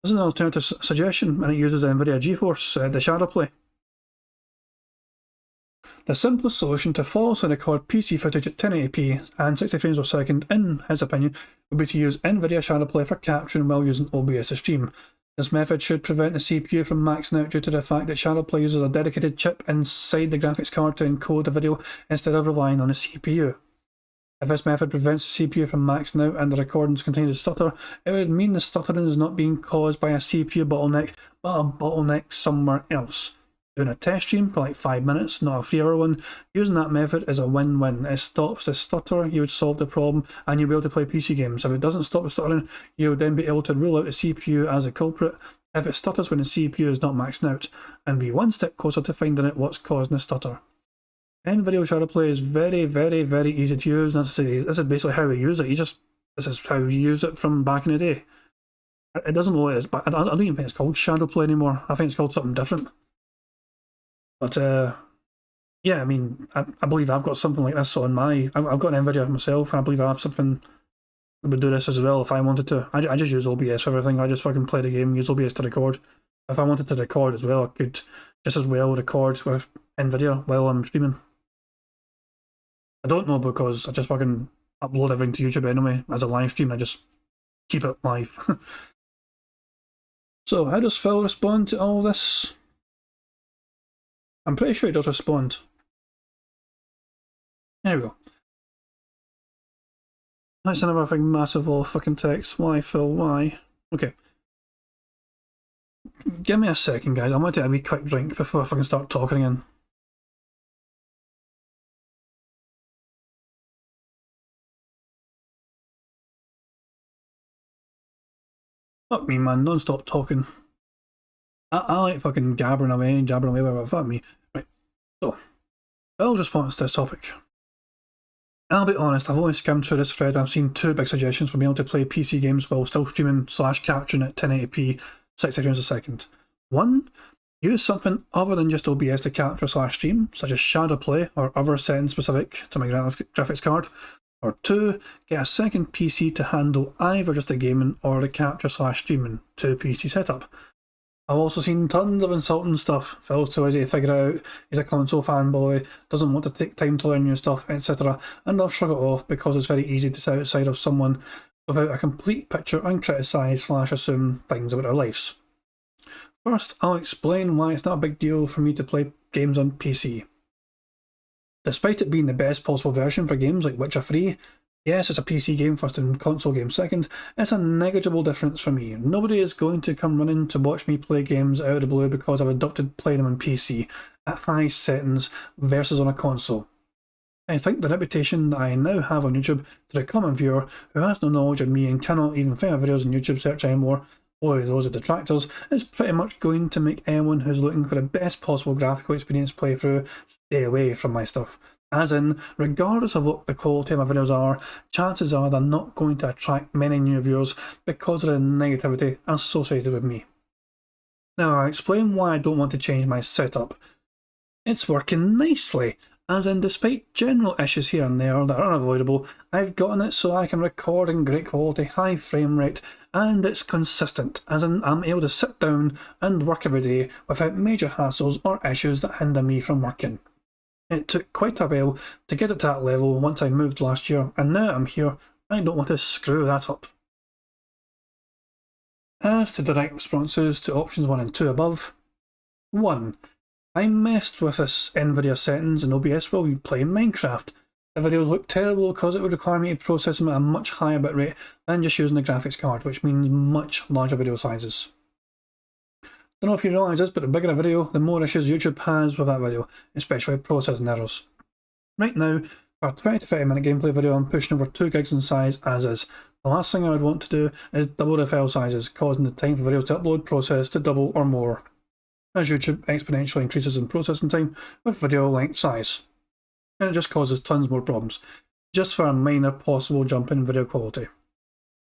S15: This is an alternative suggestion, and it uses the NVIDIA GeForce, the Shadowplay. The simplest solution to flawlessly record PC footage at 1080p and 60 frames per second, in his opinion, would be to use NVIDIA Shadowplay for capturing while using OBS to stream. This method should prevent the CPU from maxing out due to the fact that Shadowplay uses a dedicated chip inside the graphics card to encode the video instead of relying on a CPU. If this method prevents the CPU from maxing out and the recordings contains a stutter, it would mean the stuttering is not being caused by a CPU bottleneck, but a bottleneck somewhere else. Doing a test stream for like 5 minutes, not a 3-hour one, using that method is a win-win. It stops the stutter, you would solve the problem, and you'll be able to play PC games. If it doesn't stop the stuttering, you would then be able to rule out the CPU as a culprit if it stutters when the CPU is not maxing out, and be one step closer to finding out what's causing the stutter. NVIDIA Shadowplay is very, very, very easy to use. This is basically how we use it. This is how we use it from back in the day. It doesn't know what it is, but I don't even think it's called Shadowplay anymore. I think it's called something different. But yeah, I mean, I believe I've got something like this on my. I've got an NVIDIA myself, and I believe I have something that would do this as well if I wanted to. I just use OBS for everything. I just fucking play the game, use OBS to record. If I wanted to record as well, I could just as well record with NVIDIA while I'm streaming. I don't know because I just fucking upload everything to YouTube anyway as a live stream. I just keep it live. So, how does Phil respond to all this? I'm pretty sure he does respond. There we go. That's another big massive wall of fucking text. Why, Phil? Why? Okay. Give me a second, guys. I might take a wee quick drink before I fucking start talking again. Fuck me, man. Non-stop talking. I like fucking jabbering away, whatever. Fuck me. Right. So, Phil's response to this topic. I'll be honest, I've only skimmed through this thread. I've seen two big suggestions for being able to play PC games while still streaming / capturing at 1080p 60 frames a second. One, use something other than just OBS to capture / stream, such as shadow play or other settings specific to my graphics card. Or two, get a second PC to handle either just the gaming or the capture / streaming to PC setup. I've also seen tons of insulting stuff. Phil's too easy to figure out, he's a console fanboy, doesn't want to take time to learn new stuff, etc. And I'll shrug it off because it's very easy to sit outside of someone without a complete picture and criticise / assume things about their lives. First, I'll explain why it's not a big deal for me to play games on PC. Despite it being the best possible version for games like Witcher 3, yes, it's a PC game first and console game second, it's a negligible difference for me. Nobody is going to come running to watch me play games out of the blue because I've adopted playing them on PC at high settings versus on a console. I think the reputation that I now have on YouTube to the common viewer who has no knowledge of me and cannot even find my videos in YouTube search anymore, or those of detractors, is pretty much going to make anyone who's looking for the best possible graphical experience playthrough stay away from my stuff. As in, regardless of what the quality of my videos are, chances are they're not going to attract many new viewers because of the negativity associated with me. Now, I'll explain why I don't want to change my setup. It's working nicely, as in despite general issues here and there that are unavoidable, I've gotten it so I can record in great quality, high frame rate, and it's consistent, as in I'm able to sit down and work every day without major hassles or issues that hinder me from working. It took quite a while to get it to that level once I moved last year, and now I'm here, I don't want to screw that up. As to direct responses to options 1 and 2 above. 1. I messed with this NVIDIA settings in OBS while playing Minecraft. The videos look terrible because it would require me to process them at a much higher bitrate than just using the graphics card, which means much larger video sizes. Don't know if you realise this, but the bigger a video, the more issues YouTube has with that video, especially processing errors. Right now, for a 20 to 30 minute gameplay video, I'm pushing over 2 gigs in size as is. The last thing I would want to do is double the file sizes, causing the time for videos to upload process to double or more, as YouTube exponentially increases in processing time with video length size. And it just causes tons more problems, just for a minor possible jump in video quality.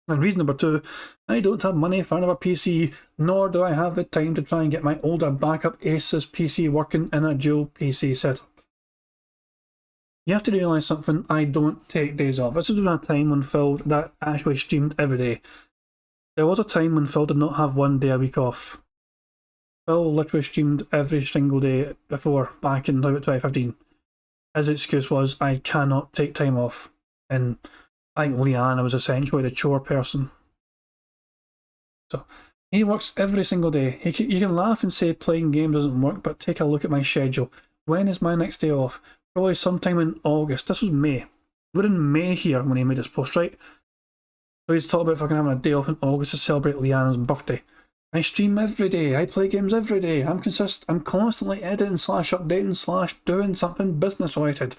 S15: And reason number 2, I don't have money for another PC, nor do I have the time to try and get my older backup Asus PC working in a dual PC setup. You have to realise something, I don't take days off. This was a time when Phil that actually streamed every day. There was a time when Phil did not have one day a week off. Phil literally streamed every single day before, back in about 2015. His excuse was, I cannot take time off. And I think Leanna was essentially the chore person. So, he works every single day. You can laugh and say playing games doesn't work, but take a look at my schedule. When is my next day off? Probably sometime in August. This was May. We're in May here when he made his post, right? So he's talking about fucking having a day off in August to celebrate Leanna's birthday. I stream every day, I play games every day, I'm constantly editing / updating / doing something business related.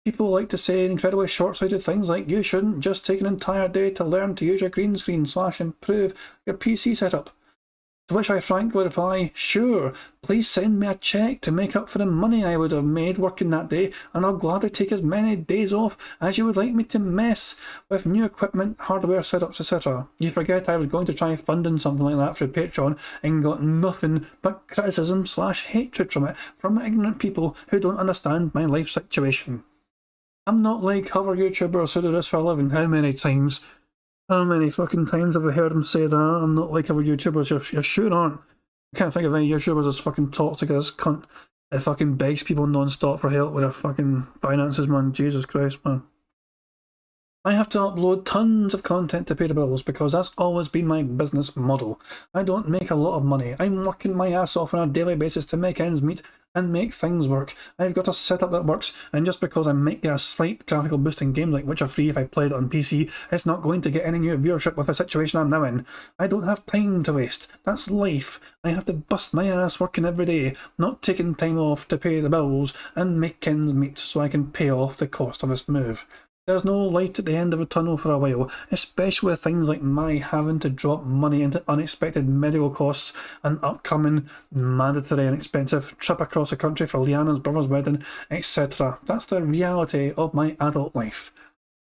S15: People like to say incredibly short-sighted things like you shouldn't just take an entire day to learn to use your green screen / improve your PC setup. To which I frankly reply, sure, please send me a check to make up for the money I would have made working that day, and I'll gladly take as many days off as you would like me to mess with new equipment, hardware setups, etc. You forget I was going to try funding something like that through Patreon and got nothing but criticism / hatred from it from ignorant people who don't understand my life situation. I'm not like other YouTubers who do this for a living. How many fucking times have I heard him say that? I'm not like other YouTubers. You sure aren't. I can't think of any YouTubers as fucking toxic as this cunt that fucking begs people non-stop for help with their fucking finances, man. Jesus Christ, man. I have to upload tons of content to pay the bills because that's always been my business model. I don't make a lot of money. I'm working my ass off on a daily basis to make ends meet and make things work. I've got a setup that works, and just because I might get a slight graphical boost in games like Witcher 3 if I played it on PC, it's not going to get any new viewership with the situation I'm now in. I don't have time to waste. That's life. I have to bust my ass working every day, not taking time off to pay the bills and make ends meet so I can pay off the cost of this move. There's no light at the end of a tunnel for a while, especially with things like my having to drop money into unexpected medical costs, an upcoming mandatory and expensive trip across the country for Liana's brother's wedding, etc. That's the reality of my adult life.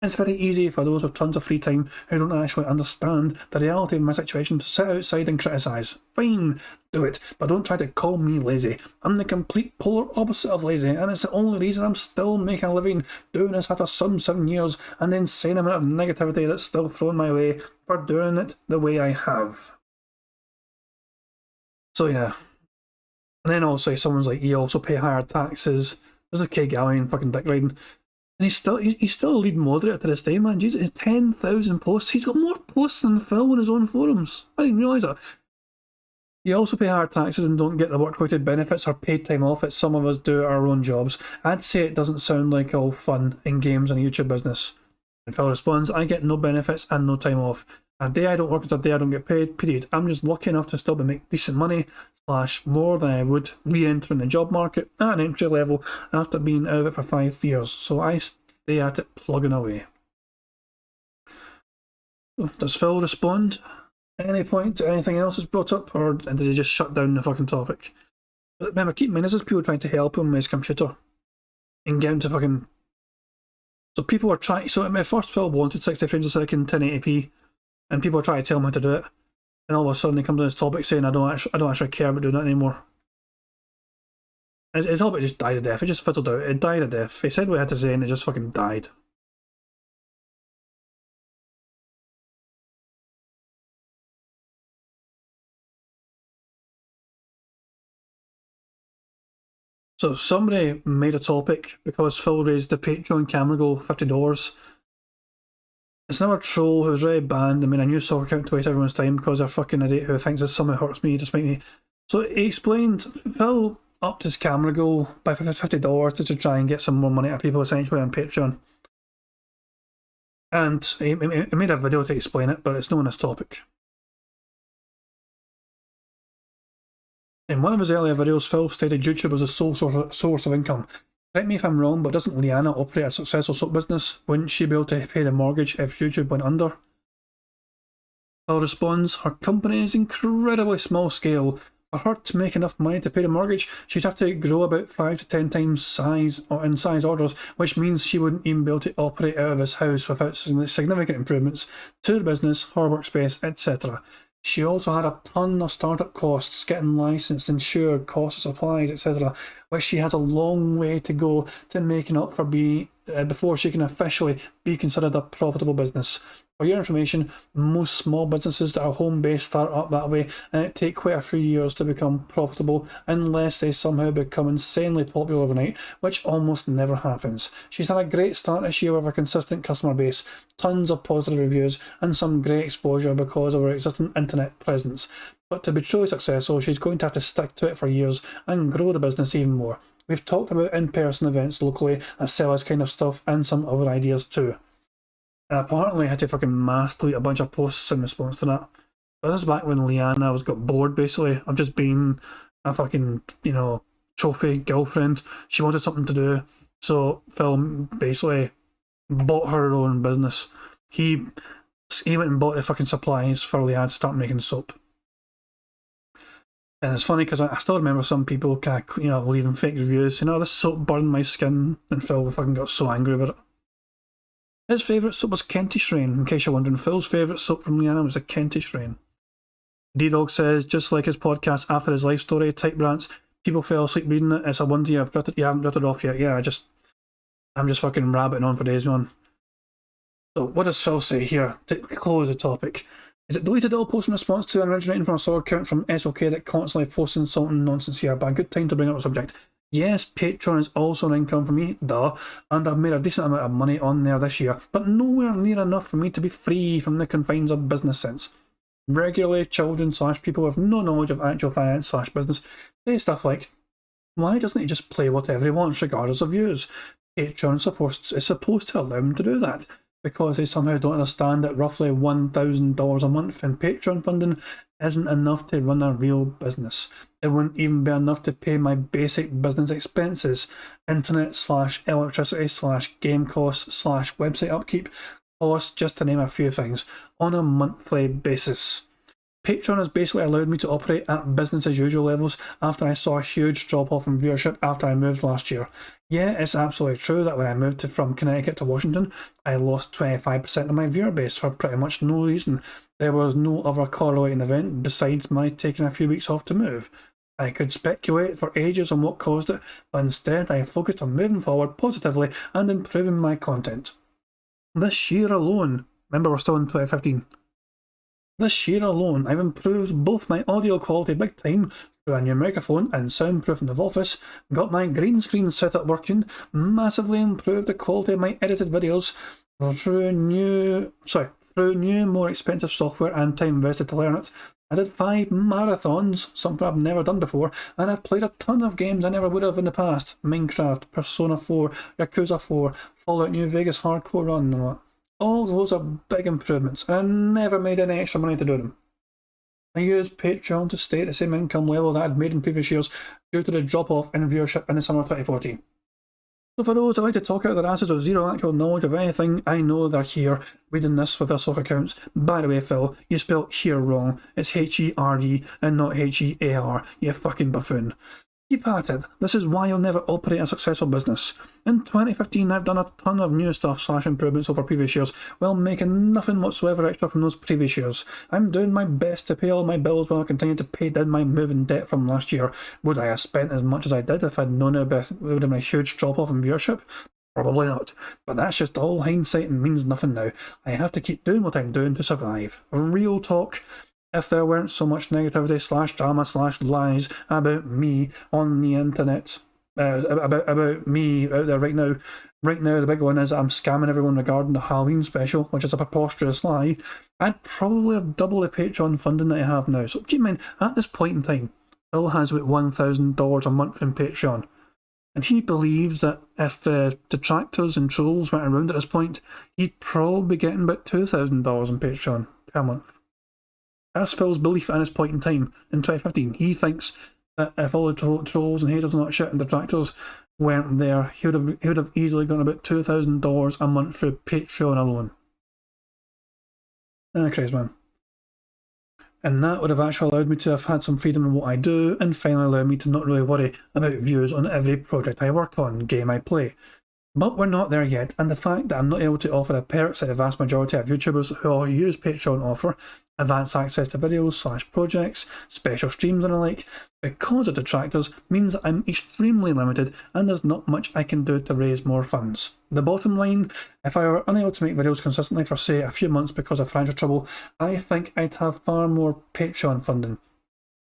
S15: It's very easy for those with tons of free time who don't actually understand the reality of my situation to sit outside and criticise. Fine, do it, but don't try to call me lazy. I'm the complete polar opposite of lazy, and it's the only reason I'm still making a living doing this after some 7 years, and the insane amount of negativity that's still thrown my way for doing it the way I have. So yeah. And then also someone's like, you also pay higher taxes. There's a Kay Gallion fucking dick riding. And he's still a lead moderator to this day, man. Jesus, it's 10,000 posts. He's got more posts than Phil on his own forums. I didn't realise that. You also pay higher taxes and don't get the work-related benefits or paid time off that some of us do at our own jobs. I'd say it doesn't sound like all fun in games and a YouTube business. And Phil responds, I get no benefits and no time off. A day I don't work is a day I don't get paid, period. I'm just lucky enough to still be making decent money, / more than I would re-entering the job market at an entry level after being out of it for 5 years, so I stay at it plugging away. Does Phil respond at any point to anything else that's brought up, or does he just shut down the fucking topic? But remember, keep in mind, this is people trying to help him with his computer and get him to fucking... So people are trying... So at first Phil wanted 60 frames a second, 1080p, and people are trying to tell him how to do it. And all of a sudden he comes on this topic saying, I don't actually care about doing that anymore. His topic just died a death. It just fizzled out. It died a death. He said what he had to say and it just fucking died. So somebody made a topic because Phil raised the Patreon camera goal $50. It's another troll who's already banned. I mean, a new soccer account to waste everyone's time because they're fucking idiot who thinks this somehow hurts me despite me. So he explained, Phil upped his camera goal by $50 to try and get some more money out of people essentially on Patreon. And he made a video to explain it, but it's not on this topic. In one of his earlier videos, Phil stated YouTube was a sole source of income. Correct me if I'm wrong, but doesn't Liana operate a successful soap business? Wouldn't she be able to pay the mortgage if YouTube went under? Phil responds, her company is incredibly small scale. For her to make enough money to pay the mortgage, she'd have to grow about 5 to 10 times size in size orders, which means she wouldn't even be able to operate out of this house without significant improvements to the business, her workspace, etc. She also had a ton of startup costs, getting licensed, insured, cost of supplies, etc., which she has a long way to go to making up for before she can officially be considered a profitable business. For your information, most small businesses that are home-based start up that way, and it takes quite a few years to become profitable unless they somehow become insanely popular overnight, which almost never happens. She's had a great start this year with a consistent customer base, tons of positive reviews, and some great exposure because of her existing internet presence. But to be truly successful, she's going to have to stick to it for years and grow the business even more. We've talked about in-person events locally that sell this kind of stuff and some other ideas too. And apparently I had to fucking mass tweet a bunch of posts in response to that. But this is back when Liana got bored basically of just being a fucking, trophy girlfriend. She wanted something to do. So Phil basically bought her own business. He went and bought the fucking supplies for Liana to start making soap. And it's funny because I still remember some people leaving fake reviews, this soap burned my skin, and Phil fucking got so angry about it. His favourite soap was Kentish Rain, in case you're wondering. Phil's favourite soap from Liana was the Kentish Rain. D-Dog says, just like his podcast After His Life Story, type rants, people fell asleep reading it. It's a wonder you haven't drifted off yet. Yeah, I'm just fucking rabbiting on for days, man. So what does Phil say here to close the topic? Is it deleted all posts in response to and originating from a sort account from SOK that constantly posts insulting nonsense here? But a good time to bring up the subject. Yes, Patreon is also an income for me, duh, and I've made a decent amount of money on there this year, but nowhere near enough for me to be free from the confines of business sense. Regularly, children / people with no knowledge of actual finance / business say stuff like, why doesn't he just play whatever he wants regardless of views? Patreon is supposed to allow him to do that, because they somehow don't understand that roughly $1,000 a month in Patreon funding isn't enough to run a real business. It wouldn't even be enough to pay my basic business expenses, internet / electricity / game costs / website upkeep costs, just to name a few things, on a monthly basis. Patreon has basically allowed me to operate at business as usual levels after I saw a huge drop off in viewership after I moved last year. Yeah, it's absolutely true that when I moved from Connecticut to Washington, I lost 25% of my viewer base for pretty much no reason. There was no other correlating event besides my taking a few weeks off to move. I could speculate for ages on what caused it, but instead I focused on moving forward positively and improving my content. This year alone, remember we're still in 2015, this year alone, I've improved both my audio quality big time through a new microphone and soundproofing the office, got my green screen setup working, massively improved the quality of my edited videos through new, more expensive software and time invested to learn it. I did 5 marathons, something I've never done before, and I've played a ton of games I never would have in the past. Minecraft, Persona 4, Yakuza 4, Fallout New Vegas Hardcore Run and what. All those are big improvements, and I never made any extra money to do them. I used Patreon to stay at the same income level that I'd made in previous years due to the drop-off in viewership in the summer of 2014. So for those who like to talk out their asses with zero actual knowledge of anything, I know they're here reading this with their sock accounts. By the way, Phil, you spelled here wrong. It's H-E-R-E and not H-E-A-R, you fucking buffoon. Keep at it. This is why you'll never operate a successful business. In 2015, I've done a ton of new stuff / improvements over previous years, while making nothing whatsoever extra from those previous years. I'm doing my best to pay all my bills while I continue to pay down my moving debt from last year. Would I have spent as much as I did if I'd known it would have been a huge drop-off in viewership? Probably not. But that's just all hindsight and means nothing now. I have to keep doing what I'm doing to survive. Real talk. If there weren't so much negativity / drama / lies about me on the internet, about me out there right now the big one is I'm scamming everyone regarding the Halloween special, which is a preposterous lie, I'd probably have double the Patreon funding that I have now. So keep in mind, at this point in time, Bill has about $1,000 a month in Patreon. And he believes that if the detractors and trolls went around at this point, he'd probably be getting about $2,000 in Patreon per month. That's Phil's belief at this point in time, in 2015. He thinks that if all the trolls and haters and all that shit and detractors weren't there, he would have easily gotten about $2,000 a month through Patreon alone. Crazy man. And that would have actually allowed me to have had some freedom in what I do, and finally allowed me to not really worry about views on every project I work on, game I play. But we're not there yet, and the fact that I'm not able to offer the perks that the vast majority of YouTubers who all use Patreon offer, advanced access to videos / projects, special streams and the like, because of detractors, means that I'm extremely limited and there's not much I can do to raise more funds. The bottom line, if I were unable to make videos consistently for say a few months because of financial trouble, I think I'd have far more Patreon funding.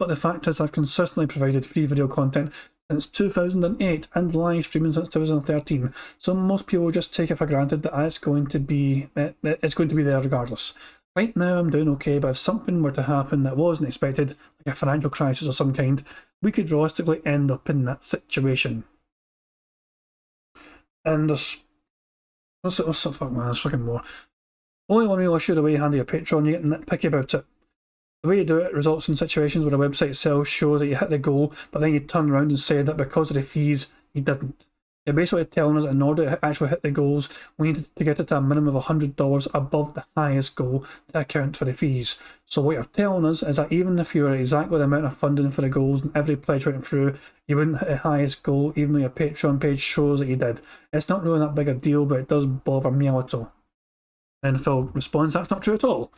S15: But the fact is I've consistently provided free video content since 2008 and live streaming since 2013, so most people just take it for granted that it's going to be there regardless. Right now I'm doing okay, but if something were to happen that wasn't expected, like a financial crisis of some kind, we could realistically end up in that situation. And there's... What's the fuck, man? There's fucking more. Only one real issue the way you handle your Patreon, you get nitpicky about it. The way you do it results in situations where a website sales show that you hit the goal, but then you turn around and say that because of the fees, you didn't. You're basically telling us that in order to actually hit the goals, we need to get it to a minimum of $100 above the highest goal to account for the fees. So what you're telling us is that even if you were exactly the amount of funding for the goals and every pledge went through, you wouldn't hit the highest goal even though your Patreon page shows that you did. It's not really that big a deal, but it does bother me a little. And Phil responds, that's not true at all.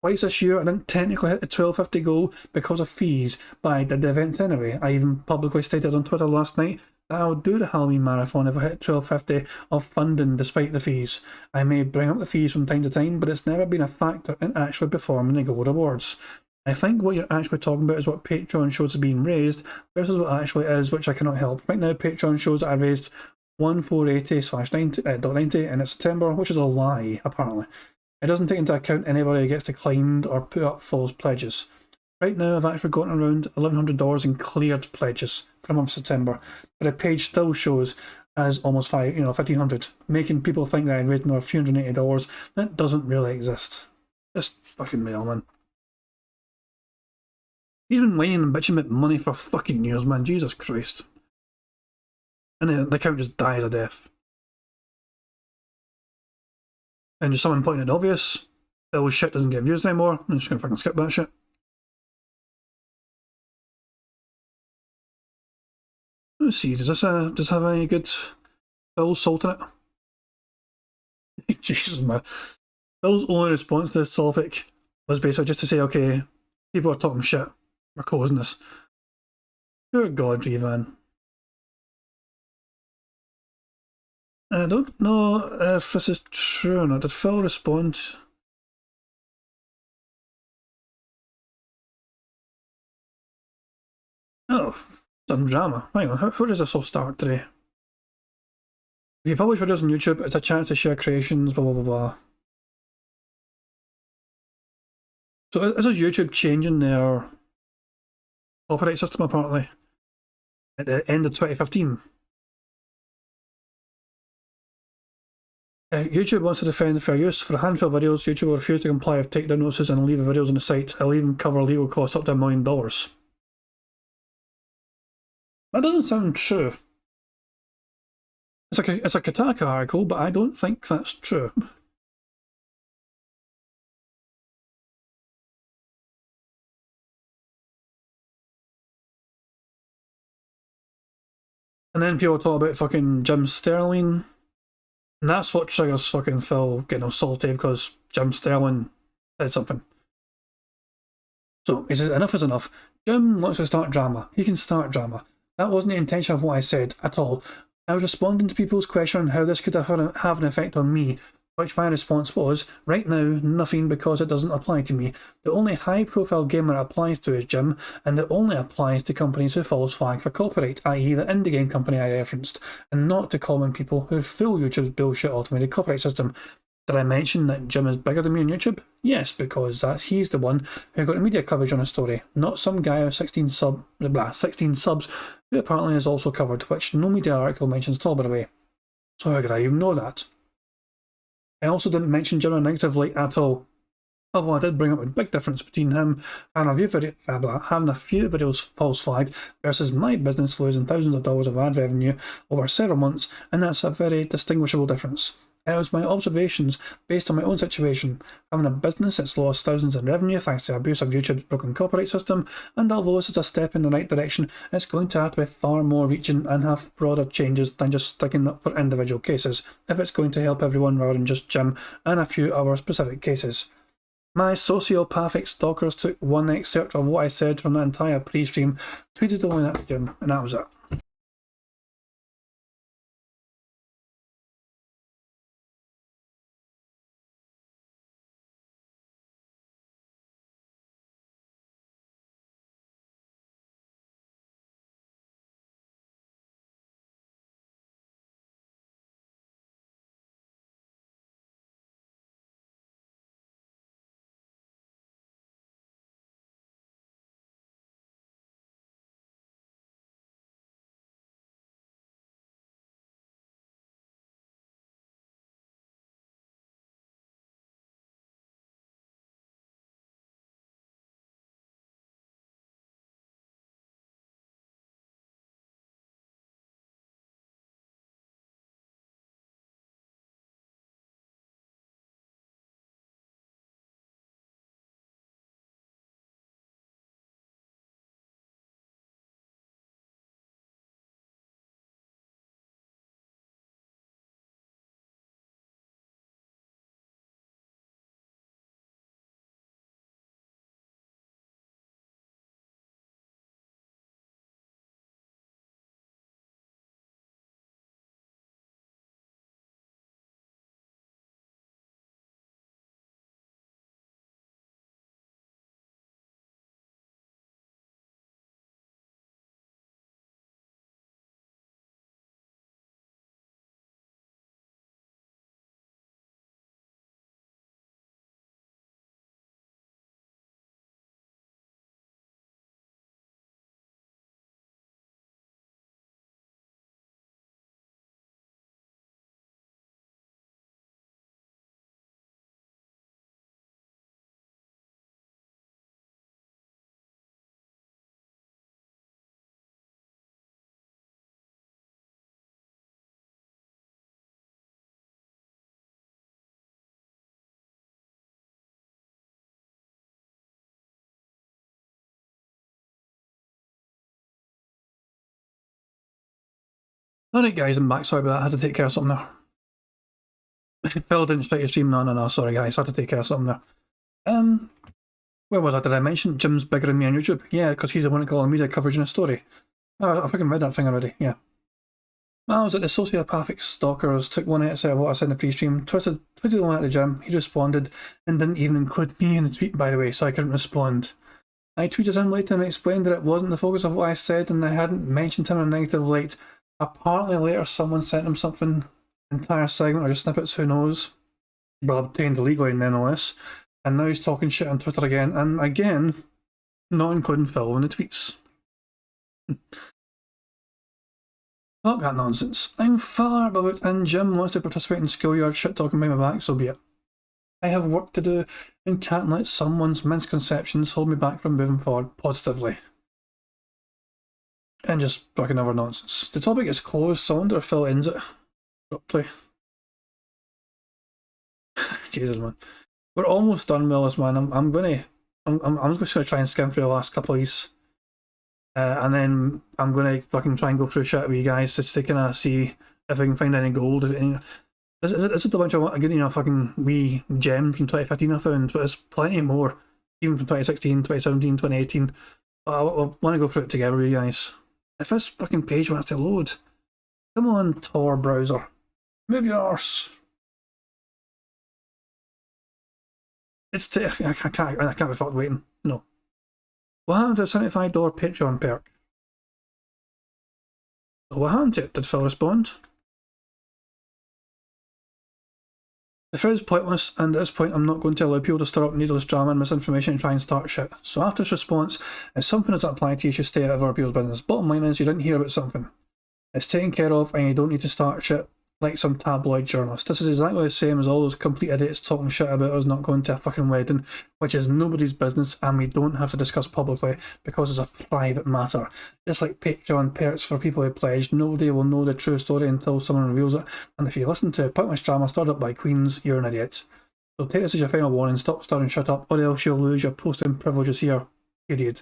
S15: Twice this year, I didn't technically hit the $12.50 goal because of fees, but I did the event anyway. I even publicly stated on Twitter last night that I would do the Halloween marathon if I hit $12.50 of funding despite the fees. I may bring up the fees from time to time, but it's never been a factor in actually performing the goal rewards. I think what you're actually talking about is what Patreon shows are being raised versus what actually is, which I cannot help. Right now, Patreon shows that I raised 1480/90 and it's September, which is a lie, apparently. It doesn't take into account anybody who gets declined or put up false pledges. Right now, I've actually gotten around $1,100 in cleared pledges for the month of September, but the page still shows as almost 1,500, making people think that I raised another $380. That doesn't really exist. Just fucking mailman. He's been whining and bitching about money for fucking years, man. Jesus Christ. And the account just dies a death. And just someone pointing at the obvious. Bill's shit doesn't get views anymore. I'm just gonna fucking skip that shit. Let's see, does this have any good Bill's salt in it? Jesus, man. Bill's only response to this topic was basically just to say, okay, people are talking shit. We're closing this. Good God, Revan. I don't know if this is true or not. Did Phil respond? Oh, some drama. Hang on, how does this all start today? If you publish videos on YouTube, it's a chance to share creations, blah blah blah blah. So this is YouTube changing their copyright system apparently at the end of 2015. If YouTube wants to defend fair use, for a handful of videos, YouTube will refuse to comply with takedown notices and leave the videos on the site. It'll even cover legal costs up to $1 million. That doesn't sound true. It's a Kotaku article, but I don't think that's true. And then people talk about fucking Jim Sterling. And that's what triggers fucking Phil getting assaulted because Jim Sterling said something. So he says, enough is enough. Jim wants to start drama. He can start drama. That wasn't the intention of what I said at all. I was responding to people's question on how this could have an effect on me, which my response was, right now, nothing because it doesn't apply to me. The only high-profile gamer it applies to is Jim, and it only applies to companies who false flag for copyright, i.e. the indie game company I referenced, and not to common people who fool YouTube's bullshit automated copyright system. Did I mention that Jim is bigger than me on YouTube? Yes, because he's the one who got the media coverage on a story, not some guy with 16 subs who apparently is also covered, which no media article mentions at all, by the way. So how could I even know that? I also didn't mention Jim in a negative light at all, although I did bring up a big difference between him and having a few videos false flagged versus my business losing thousands of dollars of ad revenue over several months, and that's a very distinguishable difference. It was my observations based on my own situation, having a business that's lost thousands in revenue thanks to abuse of YouTube's broken copyright system, and although this is a step in the right direction, it's going to have to be far more reaching and have broader changes than just sticking up for individual cases, if it's going to help everyone rather than just Jim and a few other specific cases. My sociopathic stalkers took one excerpt of what I said from the entire pre-stream, tweeted only that to Jim, and that was it. Alright guys, I'm back. Sorry about that. I had to take care of something there. Phil didn't strike your stream. No. Sorry guys, I had to take care of something there. Where was I? Did I mention Jim's bigger than me on YouTube? Yeah, because he's the one that got all the media coverage in a story. Oh, I fucking read that thing already, yeah. I was like, the sociopathic stalkers took one out of what I said in the pre-stream, tweeted the one at the gym, he responded, and didn't even include me in the tweet, by the way, so I couldn't respond. I tweeted him later and explained that it wasn't the focus of what I said and I hadn't mentioned him in a negative light. Apparently later someone sent him something, entire segment or just snippets, who knows, but obtained illegally nonetheless. And now he's talking shit on Twitter again, and again, not including Phil in the tweets. Fuck that nonsense. I'm far above it, and Jim wants to participate in schoolyard shit talking behind my back, so be it. I have work to do, and can't let someone's misconceptions hold me back from moving forward positively. And just fucking other nonsense. The topic is closed, so I wonder if Phil ends it abruptly. Jesus, man. We're almost done with this, man. I'm just gonna try and skim through the last couple of these. And then I'm gonna fucking try and go through shit with you guys just to kind of see if I can find any gold. Is it a bunch of fucking wee gems from 2015 I found, but there's plenty more, even from 2016, 2017, 2018. I want to go through it together with you guys. If this fucking page wants to load, come on, Tor browser, move your arse. I can't be fucked waiting. No. What happened to the $75 Patreon perk? What happened to it? Did Phil respond? The thread is pointless, and at this point I'm not going to allow people to stir up needless drama and misinformation and try and start shit. So after this response, if something doesn't apply to you, you should stay out of other people's business. Bottom line is, you didn't hear about something. It's taken care of, and you don't need to start shit like some tabloid journalist. This is exactly the same as all those complete idiots talking shit about us not going to a fucking wedding, which is nobody's business and we don't have to discuss publicly because it's a private matter. Just like Patreon perks for people who pledged, nobody will know the true story until someone reveals it, and if you listen to pointless drama stirred up by queens, you're an idiot. So take this as your final warning, stop stirring shut up, or else you'll lose your posting privileges here. Period.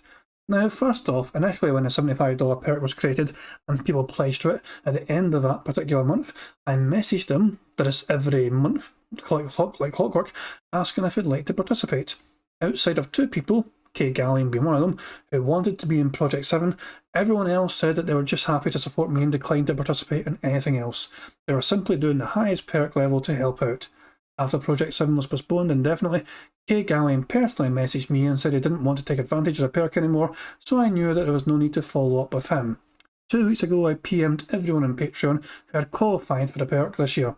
S15: Now, first off, initially when the $75 perk was created and people pledged to it, at the end of that particular month, I messaged them, that is every month, like clockwork, asking if they'd like to participate. Outside of two people, Kay Gallion being one of them, who wanted to be in Project 7, everyone else said that they were just happy to support me and declined to participate in anything else. They were simply doing the highest perk level to help out. After Project 7 was postponed indefinitely, Kay Gallion personally messaged me and said he didn't want to take advantage of the perk anymore, so I knew that there was no need to follow up with him. 2 weeks ago I PM'd everyone on Patreon who had qualified for the perk this year.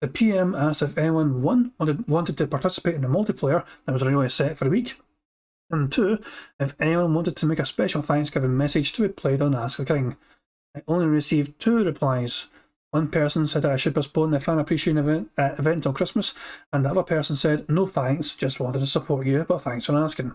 S15: The PM asked if anyone, 1, wanted to participate in the multiplayer that was originally set for the week, and 2, if anyone wanted to make a special Thanksgiving message to be played on Ask the King. I only received 2 replies. One person said I should postpone the fan appreciation event until Christmas, and the other person said, no thanks, just wanted to support you, but thanks for asking.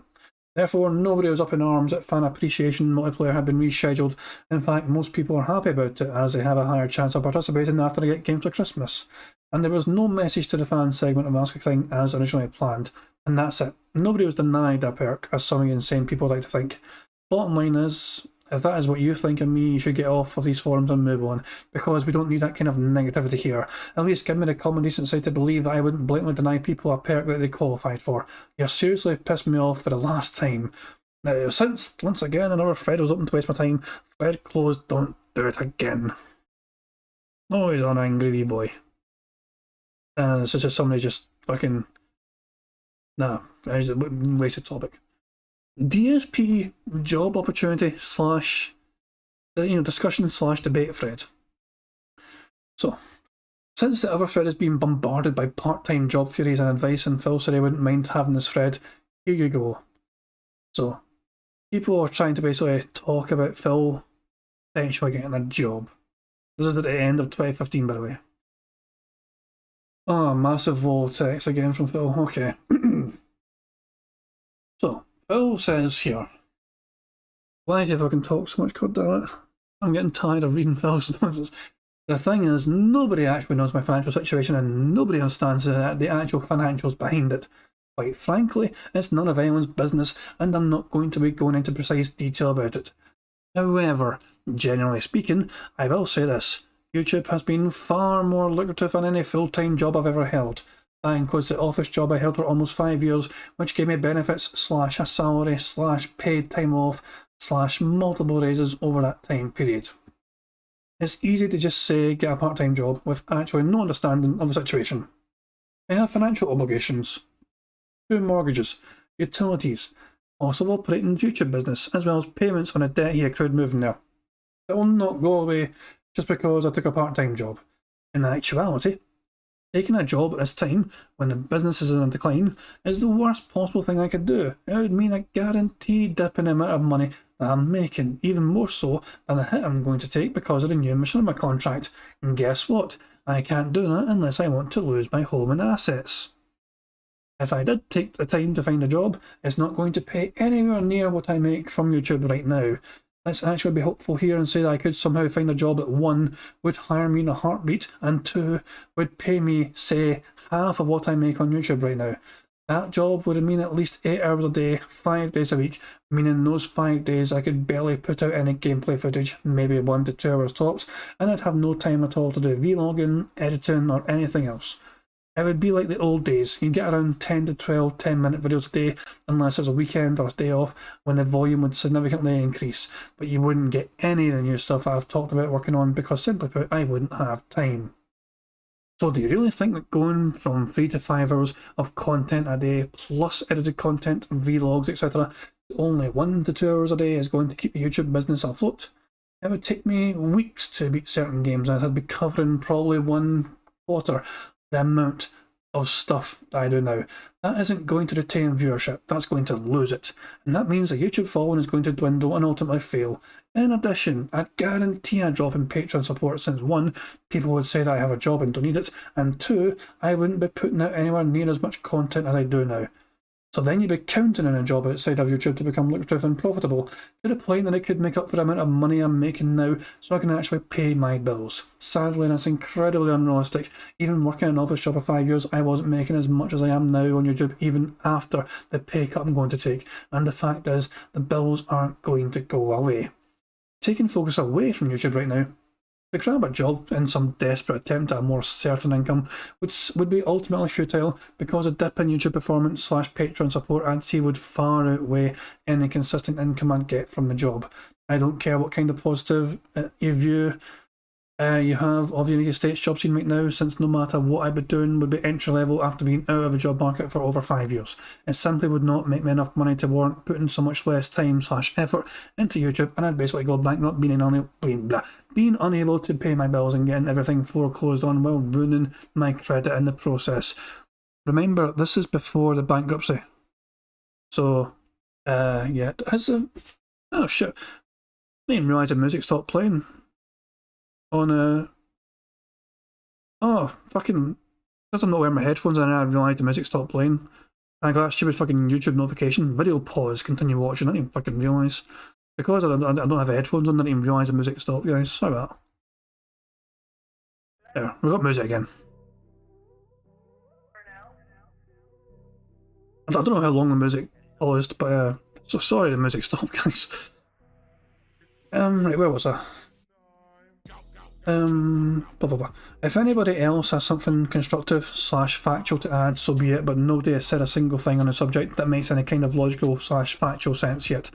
S15: Therefore, nobody was up in arms that fan appreciation multiplayer had been rescheduled. In fact, most people are happy about it, as they have a higher chance of participating after they get games for Christmas. And there was no message to the fan segment of Ask a King as originally planned, and that's it. Nobody was denied that perk, as some insane people like to think. Bottom line is, if that is what you think of me, you should get off of these forums and move on, because we don't need that kind of negativity here. At least give me the common decency to believe that I wouldn't blatantly deny people a perk that they qualified for. You've seriously pissed me off for the last time. Now, since, once again, another thread was open to waste my time, thread closed, don't do it again. Oh, he's an angry wee boy. This is just somebody just fucking... Nah, it's a wasted topic. DSP job opportunity slash discussion slash debate thread. So, since the other thread has been bombarded by part-time job theories and advice, and Phil said he wouldn't mind having this thread, here you go. So, people are trying to basically talk about Phil potentially getting a job. This is at the end of 2015, by the way. Oh, massive vortex again from Phil. Okay. So, Phil says here, why do you fucking talk so much? God damn it. I'm getting tired of reading Phil's nonsense. The thing is, nobody actually knows my financial situation and nobody understands the actual financials behind it. Quite frankly, it's none of anyone's business and I'm not going to be going into precise detail about it. However, generally speaking, I will say this. YouTube has been far more lucrative than any full-time job I've ever held. That includes the office job I held for almost 5 years, which gave me benefits / a salary / paid time off / multiple raises over that time period. It's easy to just say get a part-time job with actually no understanding of the situation. I have financial obligations, 2 mortgages, utilities, also operating the YouTube business, as well as payments on a debt he accrued moving there. It will not go away just because I took a part-time job. In actuality, taking a job at this time, when the business is in a decline, is the worst possible thing I could do. It would mean a guaranteed dip in the amount of money that I'm making, even more so than the hit I'm going to take because of the new machinima contract. And guess what? I can't do that unless I want to lose my home and assets. If I did take the time to find a job, it's not going to pay anywhere near what I make from YouTube right now. Let's actually be hopeful here and say that I could somehow find a job that 1 would hire me in a heartbeat and 2 would pay me, say, half of what I make on YouTube right now. That job would mean at least 8 hours a day, 5 days a week, meaning those 5 days I could barely put out any gameplay footage, maybe 1 to 2 hours tops, and I'd have no time at all to do vlogging, editing, or anything else. It would be like the old days. You'd get around 10 to 12 10-minute videos a day, unless there's a weekend or a day off, when the volume would significantly increase. But you wouldn't get any of the new stuff I've talked about working on because, simply put, I wouldn't have time. So do you really think that going from 3 to 5 hours of content a day, plus edited content, vlogs, etc., only 1 to 2 hours a day is going to keep the YouTube business afloat? It would take me weeks to beat certain games, and I'd be covering probably 1/4 the amount of stuff that I do now. That isn't going to retain viewership, that's going to lose it. And that means the YouTube following is going to dwindle and ultimately fail. In addition, I'd guarantee a drop in Patreon support since 1, people would say that I have a job and don't need it, and 2, I wouldn't be putting out anywhere near as much content as I do now. So then you'd be counting on a job outside of YouTube to become lucrative and profitable, to the point that it could make up for the amount of money I'm making now so I can actually pay my bills. Sadly, that's incredibly unrealistic. Even working in an office job for 5 years, I wasn't making as much as I am now on YouTube, even after the pay cut I'm going to take. And the fact is, the bills aren't going to go away. Taking focus away from YouTube right now, to grab a job in some desperate attempt at a more certain income would be ultimately futile because a dip in YouTube performance / Patreon support I'd see would far outweigh any consistent income I'd get from the job. I don't care what kind of positive view you have of the United States job scene right now, since no matter what I'd be doing would be entry level after being out of the job market for over 5 years. It simply would not make me enough money to warrant putting so much less time / effort into YouTube, and I'd basically go bankrupt being unable to pay my bills and getting everything foreclosed on while ruining my credit in the process. Remember, this is before the bankruptcy. So, yeah, oh shit, I didn't realise the music stopped playing. On oh, fucking, because I'm not wearing my headphones and I realised the music stopped playing. And I got a stupid fucking YouTube notification, video pause, continue watching. I didn't even fucking realise. Because I don't have headphones on, I didn't even realise the music stopped, guys. Sorry about that. There, we've got music again. I don't know how long the music paused, but so sorry the music stopped, guys. Right, where was I? Blah blah blah. If anybody else has something constructive / factual to add, so be it, but nobody has said a single thing on the subject that makes any kind of logical / factual sense yet.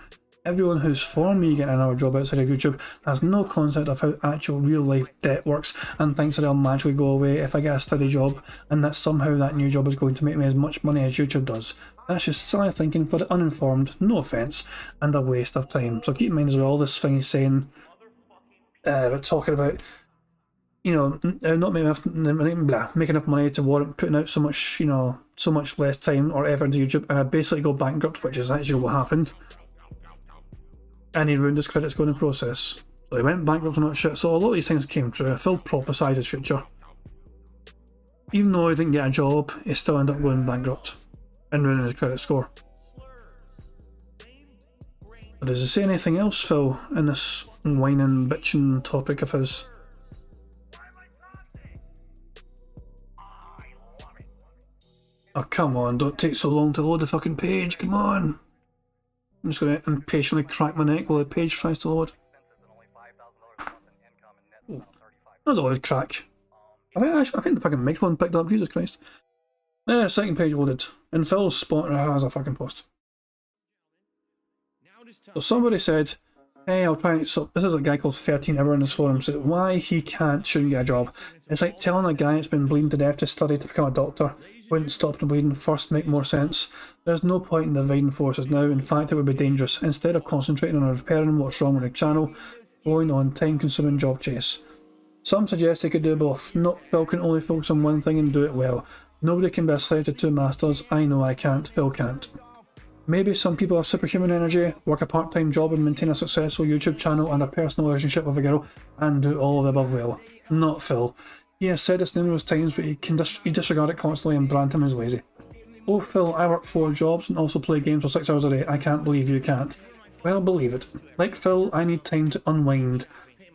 S15: Everyone who's for me getting another job outside of YouTube has no concept of how actual real life debt works and thinks that it'll magically go away if I get a steady job and that somehow that new job is going to make me as much money as YouTube does. That's just silly thinking for the uninformed, no offence, and a waste of time. So keep in mind as well, this thing he's saying about talking about, you know, not making enough money to warrant putting out so much, you know, so much less time or effort into YouTube, and I basically go bankrupt, which is actually what happened. And he ruined his credit scoring process. So he went bankrupt and that shit. So a lot of these things came true. Phil prophesied his future. Even though he didn't get a job, he still ended up going bankrupt and ruining his credit score. But does he say anything else, Phil, in this whining, bitching topic of his? Oh, come on, don't take so long to load the fucking page, come on. I'm just going to impatiently crack my neck while the page tries to load. That was a loud crack. I think the fucking microphone picked up, Jesus Christ. Second page loaded. And Phil's spot has a fucking post. So somebody said, hey, I'll try and... So this is a guy called 13 Hour in this forum, said why he shouldn't get a job. It's like telling a guy that's been bleeding to death to study to become a doctor. Wouldn't stop the bleeding first make more sense. There's no point in dividing forces now. In fact, it would be dangerous. Instead of concentrating on repairing what's wrong with the channel, going on time-consuming job chase. Some suggest he could do both. Not Phil can only focus on one thing and do it well. Nobody can be a slave to two masters. I know I can't. Phil can't. Maybe some people have superhuman energy, work a part-time job and maintain a successful YouTube channel and a personal relationship with a girl, and do all of the above well. Not Phil. He has said this numerous times, but he disregard it constantly and brand him as lazy. Oh Phil, I work 4 jobs and also play games for 6 hours a day. I can't believe you can't. Well, believe it. Like Phil, I need time to unwind.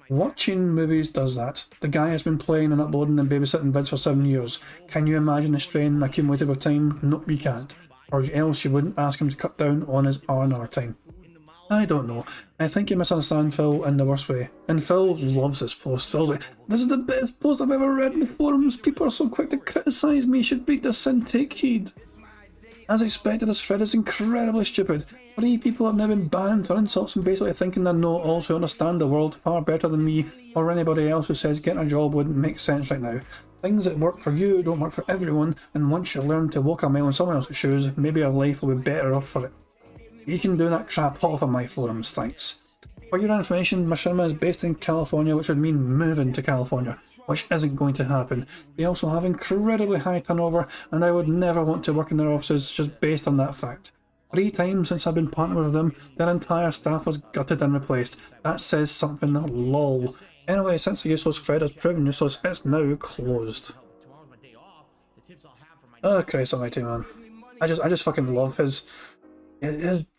S15: Watching movies does that. The guy has been playing and uploading and babysitting vids for 7 years. Can you imagine the strain accumulated with time? Nope, you can't. Or else you wouldn't ask him to cut down on his R&R time. I don't know. I think you misunderstand Phil in the worst way. And Phil loves this post. Phil's like, this is the best post I've ever read in the forums. People are so quick to criticise me. Should read this and take heed. As expected, this thread is incredibly stupid. 3 people have now been banned for insults and basically thinking they know also understand the world far better than me or anybody else who says getting a job wouldn't make sense right now. Things that work for you don't work for everyone, and once you learn to walk a mile in someone else's shoes, maybe your life will be better off for it. You can do that crap off of my forums, thanks. For your information, Mashima is based in California, which would mean moving to California, which isn't going to happen. They also have incredibly high turnover, and I would never want to work in their offices just based on that fact. 3 times since I've been partnered with them, their entire staff was gutted and replaced. That says something, lol. Anyway, since the useless thread has proven useless, it's now closed. Oh Christ almighty, man. I just fucking love his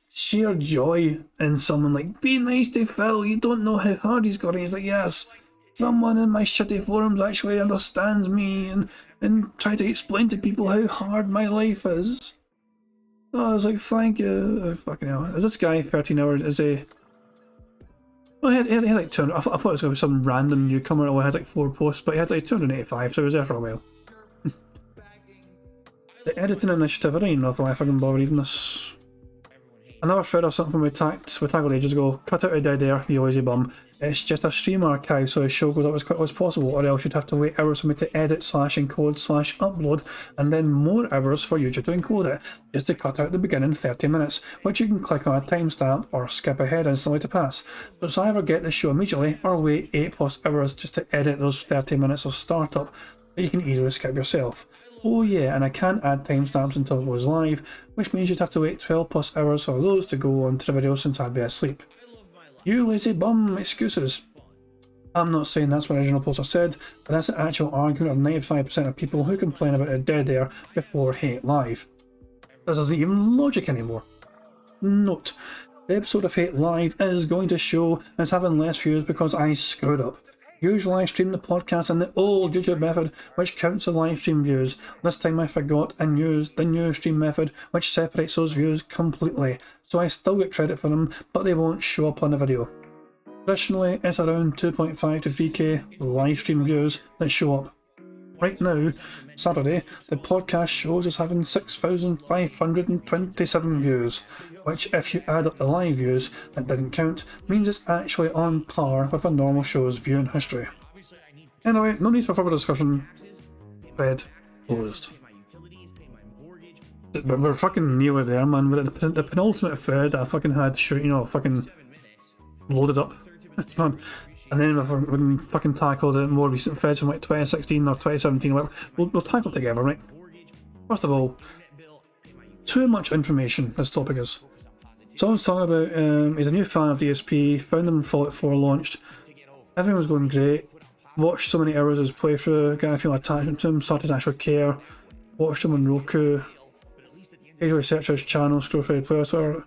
S15: sheer joy in someone like, be nice to Phil, you don't know how hard he's got it. He's like, yes, someone in my shitty forums actually understands me and try to explain to people how hard my life is. Oh, I was like, thank you. Oh, fucking hell. Is this guy 13 hours? Is he... Well, he had like 200. I thought it was going to be some random newcomer who had like 4 posts, but he had like 285, so he was there for a while. The editing initiative, I don't even know if I fucking bother reading this. Another thread or something we tackled ages ago. Cut out a dead air, you lazy bum. It's just a stream archive, so the show goes up as quickly as possible, or else you'd have to wait hours for me to edit / encode / upload, and then more hours for YouTube to encode it, just to cut out the beginning 30 minutes, which you can click on a timestamp or skip ahead instantly to pass. So it's either get the show immediately, or wait 8+ hours just to edit those 30 minutes of startup that you can easily skip yourself. Oh yeah, and I can't add timestamps until it goes live, which means you'd have to wait 12+ hours for those to go onto the video since I'd be asleep. You lazy bum, excuses. I'm not saying that's what the original poster said, but that's the actual argument of 95% of people who complain about a dead air before Hate Live. This isn't even logic anymore. Note, the episode of Hate Live is going to show as having less views because I screwed up. Usually I stream the podcast in the old YouTube method, which counts the live stream views. This time I forgot and used the new stream method, which separates those views completely. So I still get credit for them, but they won't show up on the video. Traditionally, it's around 2.5 to 3k live stream views that show up. Right now, Saturday, the podcast shows as having 6,527 views, which if you add up the live views that didn't count, means it's actually on par with a normal show's viewing history. Anyway, no need for further discussion. Thread closed. But we're fucking nearly there, man. We're at the penultimate thread I fucking had fucking loaded up. And then we can fucking tackle the more recent threads from like 2016 or 2017, we'll tackle together, right? First of all, too much information, this topic is. Someone's talking about, he's a new fan of DSP, found him when Fallout 4 launched, everything was going great, watched so many hours of his playthrough, got a feeling attachment to him, started to actually care, watched him on Roku, occasionally searched his channel, Strophed Player Twitter.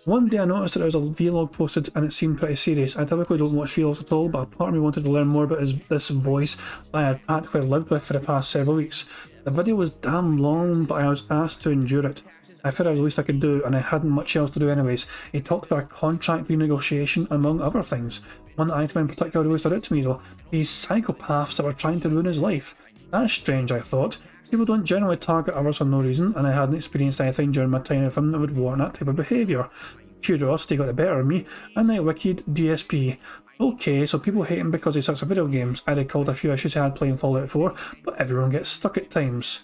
S15: One day I noticed that there was a vlog posted and it seemed pretty serious. I typically don't watch vlogs at all, but a part of me wanted to learn more about this voice I had practically lived with for the past several weeks. The video was damn long, but I was asked to endure it. I figured the least I could do, and I hadn't much else to do anyways. He talked about a contract renegotiation, among other things. One item in particular really stood out to me though. These psychopaths that were trying to ruin his life. That's strange, I thought. People don't generally target others for no reason, and I hadn't experienced anything during my time with him that would warrant that type of behaviour. Curiosity got the better of me, and I wicked DSP. Okay, so people hate him because he sucks at video games. I recalled a few issues I had playing Fallout 4, but everyone gets stuck at times.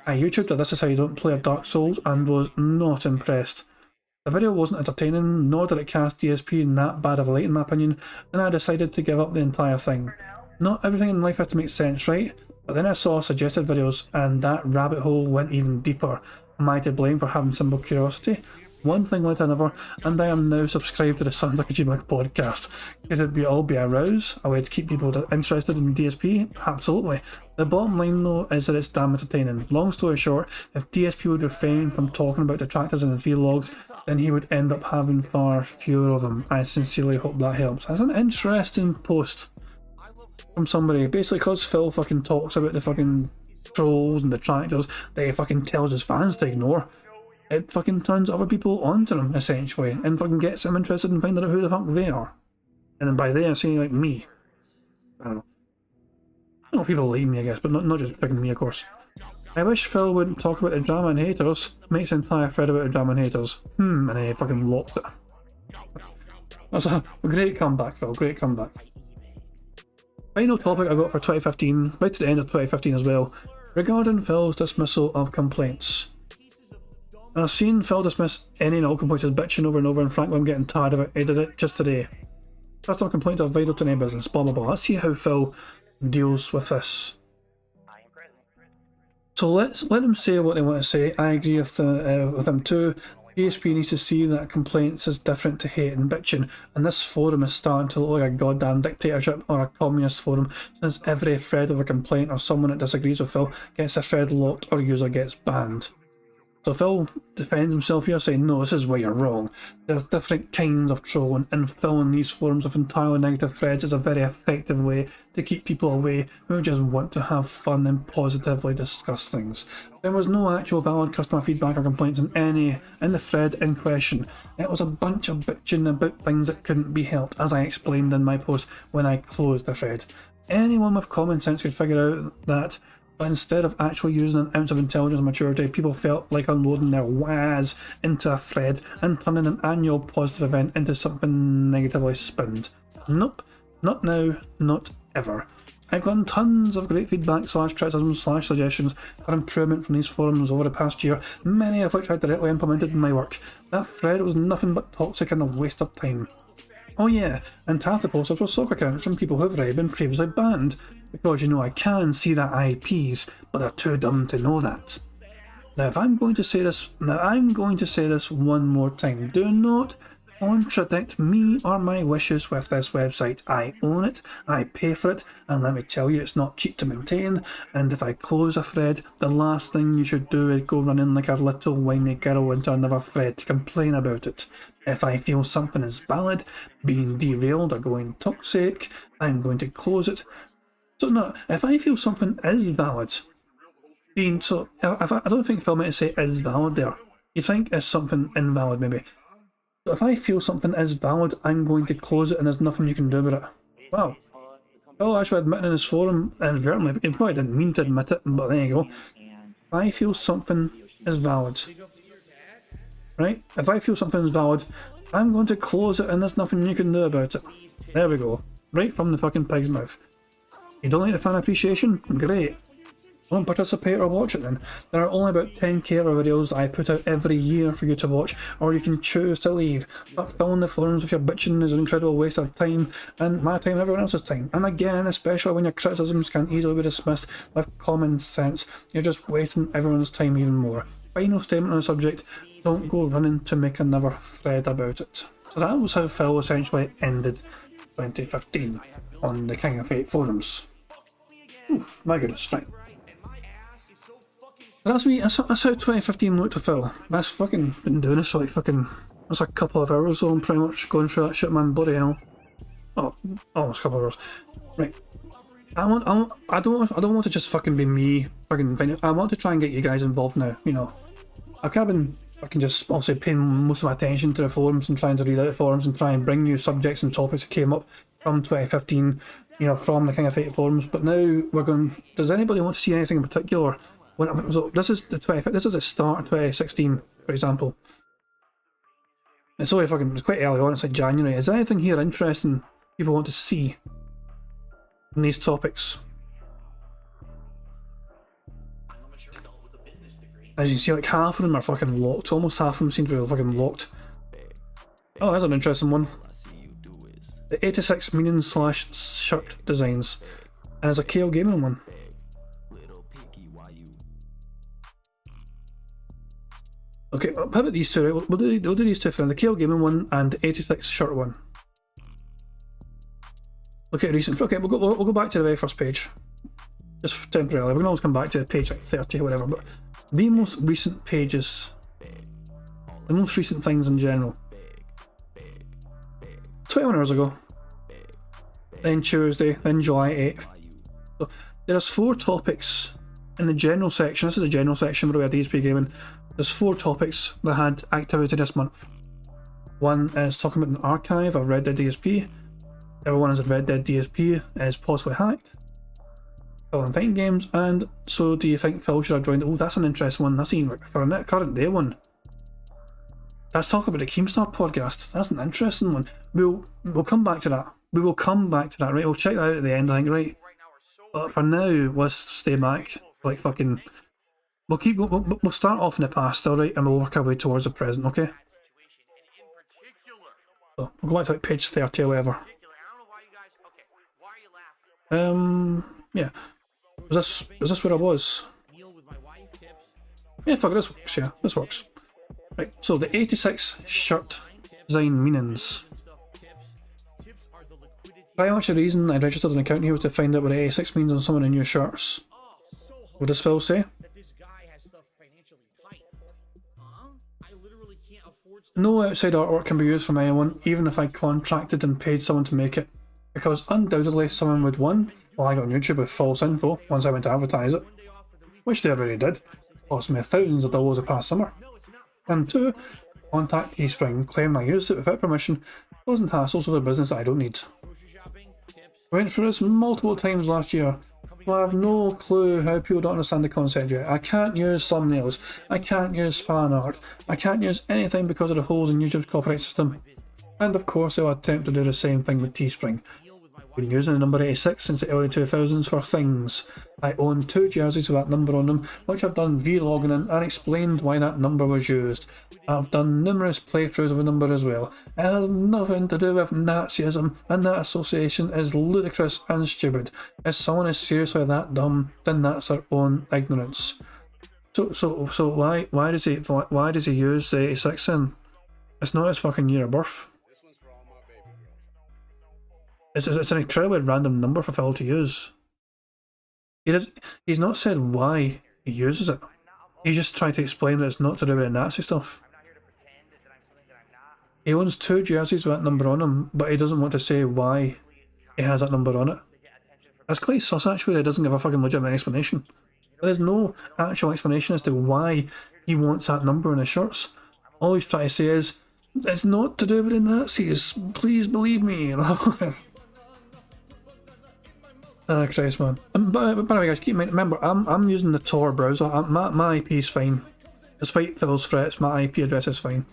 S15: I YouTubed that this is how you don't play a Dark Souls and was not impressed. The video wasn't entertaining, nor did it cast DSP in that bad of a light in my opinion, and I decided to give up the entire thing. Not everything in life has to make sense, right? But then I saw suggested videos, and that rabbit hole went even deeper. Am I to blame for having simple curiosity? One thing led to another, and I am now subscribed to the Sounds Like a Gmail podcast. Could it all be a rouse? A way to keep people interested in DSP? Absolutely. The bottom line though is that it's damn entertaining. Long story short, if DSP would refrain from talking about detractors in his vlogs, then he would end up having far fewer of them. I sincerely hope that helps. That's an interesting post from somebody. Basically, because Phil fucking talks about the fucking trolls and detractors that he fucking tells his fans to ignore, it fucking turns other people onto them, essentially, and fucking gets them interested in finding out who the fuck they are. And then by they, I'm saying like me. I don't know. I don't know if people like me, I guess, but not just picking me, of course. I wish Phil wouldn't talk about the drama and haters. Makes an entire thread about the drama and haters. And then he fucking locked it. That's a great comeback, Phil. Great comeback. Final topic I got for 2015, right to the end of 2015 as well, regarding Phil's dismissal of complaints. I've seen Phil dismiss any and all complaints as bitching over and over, and frankly I'm getting tired of it. He did it just today. Customer complaints are vital to any business, blah blah blah. Let's see how Phil deals with this. So let them say what they want to say. I agree with them too. DSP needs to see that complaints is different to hate and bitching, and this forum is starting to look like a goddamn dictatorship or a communist forum, since every thread of a complaint or someone that disagrees with Phil gets a thread locked or user gets banned. So Phil defends himself here, saying, no, this is where you're wrong. There's different kinds of trolling, and filling these forums with entirely negative threads is a very effective way to keep people away who just want to have fun and positively discuss things. There was no actual valid customer feedback or complaints in the thread in question. It was a bunch of bitching about things that couldn't be helped, as I explained in my post when I closed the thread. Anyone with common sense could figure out that. But instead of actually using an ounce of intelligence and maturity, people felt like unloading their waz into a thread and turning an annual positive event into something negatively spinned. Nope, not now, not ever. I've gotten tons of great feedback / criticisms / suggestions for improvement from these forums over the past year, many of which I directly implemented in my work. That thread was nothing but toxic and a waste of time. Oh yeah, and half the posters were soccer accounts from people who have already been previously banned. Because you know I can see their IPs, but they're too dumb to know that. Now I'm going to say this one more time. Do not contradict me or my wishes with this website. I own it, I pay for it, and let me tell you it's not cheap to maintain, and if I close a thread, the last thing you should do is go running like a little whiny girl into another thread to complain about it. If I feel something is valid, being derailed or going toxic, I'm going to close it. So no, if I feel something is valid, I don't think Phil meant to say is valid there. You think it's something invalid maybe. So if I feel something is valid, I'm going to close it and there's nothing you can do about it. Wow. Phil actually admitted in his forum, inadvertently, he probably didn't mean to admit it, but there you go. If I feel something is valid, right? If I feel something is valid, I'm going to close it and there's nothing you can do about it. There we go. Right from the fucking pig's mouth. You don't like the fan appreciation? Great. Don't participate or watch it then. There are only about 10k of videos that I put out every year for you to watch, or you can choose to leave. But filling the forums with your bitching is an incredible waste of time, and my time and everyone else's time. And again, especially when your criticisms can easily be dismissed with common sense, you're just wasting everyone's time even more. Final statement on the subject, don't go running to make another thread about it. So that was how Phil essentially ended 2015 on the King of Hate forums. Ooh, my goodness, right. That's me, that's how 2015 looked to Phil. That's fucking been doing this for like fucking, that's a couple of hours though, I'm pretty much going through that shit, man, bloody hell. Oh, almost a couple of hours. Right. I don't want to just fucking be me fucking, I want to try and get you guys involved now, you know. I've kind of been I can just obviously pay most of my attention to the forums and trying to read out the forums and try and bring new subjects and topics that came up from 2015, you know, from the King of Fate forums. But now we're going. Does anybody want to see anything in particular? So this is the start of 2016, for example. It's only fucking. It's quite early on. It's like January. Is there anything here interesting people want to see in these topics? As you can see, like half of them are fucking locked. Almost half of them seem to be fucking locked. Oh, that's an interesting one. The 86 meaning / shirt designs. And there's a KO Gaming one. Okay, how about these two, right? We'll do these two for the KO Gaming one and the 86 shirt one. Look at recent. Okay, we'll go back to the very first page. Just temporarily. We can always come back to page like 30 or whatever, but the most recent pages, the most recent things in general. 21 hours ago, then Tuesday, then July 8th. So there's 4 topics in the general section. This is the general section where we had DSP Gaming. There's 4 topics that had activity this month. One is talking about an archive of Red Dead DSP. The other one is that Red Dead DSP is possibly hacked. And fighting games, and so do you think Phil should have joined? Oh, that's an interesting one. That's even for a current day one. Let's talk about the Keemstar podcast. That's an interesting one. We'll come back to that. We will come back to that, right? We'll check that out at the end, I think, right? But for now, let's stay back. Like fucking, we'll start off in the past, alright, and we'll work our way towards the present, okay? So we'll go back to like page 30 or whatever. Yeah. Is this where I was? Yeah, fuck it, this works, yeah, this works. Right, so the 86 shirt design meanings. Pretty much the reason I registered an account here was to find out what the 86 means on some of the new shirts. What does Phil say? No outside artwork can be used from anyone, even if I contracted and paid someone to make it. Because undoubtedly someone would 1. Flag on YouTube with false info once I went to advertise it, which they already did, cost me thousands of dollars the past summer, and 2, contact Teespring, claim I used it without permission, causing hassles with a business I don't need. Went through this multiple times last year, so I have no clue how people don't understand the concept yet. I can't use thumbnails, I can't use fan art, I can't use anything because of the holes in YouTube's copyright system, and of course they'll attempt to do the same thing with Teespring. Been using the number 86 since the early 2000s for things. I own 2 jerseys with that number on them, which I've done vlogging in and explained why that number was used. I've done numerous playthroughs of the number as well. It has nothing to do with Nazism, and that association is ludicrous and stupid. If someone is seriously that dumb, then that's their own ignorance. So why does he use the 86 then? It's not his fucking year of birth. It's an incredibly random number for Phil to use. He's not said why he uses it. He's just trying to explain that it's not to do with the Nazi stuff. He owns 2 jerseys with that number on them, but he doesn't want to say why he has that number on it. That's quite sus actually, he doesn't give a fucking legitimate explanation. There is no actual explanation as to why he wants that number on his shirts. All he's trying to say is, it's not to do with the Nazis, please believe me, you know? Ah, Christ, man. By the way, guys, keep in mind, remember, I'm using the Tor browser. My IP is fine. Despite Phil's threats, my IP address is fine.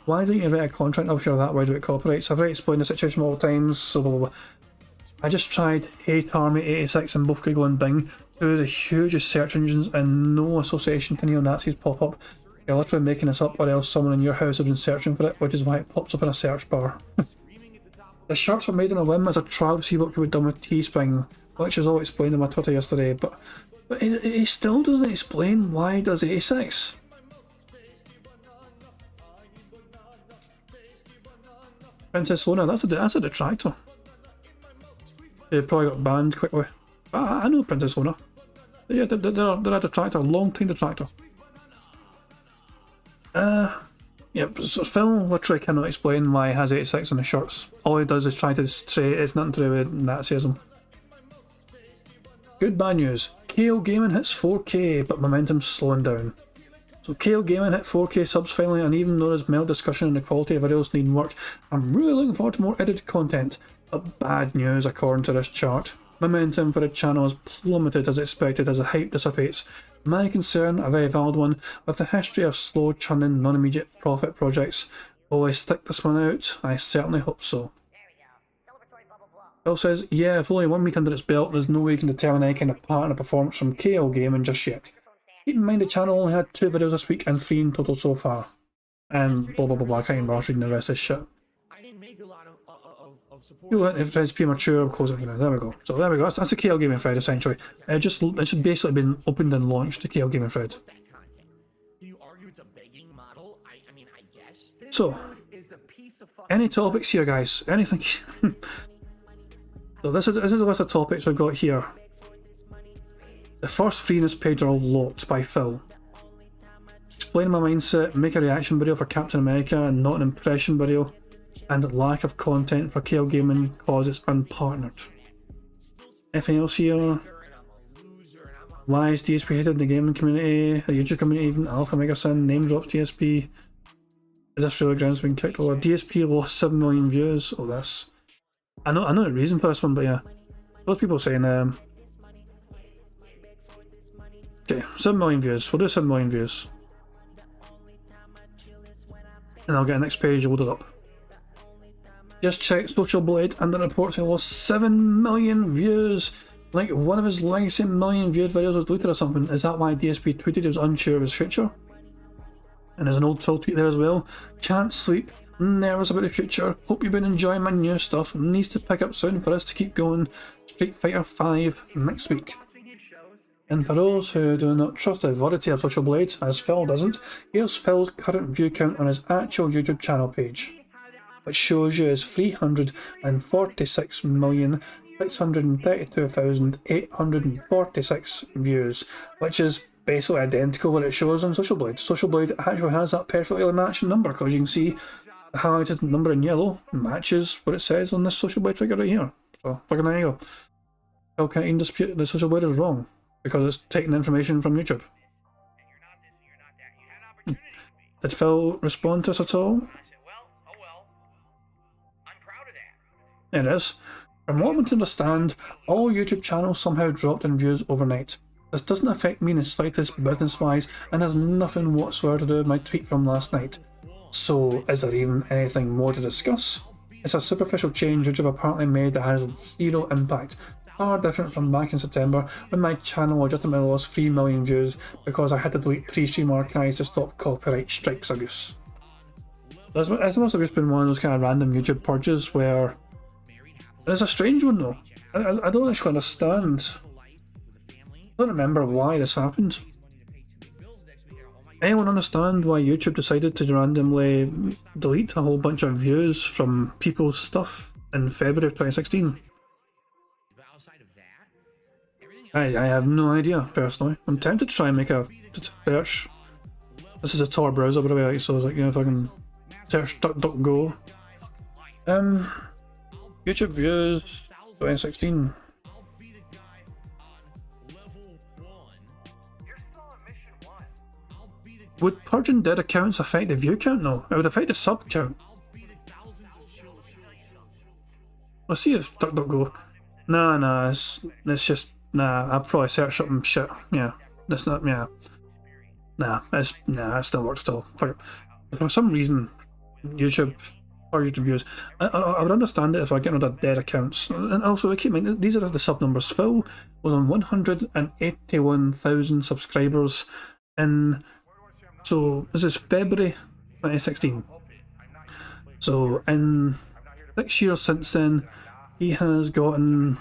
S15: Why don't you write a contract if you're that worried about copyrights? I've already explained the situation multiple times, so blah, blah, blah. I just tried Hate Army 86 in both Google and Bing, 2 of the hugest search engines, and no association to neo-Nazis pop up. You're literally making this up, or else someone in your house has been searching for it, which is why it pops up in a search bar. The shirts were made on a whim as a trial to see what could be done with Teespring, which is all explained on my Twitter yesterday, but he still doesn't explain why he does 86. Princess Lona, that's a detractor. They probably got banned quickly. I know Princess Lona. Yeah, they're a detractor, long-time detractor. Yeah, so Phil literally cannot explain why he has 86 in the shirts. All he does is try to say it's nothing to do with Nazism. Good bad news. KO Gaming hits 4K, but momentum's slowing down. So KO Gaming hit 4K subs finally, and even though there's mild discussion and the quality of videos needing work, I'm really looking forward to more edited content. But bad news according to this chart. Momentum for the channel has plummeted as expected as the hype dissipates. My concern, a very valid one, with the history of slow churning non-immediate profit projects. Will I stick this one out? I certainly hope so. Bill says, yeah, if only 1 week under its belt, there's no way you can determine any kind of pattern of performance from KO Gaming just yet. Keep in mind the channel only had 2 videos this week and 3 in total so far. And blah blah blah blah, I can't even bother reading the rest of this shit. If it's premature, close it for now. There we go. So there we go. That's the KL Gaming thread essentially. It should basically been opened and launched, the KL Gaming thread. So, any topics here, guys? Anything? So this is a list of topics we've got here. The first 3 in this page are all locked by Phil. Explain my mindset, make a reaction video for Captain America and not an impression video, and lack of content for KL Gaming cause it's unpartnered. Anything else here? Why is DSP hated in the gaming community, the YouTube community, even Alpha Mega Sin, name drops DSP. Is this really grounds being kicked over? DSP lost 7 million views. Oh, this. I know the reason for this one, but yeah. Those people saying, okay, 7 million views. We'll do 7 million views. And I'll get the next page loaded up. Just checked Social Blade and the reports he lost 7 million views. Like one of his legacy million viewed videos was deleted or something. Is that why DSP tweeted he was unsure of his future? And there's an old Phil tweet there as well. Can't sleep, nervous about the future. Hope you've been enjoying my new stuff. Needs to pick up soon for us to keep going. Street Fighter 5 next week. And for those who do not trust the validity of Social Blade, as Phil doesn't, here's Phil's current view count on his actual YouTube channel page, which shows you his 346,632,846 views, which is basically identical what it shows on Social Blade. Social Blade actually has that perfectly matching number, because you can see the highlighted number in yellow matches what it says on this Social Blade figure right here. So, fucking there you go. Phil can't even dispute that Social Blade is wrong, because it's taking information from YouTube. Did Phil respond to us at all? It is. From what we understand, all YouTube channels somehow dropped in views overnight. This doesn't affect me in the slightest business-wise and has nothing whatsoever to do with my tweet from last night. So, is there even anything more to discuss? It's a superficial change YouTube apparently made that has zero impact. Far different from back in September when my channel legitimately lost 3 million views because I had to delete pre-stream archives to stop copyright strikes abuse. It's must have just been one of those kind of random YouTube purges where... It's a strange one though. I don't actually understand. I don't remember why this happened. Anyone understand why YouTube decided to randomly delete a whole bunch of views from people's stuff in February of 2016? I have no idea, personally. I'm tempted to try and make a search. This is a Tor browser, by the way, so it's like, you know, if I can search DuckDuckGo. YouTube views 2016. Would purging dead accounts affect the view count? No, it would affect the sub count. Let's see if DuckDuckGo. Nah, it's just I'll probably search something shit. Yeah, that's not. Yeah, it still works still. For some reason, YouTube purged views. I would understand it if I get rid of dead accounts. And also, keep in mind these are the sub numbers. Phil was on 181,000 subscribers in. So this is February 2016. So in 6 years since then, he has gotten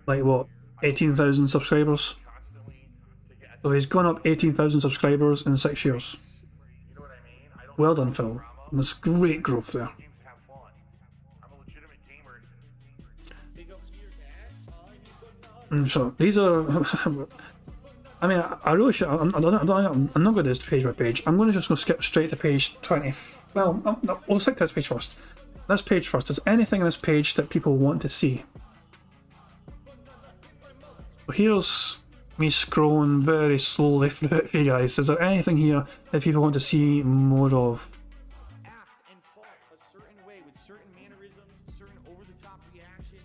S15: like what, 18,000 subscribers. So he's gone up 18,000 subscribers in 6 years. Well done, Phil. There's great growth there. And so these are. I mean, I really should. I'm not going to do this page by page. I'm going to just go skip straight to page 20. Well, no, we'll stick to this page first. This page first. Is anything on this page that people want to see? So here's me scrolling very slowly through it for you guys. Is there anything here that people want to see more of?
S2: Act and talk a certain way with certain mannerisms, certain over-the-top reactions.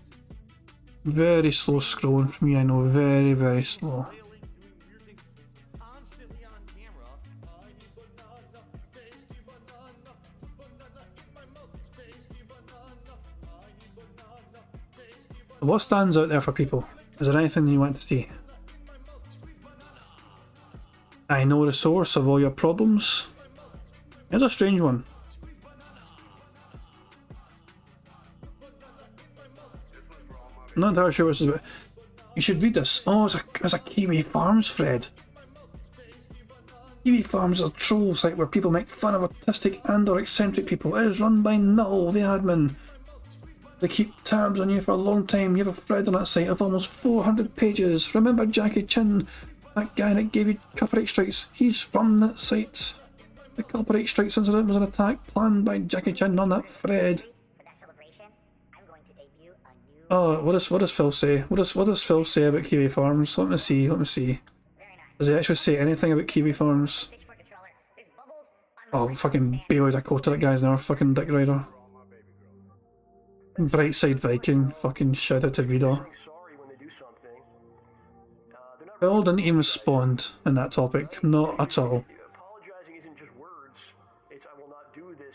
S15: Very slow scrolling for me, I know. Very, very slow.
S2: Constantly on camera. I need banana, tasty banana, banana in my mouth, tasty banana. I need banana, tasty banana.
S15: What stands out there for people? Is there anything you want to see? I know the source of all your problems. It's a strange one. I'm not entirely sure what this is about. You should read this. Oh, it's a Kiwi Farms thread. Kiwi Farms is a troll site where people make fun of autistic and or eccentric people. It is run by Null, the admin. They keep tabs on you for a long time. You have a thread on that site of almost 400 pages. Remember Jackie Chan? That guy that gave you copyright strikes? He's from that site. The copyright strikes incident was an attack planned by Jackie Chan on that thread. Oh, what does Phil say? What does Phil say about Kiwi Farms? Let me see. Does he actually say anything about Kiwi Farms? Oh, fucking Bailey Dakota, that guy's another fucking dick rider. Brightside Viking, fucking shout out to Vida. Phil didn't even respond in that topic, not at all.
S18: Apologizing isn't just words, it's I will not do this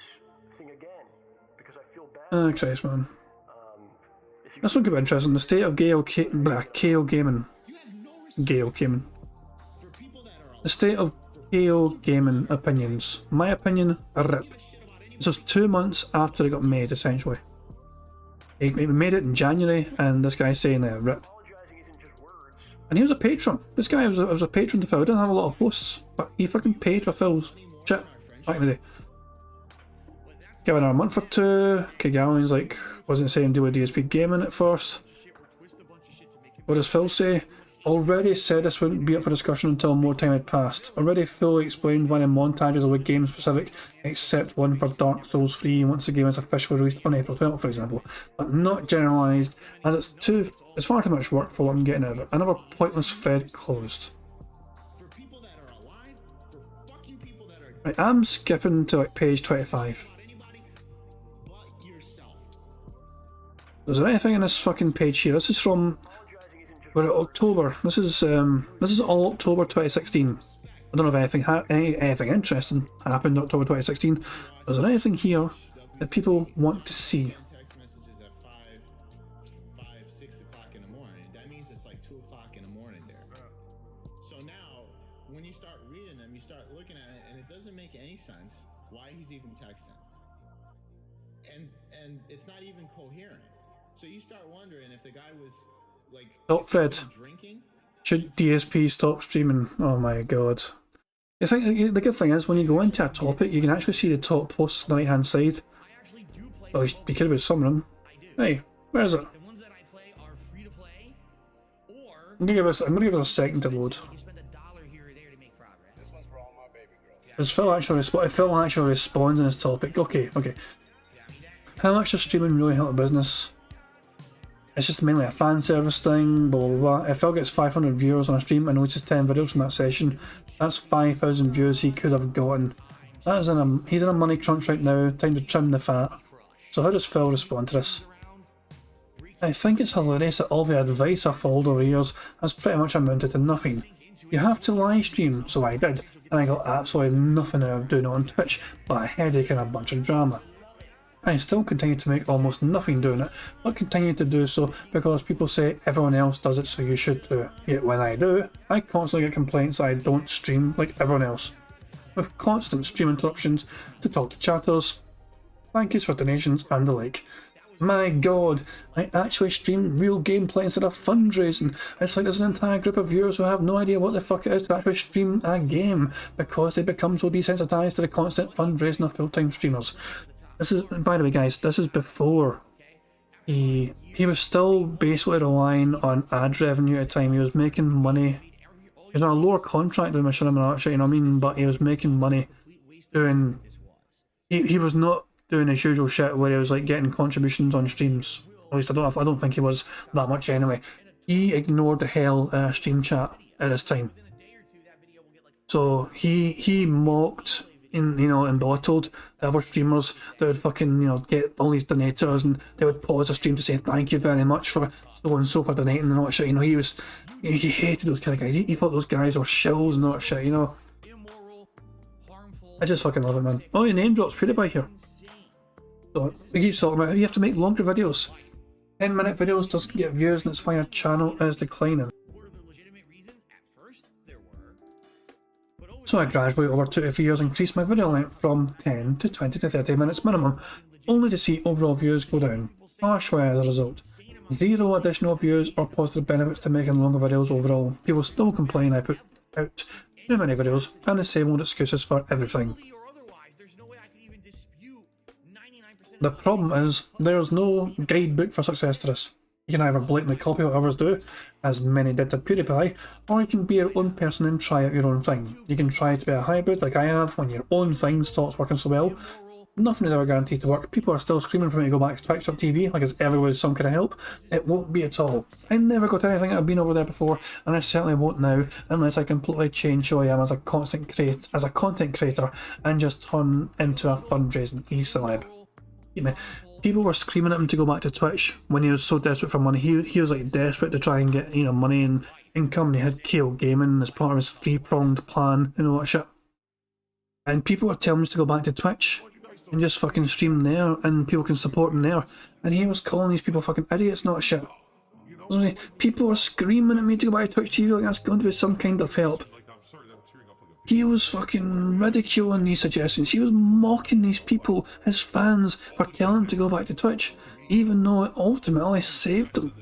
S18: thing again because I feel bad.
S15: Oh, Christ, man. This one could be interesting. The state of Gale Gaming. Gale Gaming. The state of Gale Gaming opinions. My opinion, a rip. This was 2 months after it got made, essentially. He made it in January, and this guy's saying a rip. And he was a patron. This guy was a patron to Phil. He didn't have a lot of posts, but he fucking paid for Phil's shit back in the day. Give it another month or two. Kigali's like, wasn't saying deal with DSP Gaming at first. What does Phil say? Already said this wouldn't be up for discussion until more time had passed. Already fully explained why the montages are game specific, except one for Dark Souls 3 once the game is officially released on April 12th, for example. But not generalised, as it's far too much work for what I'm getting out of it. Another pointless thread closed. Right, I'm skipping to like page 25. Is there anything in this fucking page here? This is from... we're at October. This is all October 2016. I don't know if anything interesting happened in October 2016. Is there anything here that people want to see?
S17: Text messages at 5, 6 o'clock in the morning. That means it's like 2 o'clock in the morning there. So now, when you start reading them, you start looking at it, and it doesn't make any sense why he's even texting. And it's not even coherent. So you start wondering if the guy was like
S15: Stop Fred. Should DSP stop streaming? Oh my god. I think the good thing is when you go into a topic you can actually see the top posts on the right hand side. Oh, you could have been some of them. Hey, where is it? I'm gonna give us a second to load. Does Phil actually responds in his topic? Okay. How much does streaming really help a business? It's just mainly a fan service thing, blah blah blah. If Phil gets 500 viewers on a stream and releases 10 videos from that session, that's 5,000 views he could have gotten. He's in a money crunch right now, time to trim the fat. So how does Phil respond to this? I think it's hilarious that all the advice I've followed over the years has pretty much amounted to nothing. You have to live stream, so I did, and I got absolutely nothing out of doing it on Twitch, but a headache and a bunch of drama. I still continue to make almost nothing doing it, but continue to do so because people say everyone else does it so you should too. Yet when I do, I constantly get complaints I don't stream like everyone else. With constant stream interruptions to talk to chatters, thank yous for donations and the like. My god, I actually stream real gameplay instead of fundraising. It's like there's an entire group of viewers who have no idea what the fuck it is to actually stream a game because they become so desensitized to the constant fundraising of full-time streamers. This is, by the way guys, this is before he was still basically relying on ad revenue at the time. He was making money. He was on a lower contract with Machinima Archer, you know what I mean? But he was making money doing... He was not doing his usual shit where he was like getting contributions on streams. At least I don't think he was that much anyway. He ignored the hell stream chat at this time. So he mocked and and belittled the other streamers that would fucking get all these donators, and they would pause the stream to say thank you very much for so and so for donating and all that shit. He hated those kind of guys. He thought those guys were shills and all that shit. I just fucking love it, man. Oh, your name drops PewDiePie here. So we keep talking about how you have to make longer videos. 10-minute videos doesn't get views, and that's why our channel is declining. So I gradually over 2 to 3 years increased my video length from 10 to 20 to 30 minutes minimum, only to see overall views go down, harshly as a result. Zero additional views or positive benefits to making longer videos overall. People still complain I put out too many videos and the same old excuses for everything. The problem is, there's no guidebook for success to this. You can either blatantly copy what others do, as many did to PewDiePie, or you can be your own person and try out your own thing. You can try to be a hybrid like I have when your own thing stops working so well. Nothing is ever guaranteed to work. People are still screaming for me to go back to Twitch.tv like it's ever with some kind of help. It won't be at all. I never got anything. I've been over there before, and I certainly won't now unless I completely change who I am as a content creator and just turn into a fundraising e-celeb. People were screaming at him to go back to Twitch when he was so desperate for money. He was like desperate to try and get money and income, and he had KO Gaming as part of his 3-pronged plan and all that shit. And people were telling him to go back to Twitch and just fucking stream there, and people can support him there. And he was calling these people fucking idiots, not shit. People were screaming at me to go back to Twitch TV like that's going to be some kind of help. He was fucking ridiculing these suggestions. He was mocking these people, his fans, for telling him to go back to Twitch, even though it ultimately saved them.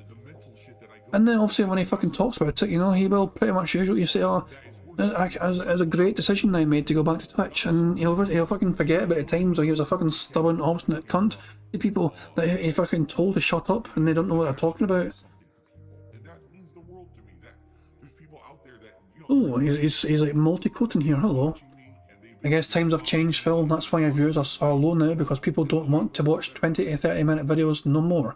S15: And then obviously when he fucking talks about it, he will pretty much usually say, oh, it was a great decision I made to go back to Twitch, and he'll fucking forget about the times where he was a fucking stubborn, obstinate cunt to people that he fucking told to shut up and they don't know what they're talking about. Oh, he's like multi-coating here, hello. I guess times have changed, Phil, that's why our views are low now, because people don't want to watch 20 to 30 minute videos no more.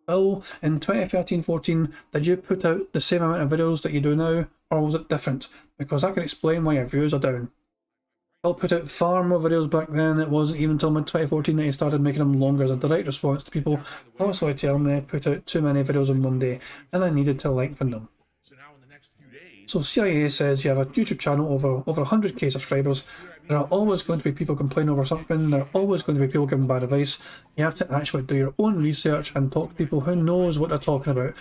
S15: Phil, in 2013-14, did you put out the same amount of videos that you do now, or was it different? Because that can explain why your views are down. Phil put out far more videos back then. It wasn't even until mid-2014 that he started making them longer as a direct response to people constantly telling me I put out too many videos in one day, and I needed to lengthen them. So CIA says you have a YouTube channel over 100k subscribers. There are always going to be people complaining over something. There are always going to be people giving bad advice. You have to actually do your own research and talk to people who knows what they're talking about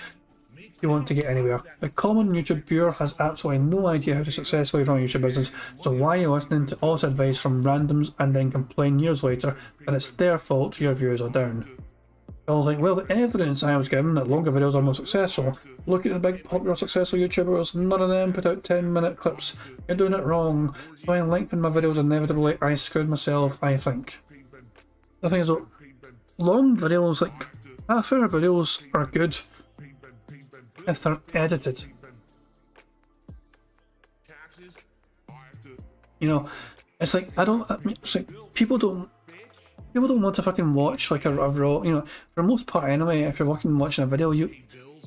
S15: if you want to get anywhere. The common YouTube viewer has absolutely no idea how to successfully run a YouTube business, so why are you listening to all this advice from randoms and then complain years later that it's their fault your views are down? I was like, well, the evidence I was given that longer videos are more successful. Look at the big popular successful YouTubers, none of them put out 10-minute clips. You're doing it wrong. So I lengthened my videos inevitably. I screwed myself, I think. The thing is, though, long videos, like half-hour videos, are good if they're edited. It's like, it's like people don't want to fucking watch like a raw, for the most part anyway. If you're watching a video,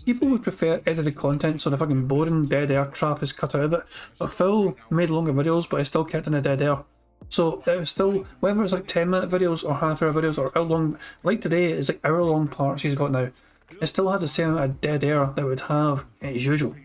S15: people would prefer edited content, so the fucking boring dead air crap is cut out of it. But Phil made longer videos, but he still kept in the dead air. So it was still, whether it's like 10-minute videos or half-hour videos or hour-long, like today it's like hour-long parts he's got now. It still has the same amount of dead air that it would have as usual.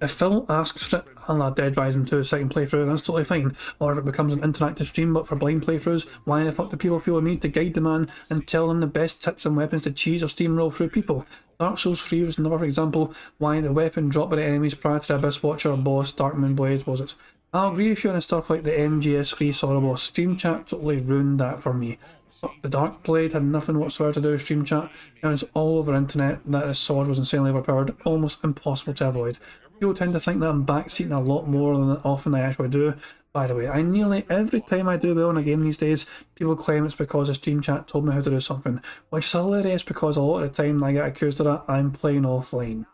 S15: If Phil asks for it, a la Dead Rising 2 second playthrough, that's totally fine. Or if it becomes an interactive stream but for blind playthroughs, why the fuck do people feel a need to guide the man and tell them the best tips and weapons to cheese or steamroll through people? Dark Souls 3 was another example why the weapon dropped by the enemies prior to the Abyss Watcher or boss Darkmoon Blades was it. I'll agree with you on the stuff like the MGS3 Sorrow boss. Stream chat totally ruined that for me. But the Dark Blade had nothing whatsoever to do with stream chat. It was all over the internet that his sword was insanely overpowered, almost impossible to avoid. People tend to think that I'm backseating a lot more than often I actually do. By the way, nearly every time I do well in a game these days, people claim it's because the stream chat told me how to do something, which is hilarious because a lot of the time I get accused of that, I'm playing offline.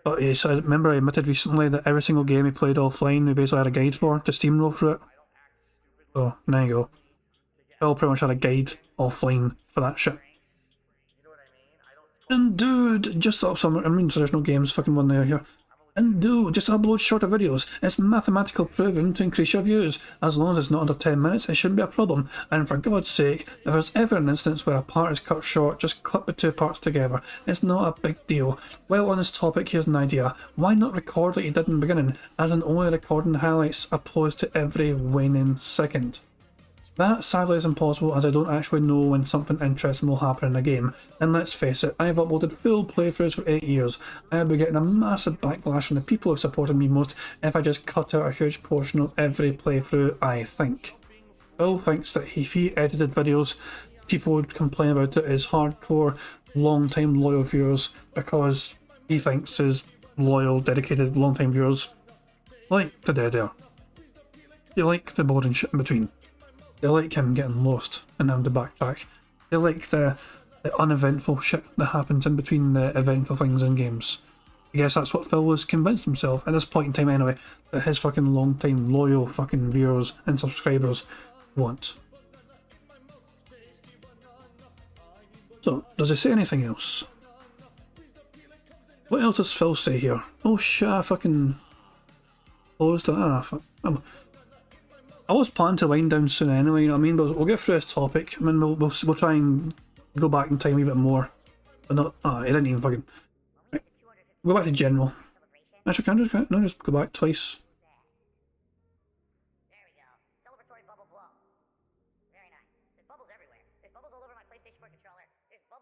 S15: But yes, I remember I admitted recently that every single game he played offline we basically had a guide for to steamroll through it. So, there you go. Phil pretty much had a guide offline for that shit. And dude, just up some, I mean traditional games, fucking one there here. And dude, just upload shorter videos. It's mathematical proven to increase your views. As long as it's not under 10 minutes, it shouldn't be a problem. And for God's sake, if there's ever an instance where a part is cut short, just clip the two parts together. It's not a big deal. While on this topic, here's an idea. Why not record like you did in the beginning, as in only recording highlights opposed to every waning second? That sadly is impossible, as I don't actually know when something interesting will happen in a game, and let's face it, I've uploaded full playthroughs for 8 years. I would be getting a massive backlash from the people who have supported me most if I just cut out a huge portion of every playthrough, I think. Phil thinks that if he edited videos, people would complain about it as hardcore, long-time loyal viewers, because he thinks his loyal, dedicated, long-time viewers like the dead air. They like the boring shit in between. They like him getting lost and having to backtrack. They like the uneventful shit that happens in between the eventful things in games. I guess that's what Phil has convinced himself at this point in time anyway, that his fucking long time loyal fucking viewers and subscribers want. So, does he say anything else? What else does Phil say here? Oh shit, I fucking closed it. I was planning to wind down soon anyway, you know what I mean? But we'll get through this topic. I mean, we'll try and go back in time a wee bit more. But not. Ah, it didn't even fucking. Right. Go back to general. Actually, can I just go back twice?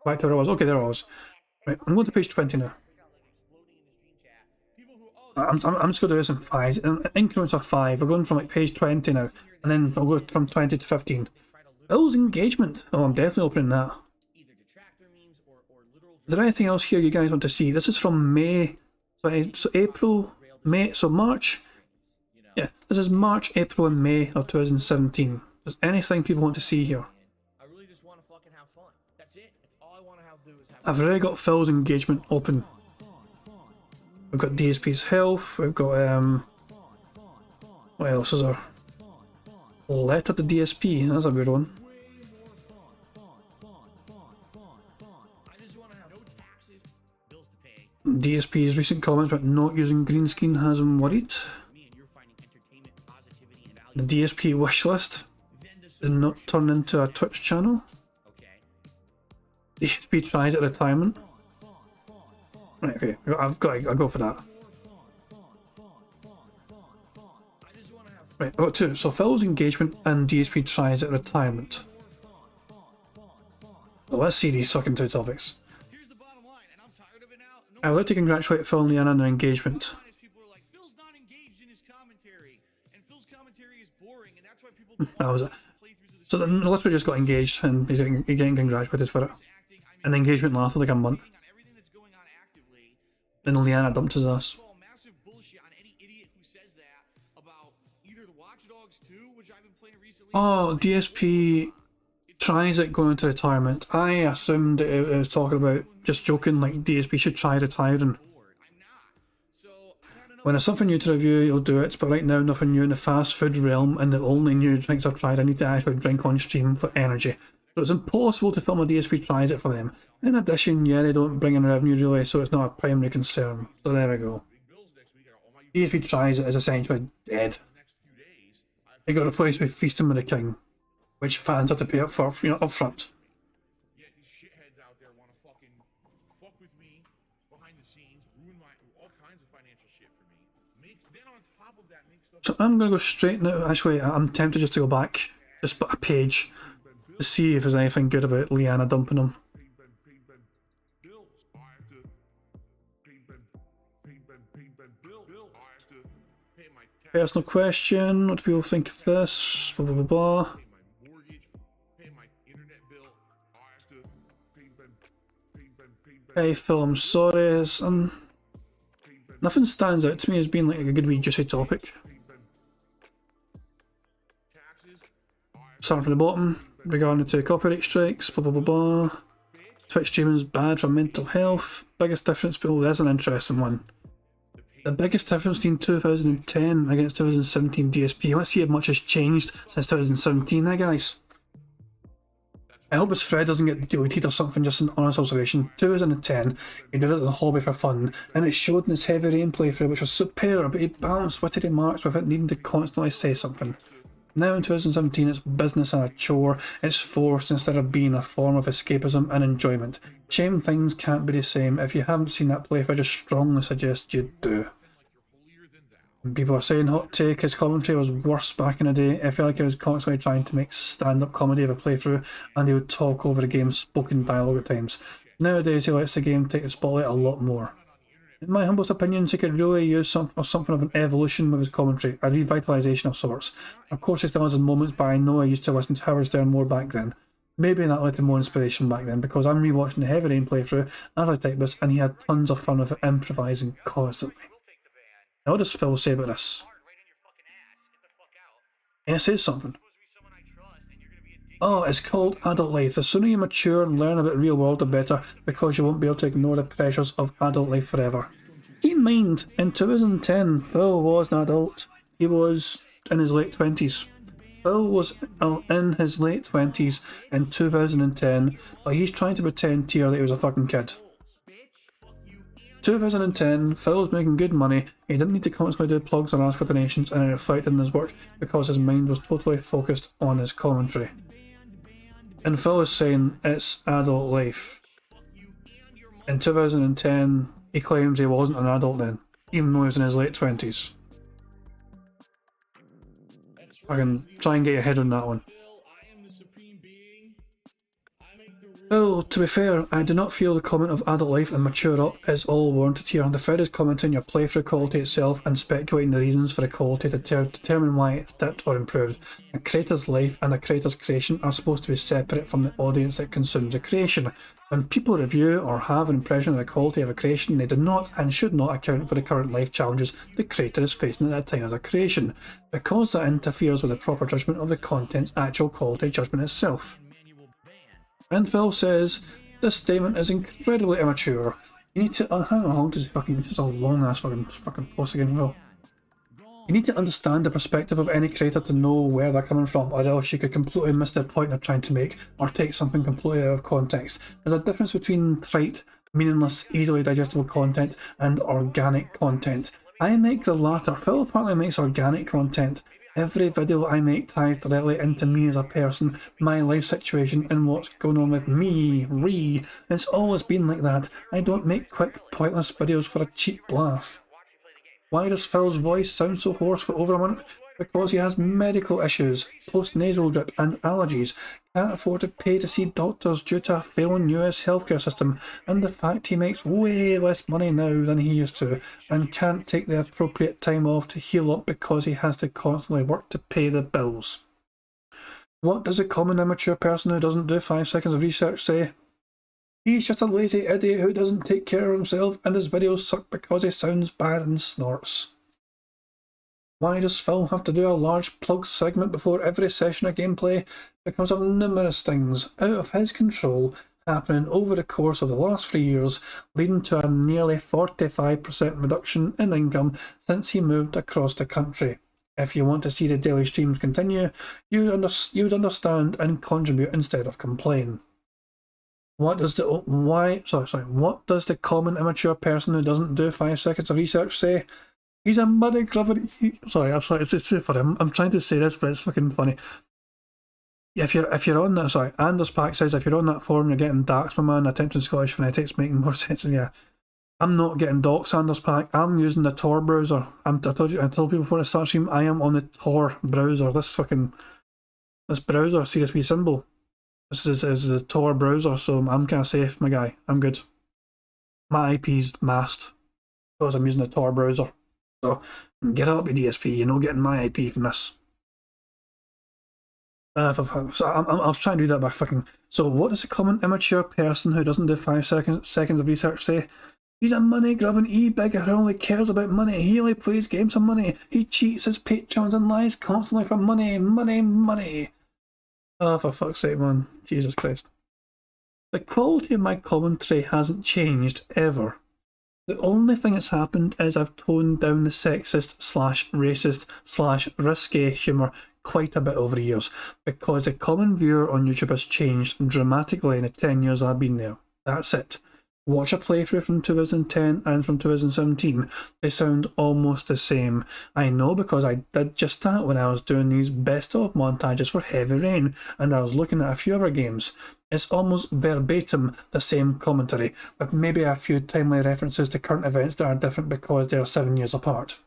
S15: Back to where I was. Okay, there I was. Right, I'm going to page 20 now. I'm just going to do this in 5s, in increments of 5. We're going from like page 20 now, and then I'll go from 20 to 15. Bill's engagement. Oh, I'm definitely opening that. Is there anything else here you guys want to see? This is from May, so April, May, so March. Yeah, this is March, April, and May of 2017. Is there anything people want to see here? I've already got Phil's engagement open. We've got DSP's health, we've got, what else is there? Letter to DSP, that's a good one. DSP's recent comments about not using green screen has him worried. The DSP wishlist did not turn into a Twitch channel. DSP tries at retirement. Right, okay, I'll go for that. Right, I've got two. So Phil's engagement and DSP tries at retirement. So let's see these fucking two topics. I would like to congratulate Phil and Leanna on their engagement. That was it. So they literally just got engaged and he's getting congratulated for it. And the engagement lasted like a month. Then Leanna dumped his ass. Oh, DSP tries it going into retirement. I assumed it was talking about just joking, like DSP should try retiring. When there's something new to review, you'll do it, but right now nothing new in the fast food realm, and the only new drinks I've tried I need to actually drink on stream for energy. So it's impossible to film a DSP tries it for them. In addition, yeah, they don't bring in revenue really, so it's not a primary concern. So there we go. DSP tries it is essentially dead. They got replaced with Feasting with the King, which fans have to pay up for, you know, up front. So I'm gonna go straight now. Actually, I'm tempted just to go back, just put a page, to see if there's anything good about Leanna dumping him. Personal question, what do people think of this? Blah blah blah blah. Hey Phil, I'm sorry. Nothing stands out to me as being like a good wee juicy topic. Starting from the bottom, regarding the two copyright strikes, blah blah blah blah. Twitch streaming is bad for mental health. Biggest difference, but there's an interesting one. The biggest difference between 2010 against 2017 DSP. Let's see how much has changed since 2017 guys. I hope his thread doesn't get deleted or something, just an honest observation. 2010, he did it as a hobby for fun, and it showed in his Heavy Rain playthrough, which was superb, but he balanced witty remarks without needing to constantly say something. Now in 2017, it's business and a chore, it's forced instead of being a form of escapism and enjoyment. Shame things can't be the same. If you haven't seen that playthrough, I just strongly suggest you do. People are saying hot take, his commentary was worse back in the day. I feel like he was constantly trying to make stand-up comedy of a playthrough, and he would talk over the game's spoken dialogue at times. Nowadays he lets the game take the spotlight a lot more. In my humblest opinions, he could really use something of an evolution with his commentary, a revitalisation of sorts. Of course he still has his moments, but I know I used to listen to Howard Stern more back then. Maybe that led to more inspiration back then, because I'm rewatching the Heavy Rain playthrough as I type this, and he had tons of fun with it, improvising constantly. Now what does Phil say about this? It says something. Oh, it's called adult life. The sooner you mature and learn about the real world, the better, because you won't be able to ignore the pressures of adult life forever. Keep in mind, in 2010, Phil was an adult. He was in his late 20s. Phil was in his late 20s in 2010, but he's trying to pretend here that he was a fucking kid. 2010, Phil was making good money, he didn't need to constantly do plugs or ask for donations, and it reflected in his work because his mind was totally focused on his commentary. And Phil is saying it's adult life. In 2010, he claims he wasn't an adult then, even though he was in his late 20s. I can try and get your head on that one. Oh, to be fair, I do not feel the comment of adult life and mature up is all warranted here. The thread is commenting your playthrough quality itself and speculating the reasons for the quality to determine why it's dipped or improved. A creator's life and a creator's creation are supposed to be separate from the audience that consumes the creation. When people review or have an impression of the quality of a creation, they do not and should not account for the current life challenges the creator is facing at that time of the creation, because that interferes with the proper judgment of the content's actual quality judgment itself. And Phil says, this statement is incredibly immature. You need to, how long does this is a long ass fucking post again, Phil. You need to understand the perspective of any creator to know where they're coming from, or else you could completely miss the point they're trying to make, or take something completely out of context. There's a difference between trite, meaningless, easily digestible content and organic content. I make the latter. Phil apparently makes organic content. Every video I make ties directly into me as a person, my life situation, and what's going on with me, Ree. It's always been like that. I don't make quick, pointless videos for a cheap laugh. Why does Phil's voice sound so hoarse for over a month? Because he has medical issues, post-nasal drip and allergies, can't afford to pay to see doctors due to a failing US healthcare system, and the fact he makes way less money now than he used to, and can't take the appropriate time off to heal up because he has to constantly work to pay the bills. What does a common immature person who doesn't do 5 seconds of research say? He's just a lazy idiot who doesn't take care of himself, and his videos suck because he sounds bad and snorts. Why does Phil have to do a large plug segment before every session of gameplay? Because of numerous things out of his control happening over the course of the last 3 years, leading to a nearly 45% reduction in income since he moved across the country. If you want to see the daily streams continue, you'd understand and contribute instead of complain. What does the what does the common immature person who doesn't do 5 seconds of research say? He's a money grubbing. It's too funny. I'm trying to say this, but it's fucking funny. If you're on that, Anders Pack says if you're on that forum, you're getting doxed, my man. Attempting Scottish phonetics making more sense than yeah. I'm not getting doxed, Anders Pack. I'm using the Tor browser. I told people before I start stream, I am on the Tor browser. This browser, see this wee symbol. This is the Tor browser, so I'm kind of safe, my guy. I'm good. My IP's masked because I'm using the Tor browser. So get up your DSP, you're not getting my IP from this. I was trying to do that by fucking. So what does a common immature person who doesn't do 5 seconds of research say? He's a money grubbing e-bigger who only cares about money. He only plays games for money. He cheats his patrons and lies constantly for money, money, money. Oh, for fuck's sake, man. Jesus Christ. The quality of my commentary hasn't changed, ever. The only thing that's happened is I've toned down the sexist / racist / risque humour quite a bit over the years, because the common viewer on YouTube has changed dramatically in the 10 years I've been there. That's it. Watch a playthrough from 2010 and from 2017. They sound almost the same. I know, because I did just that when I was doing these best of montages for Heavy Rain, and I was looking at a few other games. It's almost verbatim the same commentary, with maybe a few timely references to current events that are different because they are 7 years apart.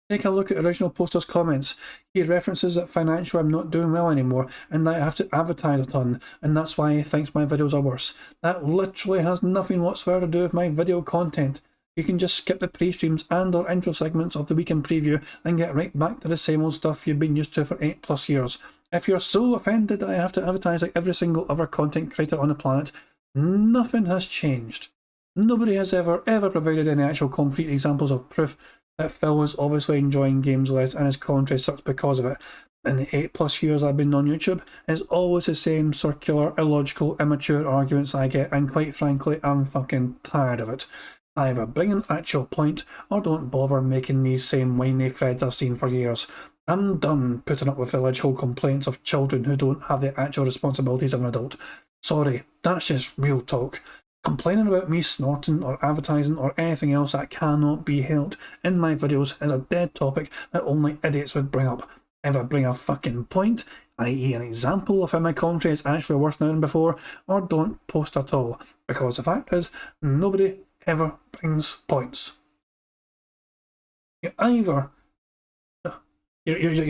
S15: Take a look at original poster's comments. He references that financially I'm not doing well anymore and that I have to advertise a ton, and that's why he thinks my videos are worse. That literally has nothing whatsoever to do with my video content. You can just skip the pre-streams and or intro segments of the weekend preview and get right back to the same old stuff you've been used to for 8+ years. If you're so offended that I have to advertise like every single other content creator on the planet, nothing has changed. Nobody has ever provided any actual concrete examples of proof that Phil was obviously enjoying games less and his contract sucks because of it. In the 8+ years I've been on YouTube, it's always the same circular, illogical, immature arguments I get, and quite frankly, I'm fucking tired of it. Either bring an actual point, or don't bother making these same whiny threads I've seen for years. I'm done putting up with illogical complaints of children who don't have the actual responsibilities of an adult. Sorry, that's just real talk. Complaining about me snorting or advertising or anything else that cannot be helped in my videos is a dead topic that only idiots would bring up. Either bring a fucking point, i.e. an example of how my commentary is actually worse now than before, or don't post at all, because the fact is, nobody ever brings points. You're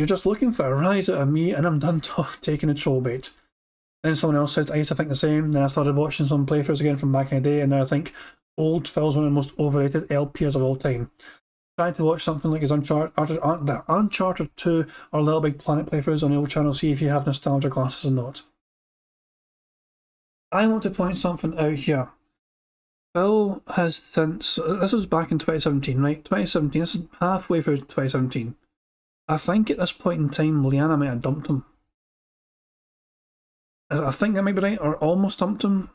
S15: just looking for a rise out of me, and I'm done taking the troll bait. Then someone else says, I used to think the same, then I started watching some playthroughs again from back in the day, and now I think old Phil's one of the most overrated LPers of all time. Trying to watch something like his Uncharted 2 or Little Big Planet playthroughs on the old channel, see if you have nostalgia glasses or not. I want to point something out here. Phil has since, this was back in 2017, right? 2017, this is halfway through 2017. I think at this point in time, Liana might have dumped him. I think that might be right, or almost dumped him.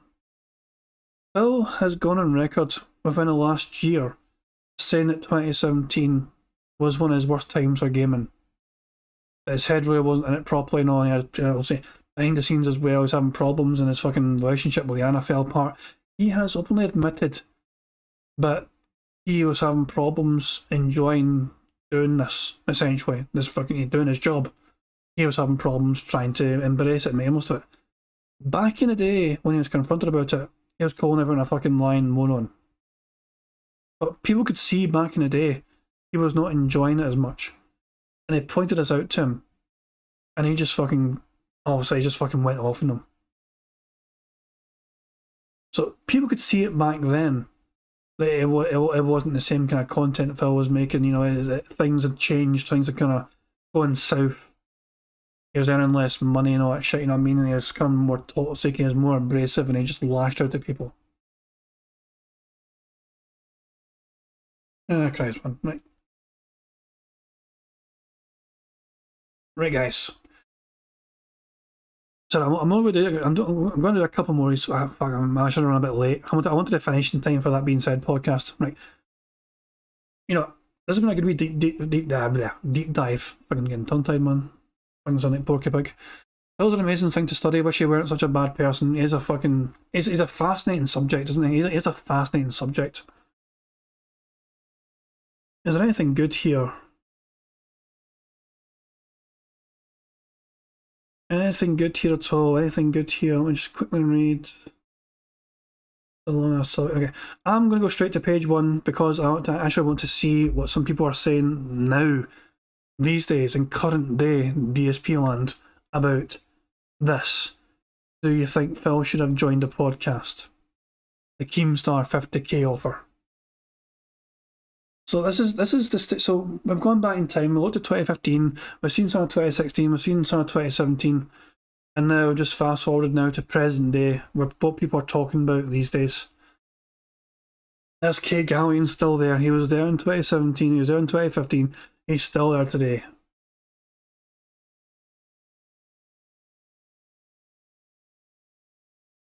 S15: Phil has gone on record within the last year saying that 2017 was one of his worst times for gaming. His head really wasn't in it properly, and all. He had, obviously, behind the scenes as well, he was having problems, and his fucking relationship with Liana fell apart. He has openly admitted that he was having problems enjoying doing this, essentially. This fucking doing his job. He was having problems trying to embrace it and make most of it. Back in the day, when he was confronted about it, he was calling everyone a fucking lying moron. But people could see back in the day, he was not enjoying it as much. And they pointed this out to him. And he just fucking, obviously, just fucking went off on them. So people could see it back then. That it wasn't the same kind of content Phil was making, you know, things had changed, things had kind of gone south. He was earning less money and all that shit, you know what I mean? And he was becoming more toxic, he was more abrasive, and he just lashed out at people. Christ, man. Right. Right, guys. So I'm going to do a couple more. I should run a bit late. I wanted to finish in time for that being said podcast. Right. You know, this is going to be deep dive. Fucking getting tongue-tied, man. Fucking sound like Porky Pig. That was an amazing thing to study. Wish he weren't such a bad person. He's a fucking... He's a fascinating subject, isn't he? He's a fascinating subject. Is there anything good here? Anything good here at all? Anything good here? Let me just quickly read. Okay, I'm going to go straight to page 1 because I actually want to see what some people are saying now, these days, in current day DSP land, about this. Do you think Phil should have joined the podcast? The Keemstar 50k offer. So this is so we've gone back in time. We looked at 2015. We've seen some of 2016. We've seen some of 2017, and now just fast forwarded now to present day, where what people are talking about these days. There's Kay Gallion still there. He was there in 2017. He was there in 2015. He's still there today.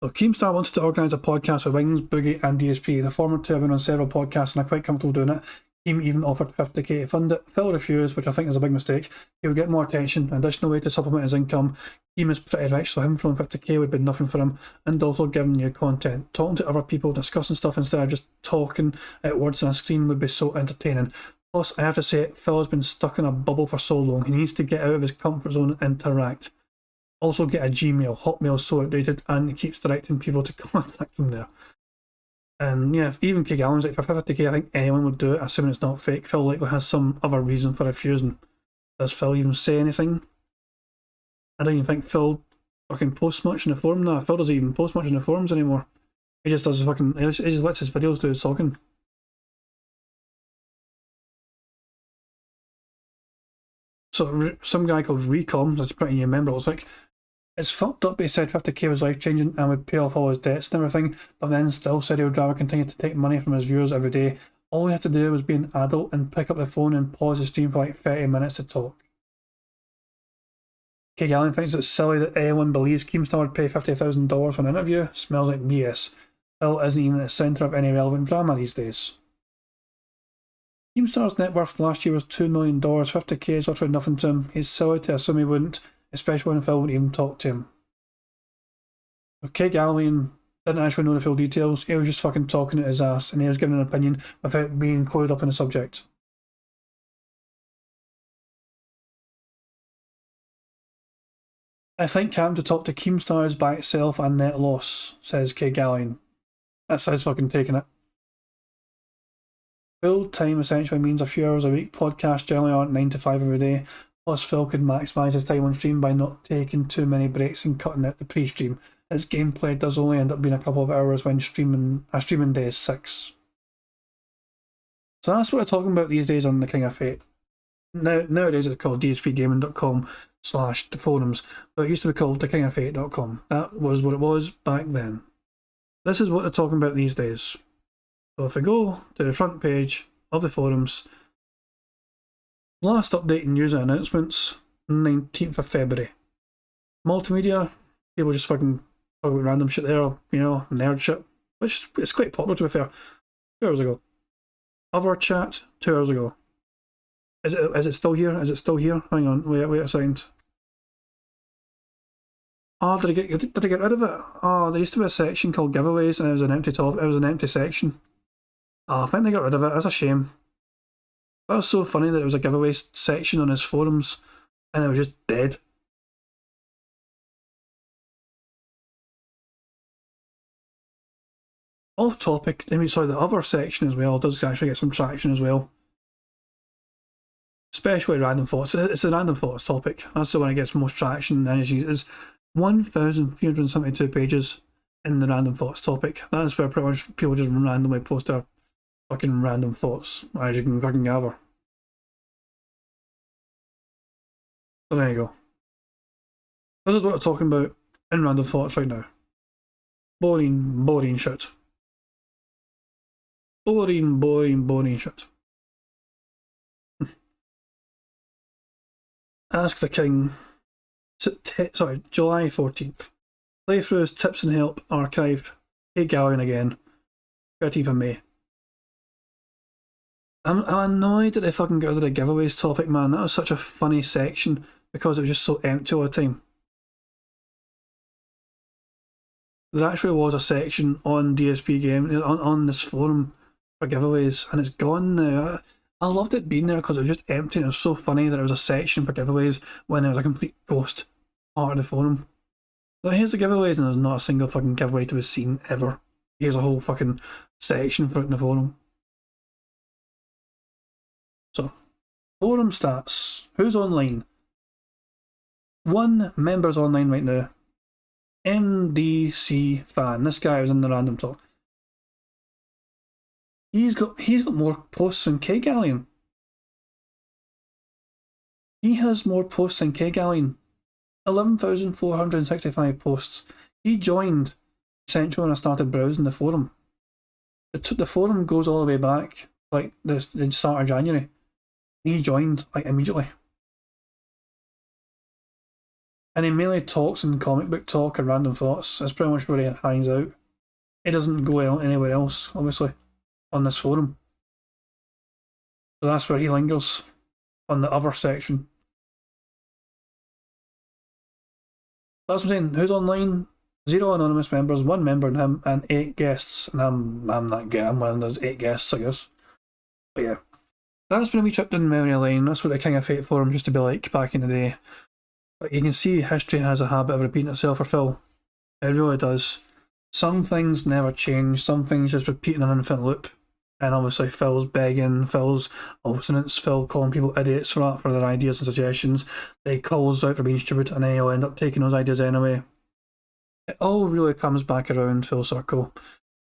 S15: So Keemstar wanted to organise a podcast with Wings, Boogie and DSP. The former two have been on several podcasts and are quite comfortable doing it. Keem even offered $50k to fund it. Phil refused, which I think is a big mistake. He would get more attention, an additional way to supplement his income. Keem is pretty rich, so him throwing $50k would be nothing for him, and also giving new content. Talking to other people, discussing stuff instead of just talking at words on a screen would be so entertaining. Plus, I have to say, Phil has been stuck in a bubble for so long, he needs to get out of his comfort zone and interact. Also get a Gmail. Hotmail is so outdated and it keeps directing people to contact him there. And yeah, even K Gallen's like, for 50k I think anyone would do it, assuming it's not fake. Phil likely has some other reason for refusing. Does Phil even say anything? I don't even think Phil fucking posts much in the forum now. Phil doesn't even post much in the forums anymore. He just does fucking, he just lets his videos do his talking. So some guy called Recom, that's a pretty new member, was like, it's fucked up, but he said 50k was life changing and would pay off all his debts and everything, but then still said he would rather continue to take money from his viewers every day. All he had to do was be an adult and pick up the phone and pause the stream for like 30 minutes to talk. K Gallen thinks it's silly that anyone believes Keemstar would pay $50,000 for an interview. Smells like BS. Phil isn't even at the centre of any relevant drama these days. Keemstar's net worth last year was $2 million. 50k is literally nothing to him. He's silly to assume he wouldn't, especially when Phil wouldn't even talk to him. K Gallen didn't actually know the full details. He was just fucking talking at his ass, and he was giving an opinion without being clued up in the subject. I think having to talk to Keemstar is by itself a net loss, says K Gallen. That's how he's fucking taking it. Full time essentially means a few hours a week. Podcasts generally aren't 9 to 5 every day. Plus, Phil could maximise his time on stream by not taking too many breaks and cutting out the pre-stream. His gameplay does only end up being a couple of hours when streaming day is 6. So that's what we're talking about these days on the King of Fate. Nowadays it's called dspgaming.com/the forums, but it used to be called thekingofhate.com. That was what it was back then. This is what they're talking about these days. So if we go to the front page of the forums, last update in news and announcements, 19th of February. Multimedia, people just fucking talk about random shit there, you know, nerd shit, which is quite popular to be fair. 2 hours ago. Other chat, 2 hours ago. Is it still here? Is it still here? Hang on, wait a second. Oh, did I get rid of it? Oh, there used to be a section called giveaways and it was an empty top. It was an empty section. Oh, I think they got rid of it. That's a shame. That was so funny that it was a giveaway section on his forums and it was just dead. Off topic, I mean, sorry, the other section as well does actually get some traction as well. Especially random thoughts. It's the random thoughts topic. That's the one that gets most traction and energy. It's 1,372 pages in the random thoughts topic. That's where pretty much people just randomly post their fucking random thoughts, as you can fucking gather. So there you go. This is what I'm talking about in random thoughts right now. Boring shit. Boring shit. Ask the King. July 14th. Playthroughs, tips and help, archive. K Gallen again. 13th of May. I'm annoyed that they fucking got rid of the giveaways topic, man. That was such a funny section because it was just so empty all the time. There actually was a section on DSP Game, on this forum for giveaways, and it's gone now. I loved it being there because it was just empty and it was so funny that it was a section for giveaways when it was a complete ghost part of the forum. So here's the giveaways and there's not a single fucking giveaway to be seen ever. Here's a whole fucking section for it in the forum. So, forum stats. Who's online? 1 member's online right now. MDC fan. This guy was in the random talk. He's got more posts than K Gallen. He has more posts than K Gallen. 11,465 posts. He joined Central when I started browsing the forum. The forum goes all the way back, like the start of January. He joined like immediately. And he mainly talks in comic book talk and random thoughts. That's pretty much where he hangs out. He doesn't go out anywhere else, obviously, on this forum. So that's where he lingers, on the other section. That's what I'm saying. Who's online? 0 anonymous members, 1 member and him, and 8 guests. And I'm that guy. I'm one of those 8 guests, I guess. But yeah. That's been a wee trip down memory lane. That's what the King of Fate forum used to be like back in the day. But you can see history has a habit of repeating itself for Phil. It really does. Some things never change, some things just repeat in an infinite loop. And obviously Phil's begging, Phil's obstinance, Phil calling people idiots for their ideas and suggestions. They calls out for being stupid and then he'll end up taking those ideas anyway. It all really comes back around full circle.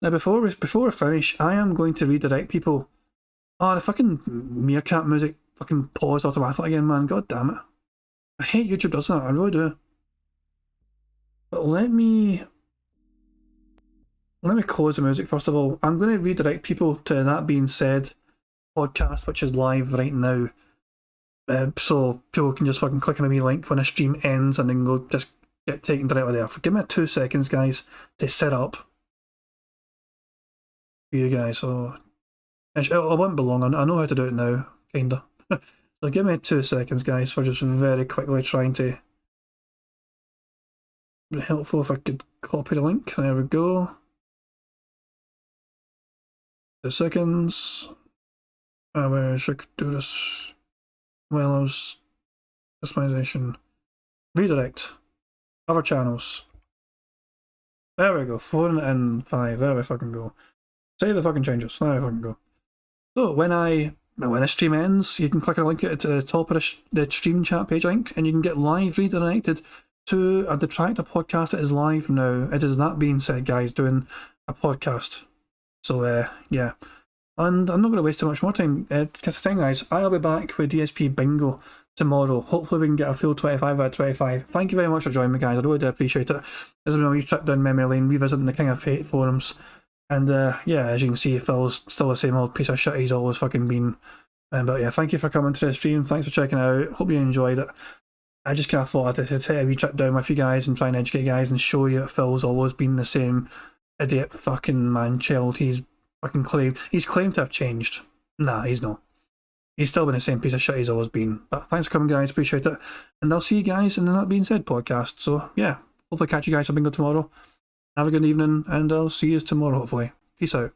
S15: Now before we finish, I am going to redirect people. Oh, the fucking meerkat music fucking paused automatically again, man. God damn it. I hate YouTube does that, I really do. But let me close the music first of all. I'm going to redirect people to That Being Said podcast, which is live right now. So people can just fucking click on a wee link when the stream ends and then go just get taken directly there. Give me 2 seconds, guys, to set up for you guys. So it won't be long. I know how to do it now, kinda. So give me 2 seconds, guys, for just very quickly trying to... It'd be helpful if I could copy the link. There we go. 2 seconds. I wish I could do this while I was... Customization. Redirect. Other channels. There we go. 4 and 5. There we fucking go. Save the fucking changes. There we fucking go. So when the stream ends, you can click a link at the top of the stream chat page link, and you can get live redirected to a Detractor podcast that is live now. It is That Being Said, guys, doing a podcast. So yeah, and I'm not going to waste too much more time. Guys, I'll be back with DSP Bingo tomorrow. Hopefully we can get a full 25 out of 25. Thank you very much for joining me, guys. I really do appreciate it. This has been a wee trip down memory lane, revisiting the King of Fate forums. And yeah, as you can see, Phil's still the same old piece of shit he's always fucking been. But yeah, thank you for coming to the stream. Thanks for checking it out. Hope you enjoyed it. I just kind of thought I'd take a wee trip down with you guys and try and educate you guys and show you that Phil's always been the same idiot fucking man-child he's fucking claimed. He's claimed to have changed. Nah, he's not. He's still been the same piece of shit he's always been. But thanks for coming, guys. Appreciate it. And I'll see you guys in the That Being Said podcast. So yeah, hopefully catch you guys for bingo tomorrow. Have a good evening, and I'll see you tomorrow, hopefully. Peace out.